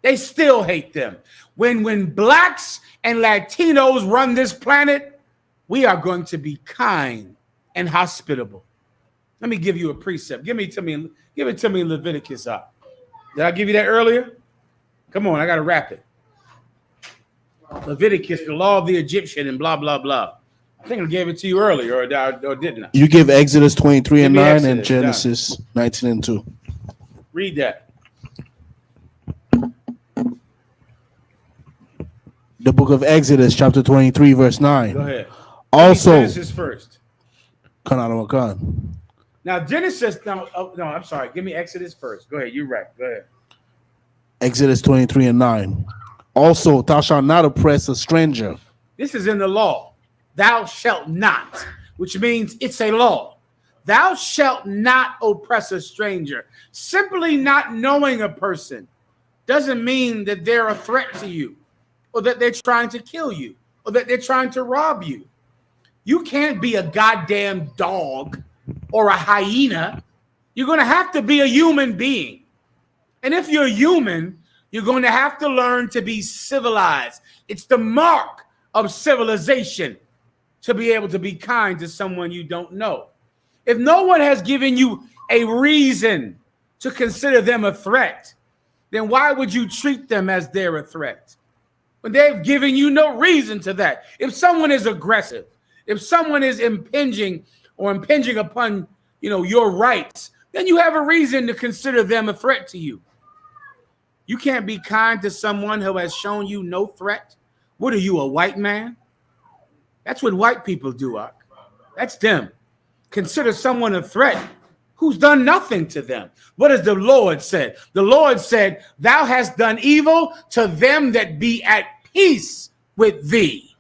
They still hate them. When blacks and Latinos run this planet, we are going to be kind and hospitable. Let me give you a precept. Give it to me in Leviticus. Did I give you that earlier? Come on, I got to wrap it. Leviticus, the law of the Egyptian, and blah, blah, blah. I think I gave it to you earlier, or didn't I? You give Exodus 23 and 9 Exodus, and Genesis 19 and 2. Read that. The book of Exodus, chapter 23, verse 9. Go ahead. Also, Genesis first. Now, Genesis, no, I'm sorry. Give me Exodus first. Go ahead. You're right. Go ahead. Exodus 23 and 9. Also, thou shalt not oppress a stranger. This is in the law. Thou shalt not, which means it's a law. Thou shalt not oppress a stranger. Simply not knowing a person doesn't mean that they're a threat to you, or that they're trying to kill you, or that they're trying to rob you. You can't be a goddamn dog or a hyena. You're going to have to be a human being. And if you're human, you're going to have to learn to be civilized. It's the mark of civilization to be able to be kind to someone you don't know. If no one has given you a reason to consider them a threat, then why would you treat them as they're a threat? When they've given you no reason to that. If someone is aggressive, if someone is impinging upon, your rights, then you have a reason to consider them a threat to you. You can't be kind to someone who has shown you no threat. What are you, a white man? That's what white people do, Ak. That's them. Consider someone a threat who's done nothing to them. What has the Lord said? The Lord said, thou hast done evil to them that be at peace with thee.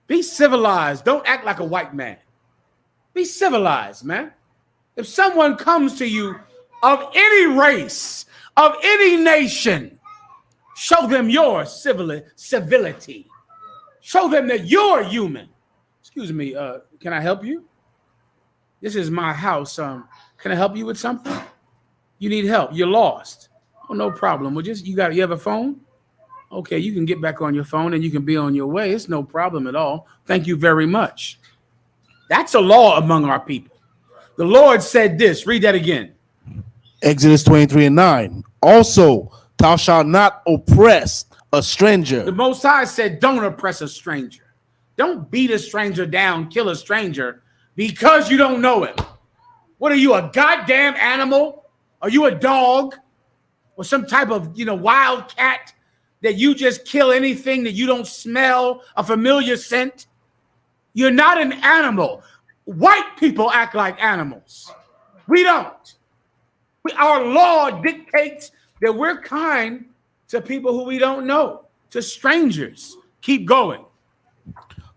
Be civilized. Don't act like a white man. Be civilized, man. If someone comes to you of any race, of any nation, show them your civility. Show them that you're human. Excuse me, can I help you? This is my house. Can I help you with something? You need help. You're lost. Oh, no problem. Well, you have a phone? Okay, you can get back on your phone and you can be on your way. It's no problem at all. Thank you very much. That's a law among our people. The Lord said this. Read that again. Exodus 23:9. Also, thou shalt not oppress a stranger. The Most High said, don't oppress a stranger. Don't beat a stranger down, kill a stranger because you don't know him. What are you, a goddamn animal? Are you a dog or some type of, wild cat that you just kill anything that you don't smell a familiar scent? You're not an animal. White people act like animals. We don't. Our law dictates that we're kind to people who we don't know, to strangers. Keep going.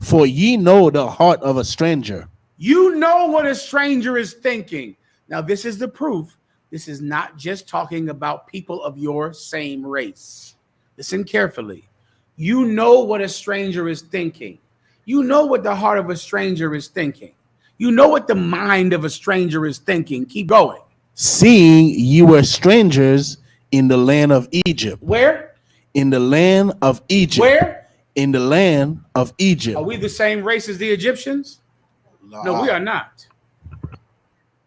For ye know the heart of a stranger. You know what a stranger is thinking. Now, this is the proof. This is not just talking about people of your same race. Listen carefully. You know what a stranger is thinking. You know what the heart of a stranger is thinking. You know what the mind of a stranger is thinking. Keep going. Seeing ye were strangers in the land of Egypt. Where? In the land of Egypt. Where? In the land of Egypt. Are we the same race as the Egyptians? No, we are not.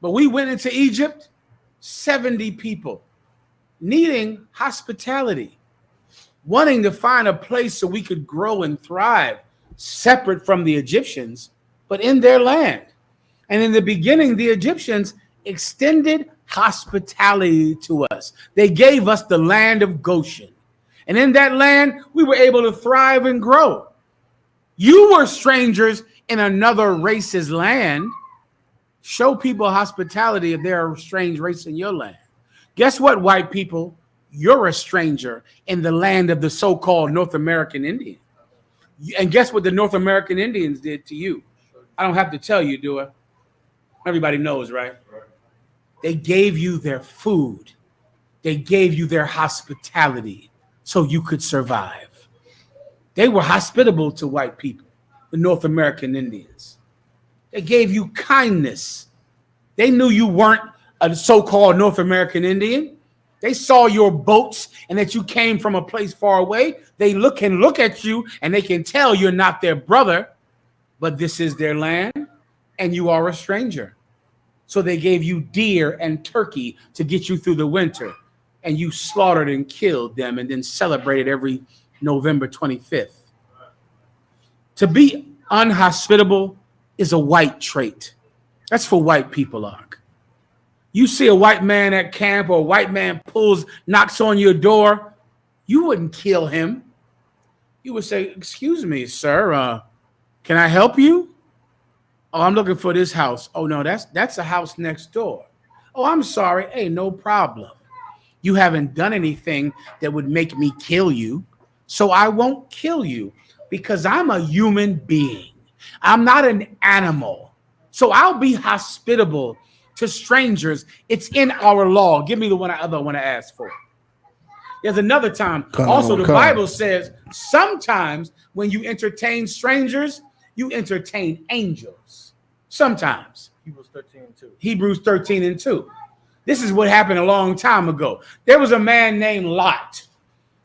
But we went into Egypt, 70 people, needing hospitality, wanting to find a place so we could grow and thrive, separate from the Egyptians, but in their land. And in the beginning, the Egyptians extended hospitality to us. They gave us the land of Goshen. And in that land, we were able to thrive and grow. You were strangers in another race's land. Show people hospitality if they're a strange race in your land. Guess what, white people? You're a stranger in the land of the so-called North American Indian. And guess what the North American Indians did to you? I don't have to tell you, do I? Everybody knows, right? They gave you their food. They gave you their hospitality so you could survive. They were hospitable to white people, the North American Indians. They gave you kindness. They knew you weren't a so-called North American Indian. They saw your boats and that you came from a place far away. They can look at you and they can tell you're not their brother, but this is their land and you are a stranger. So they gave you deer and turkey to get you through the winter, and you slaughtered and killed them and then celebrated every November 25th. To be unhospitable is a white trait. That's for white people, Ark. You see a white man at camp or a white man knocks on your door, you wouldn't kill him. You would say, excuse me, sir, can I help you? Oh, I'm looking for this house. Oh, no, that's a house next door. Oh, I'm sorry. Hey, no problem. You haven't done anything that would make me kill you, so I won't kill you because I'm a human being. I'm not an animal. So I'll be hospitable to strangers. It's in our law. Give me the other one I asked for. There's another time. Also, the Bible says sometimes when you entertain strangers, you entertain angels. Sometimes. Hebrews 13:2. This is what happened a long time ago. There was a man named Lot.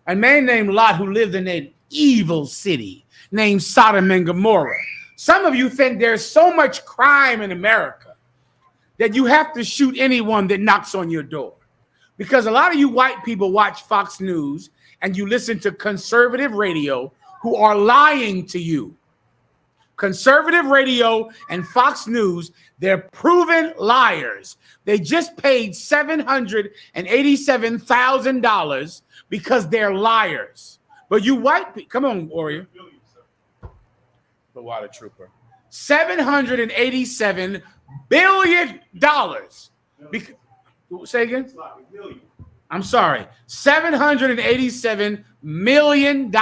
A man named Lot who lived in an evil city named Sodom and Gomorrah. Some of you think there's so much crime in America that you have to shoot anyone that knocks on your door. Because a lot of you white people watch Fox News and you listen to conservative radio who are lying to you. Conservative radio and Fox News, they're proven liars. They just paid $787,000 because they're liars. But you white people, come on, Warrior. The water trooper. $787 billion. Say again? I'm sorry. $787 million,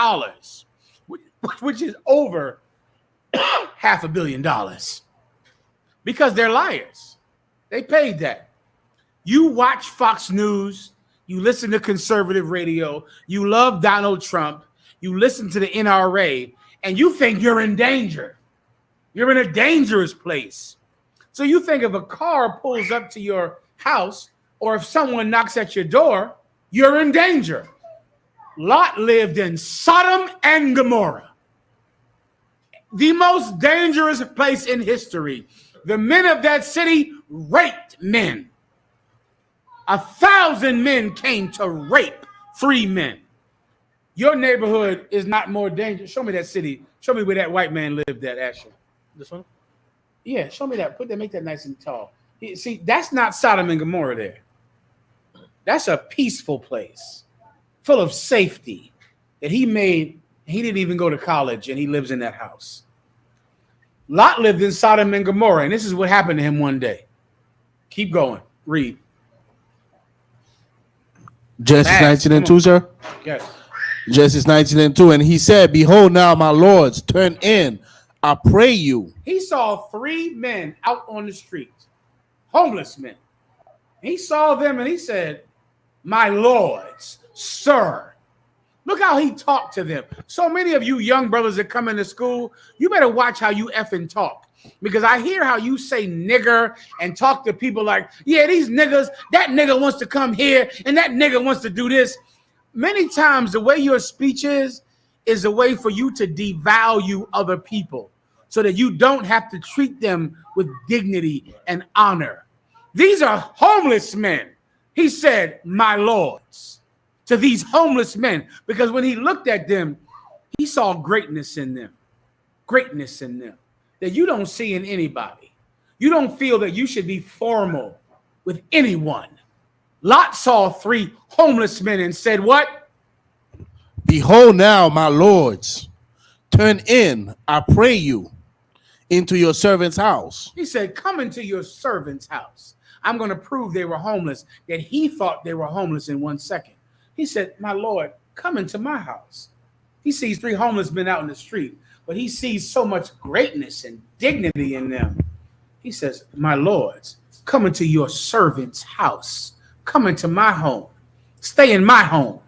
which is over $500 million, because they're liars. They paid that. You watch Fox News, you listen to conservative radio, you love Donald Trump, you listen to the NRA, and you think you're in danger. You're in a dangerous place. So you think if a car pulls up to your house or if someone knocks at your door, you're in danger. Lot lived in Sodom and Gomorrah, the most dangerous place in history. The men of that city raped men. 1,000 men came to rape 3 men. Your neighborhood is not more dangerous. Show me that city. Show me where that white man lived at, Asher. This one? Yeah, show me that. Make that nice and tall. See, that's not Sodom and Gomorrah there. That's a peaceful place, full of safety that he made. He didn't even go to college, and he lives in that house. Lot lived in Sodom and Gomorrah, and this is what happened to him one day. Keep going. Read. Genesis 19 and 2, sir? Yes. Genesis 19 and 2. And he said, behold, now, my lords, turn in, I pray you. He saw 3 men out on the street, homeless men. He saw them and he said, my lords, sir. Look how he talked to them. So many of you young brothers that come into school, you better watch how you effing talk. Because I hear how you say nigger and talk to people like, yeah, these niggas, that nigga wants to come here and that nigga wants to do this. Many times the way your speech is a way for you to devalue other people so that you don't have to treat them with dignity and honor. These are homeless men. He said, my lords, to these homeless men, because when he looked at them, he saw greatness in them that you don't see in anybody. You don't feel that you should be formal with anyone. Lot saw 3 homeless men and said, what? Behold now, my lords, turn in, I pray you, into your servant's house. He said, come into your servant's house. I'm going to prove they were homeless, that he thought they were homeless in 1 second. He said, my Lord, come into my house. He sees 3 homeless men out in the street, but he sees so much greatness and dignity in them. He says, my lords, come into your servant's house. Come into my home. Stay in my home.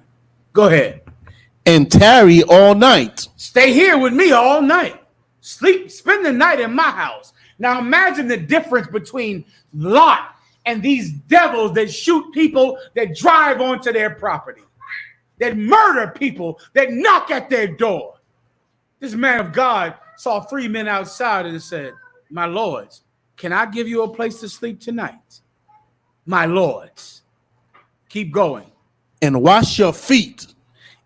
Go ahead. And tarry all night. Stay here with me all night. Spend the night in my house. Now imagine the difference between Lot and these devils that shoot people, that drive onto their property, that murder people, that knock at their door. This man of God saw 3 men outside and said, my lords, can I give you a place to sleep tonight? My lords. Keep going. And wash your feet,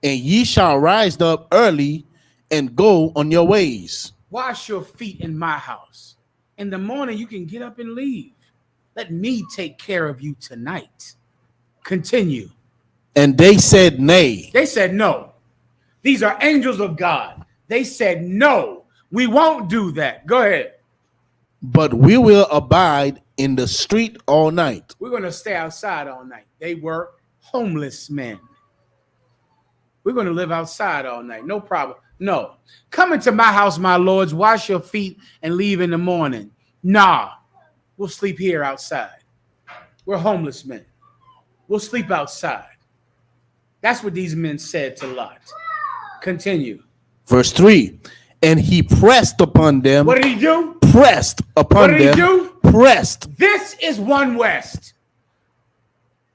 and ye shall rise up early and go on your ways. Wash your feet in my house. In the morning, you can get up and leave. Let me take care of you tonight. Continue. And they said, nay. They said, no. These are angels of God. They said, no, we won't do that. Go ahead. But we will abide in the street all night. We're going to stay outside all night. They were homeless men. We're going to live outside all night. No problem. No. Come into my house, my lords. Wash your feet and leave in the morning. Nah. We'll sleep here outside. We're homeless men. We'll sleep outside. That's what these men said to Lot. Continue. Verse 3. And he pressed upon them. What did he do? Pressed upon them. What did he do? Pressed. This is one West.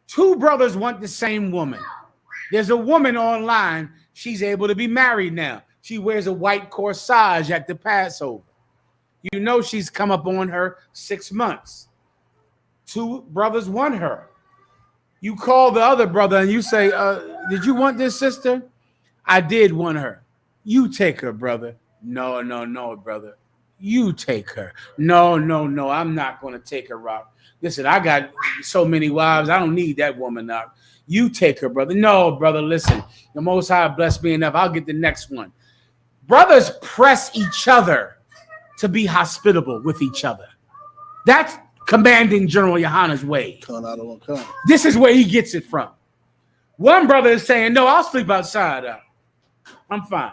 2 brothers want the same woman. There's a woman online. She's able to be married now. She wears a white corsage at the Passover. You know she's come up on her 6 months. 2 brothers want her. You call the other brother and you say, did you want this sister? I did want her. You take her, brother. No, brother. You take her. No, I'm not going to take her, Rob. Listen, I got so many wives. I don't need that woman now. You take her, brother. No, brother, listen. The Most High blessed me enough. I'll get the next one. Brothers press each other to be hospitable with each other. That's commanding General Yohana's way. This is where he gets it from. One brother is saying, no, I'll sleep outside. I'm fine.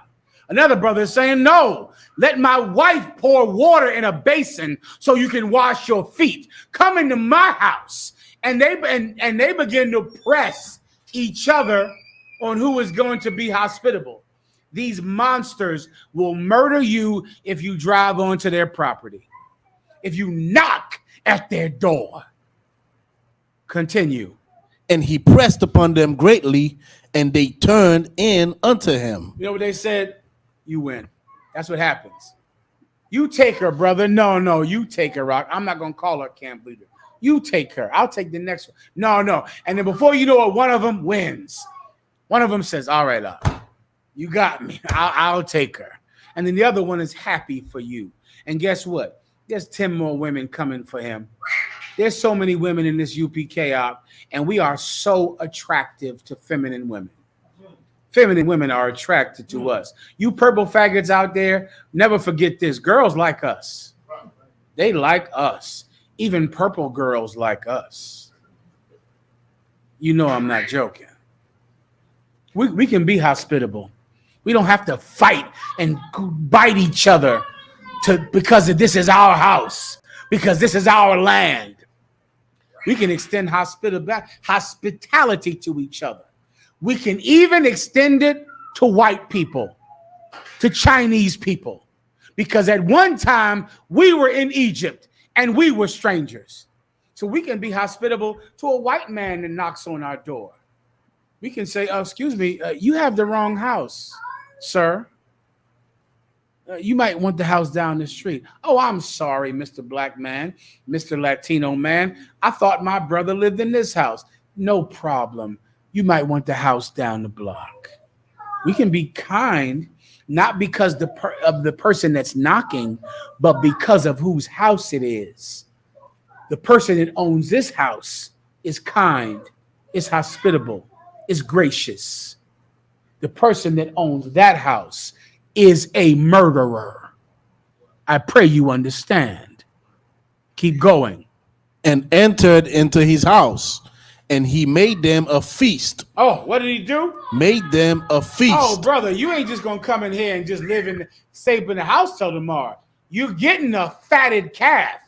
Another brother is saying, no, let my wife pour water in a basin so you can wash your feet. Come into my house. And they begin to press each other on who is going to be hospitable. These monsters will murder you if you drive onto their property, if you knock at their door. Continue. And he pressed upon them greatly, and they turned in unto him. You know what they said? You win. That's what happens. You take her, brother. No, you take her, Rock. I'm not gonna call her camp leader. You take her. I'll take the next one. No. And then before you know it, one of them wins. One of them says, all right, you got me. I'll take her. And then the other one is happy for you. And guess what? There's 10 more women coming for him. There's so many women in this UPK op, and we are so attractive to feminine women. Feminine women are attracted to us. You purple faggots out there, never forget this. Girls like us. They like us. Even purple girls like us. You know I'm not joking. We can be hospitable. We don't have to fight and bite each other because this is our house, because this is our land. We can extend hospitality to each other. We can even extend it to white people, to Chinese people, because at one time we were in Egypt and we were strangers. So we can be hospitable to a white man that knocks on our door. We can say, excuse me, you have the wrong house, sir. You might want the house down the street. Oh, I'm sorry, Mr. Black man, Mr. Latino man. I thought my brother lived in this house. No problem. You might want the house down the block. We can be kind, not because of the person that's knocking, but because of whose house it is. The person that owns this house is kind, is hospitable, is gracious. The person that owns that house is a murderer. I pray you understand. Keep going. And entered into his house, and he made them a feast. Oh, what did he do? Made them a feast. Oh, brother, you ain't just gonna come in here and just stay in the house till tomorrow. You're getting a fatted calf.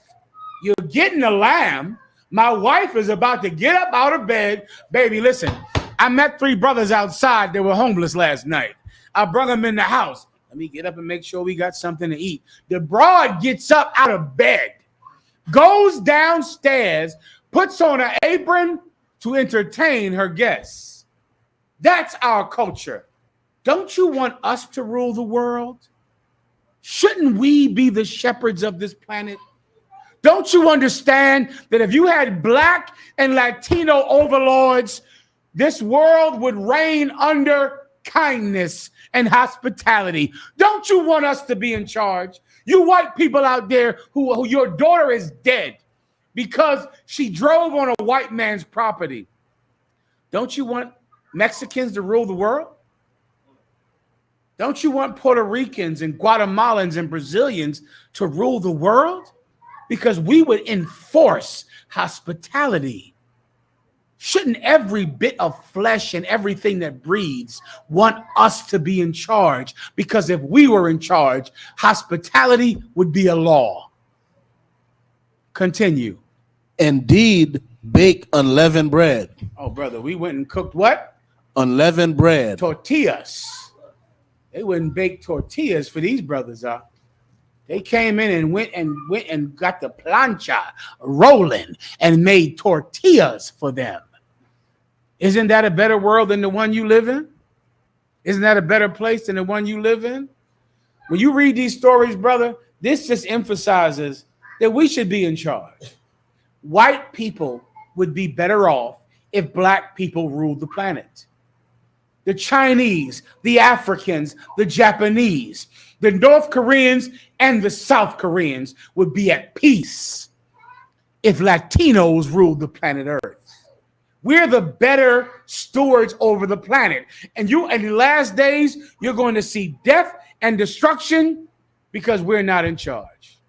You're getting a lamb. My wife is about to get up out of bed. Baby, listen, I met 3 brothers outside that were homeless last night. I brought them in the house. Let me get up and make sure we got something to eat. The broad gets up out of bed, goes downstairs, puts on an apron to entertain her guests. That's our culture. Don't you want us to rule the world? Shouldn't we be the shepherds of this planet? Don't you understand that if you had Black and Latino overlords, this world would reign under kindness and hospitality? Don't you want us to be in charge? You white people out there who your daughter is dead because she drove on a white man's property. Don't you want Mexicans to rule the world? Don't you want Puerto Ricans and Guatemalans and Brazilians to rule the world? Because we would enforce hospitality. Shouldn't every bit of flesh and everything that breathes want us to be in charge? Because if we were in charge, hospitality would be a law. Continue. Indeed, bake unleavened bread. Oh, brother, we went and cooked what? Unleavened bread. Tortillas. They wouldn't bake tortillas for these brothers. They came in and went and got the plancha rolling and made tortillas for them. Isn't that a better world than the one you live in? Isn't that a better place than the one you live in? When you read these stories, brother, this just emphasizes that we should be in charge. White people would be better off if Black people ruled the planet. The Chinese, the Africans, the Japanese, the North Koreans, and the South Koreans would be at peace if Latinos ruled the planet Earth. We're the better stewards over the planet. And in the last days, you're going to see death and destruction because we're not in charge.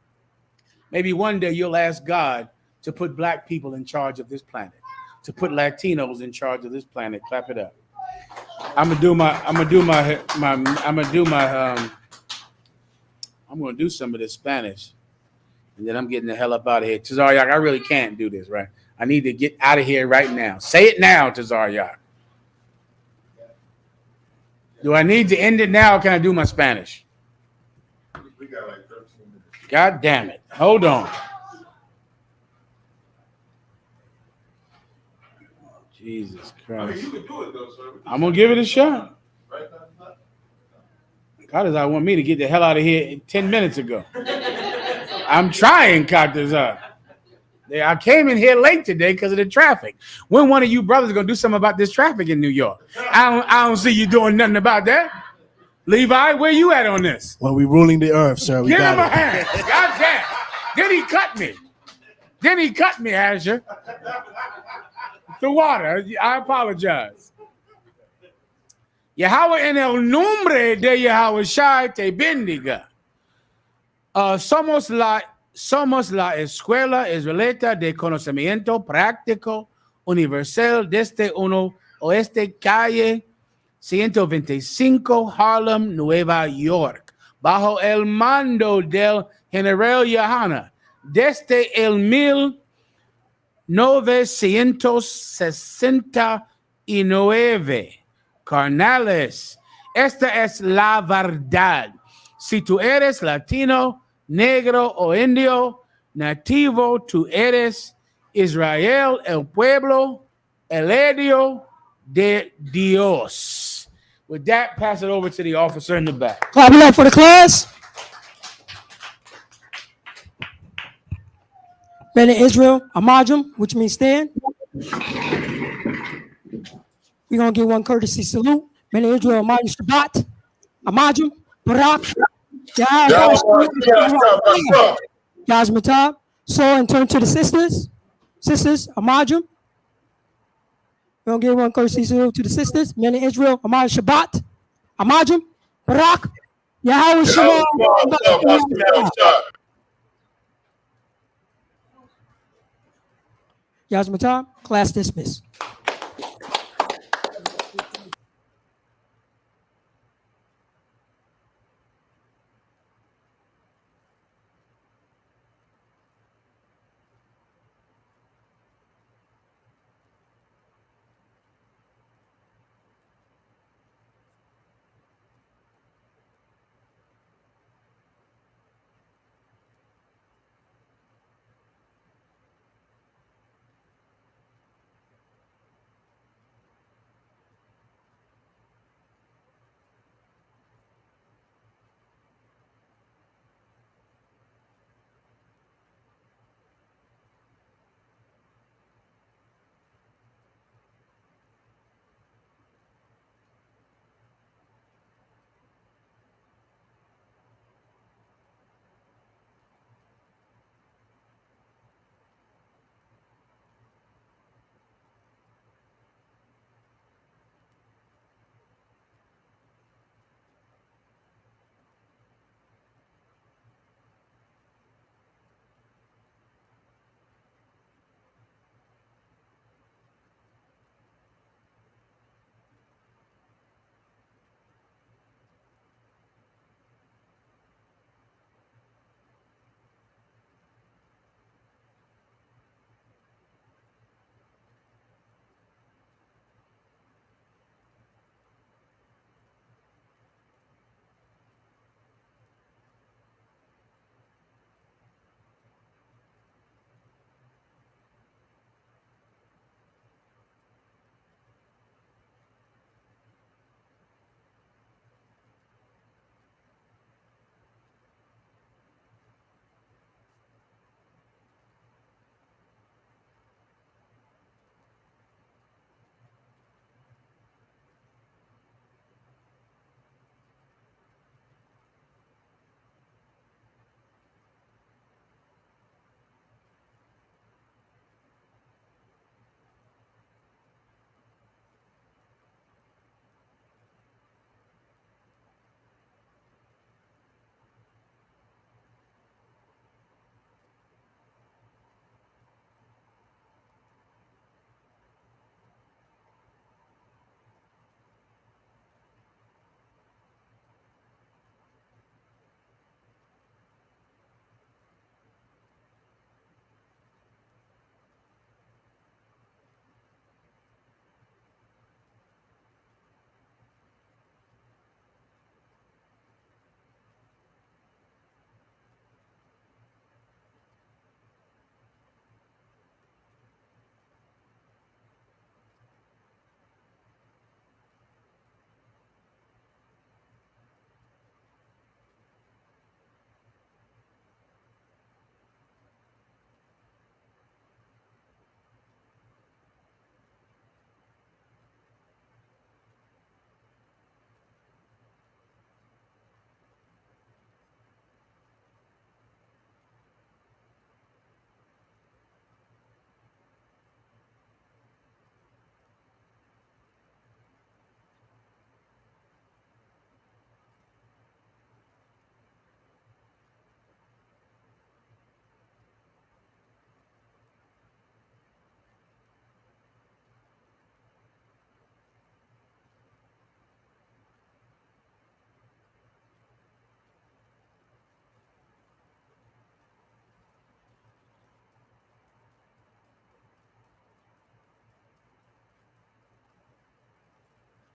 Maybe one day you'll ask God to put Black people in charge of this planet, to put Latinos in charge of this planet. Clap it up. I'm gonna do some of this Spanish, and then I'm getting the hell up out of here. Tazaryak, I really can't do this, right? I need to get out of here right now. Say it now, Tazaryak. Do I need to end it now, or can I do my Spanish? We got like 13 minutes. God damn it. Hold on. Jesus Christ. I mean, you can do it though, sir. I'm gonna give it a shot. Right? Cartazar want me to get the hell out of here 10 minutes ago. I'm trying, Cartazar. I came in here late today because of the traffic. When one of you brothers gonna do something about this traffic in New York? I don't see you doing nothing about that. Levi, where you at on this? Well, we ruling the earth, sir. We Give got him a it. hand. God damn. Then he cut me, Asher. The water. I apologize. Yahweh, en el nombre de Yahweh Shai te bendiga. Somos la escuela israelita de conocimiento práctico universal desde oeste calle 125 Harlem, Nueva York, bajo el mando del general Yohana desde el 1969. Carnales, esta es la verdad. Si tú eres latino, negro o indio, nativo, tú eres Israel, el pueblo, el heredero de Dios. With that, pass it over to the officer in the back. Clap it up for the class. Men of Israel, Amajim, which means stand. We're going to give one courtesy salute. Men of Israel, Amajim Shabbat, Amajim, Barak, Yasmatab. So, and turn to the sisters. Sisters, Amajim. We're going to give one courtesy salute to the sisters. Men of Israel, Amajim Shabbat, Amajim, Barak, Yahweh Shalom. Yasmatab, class dismissed.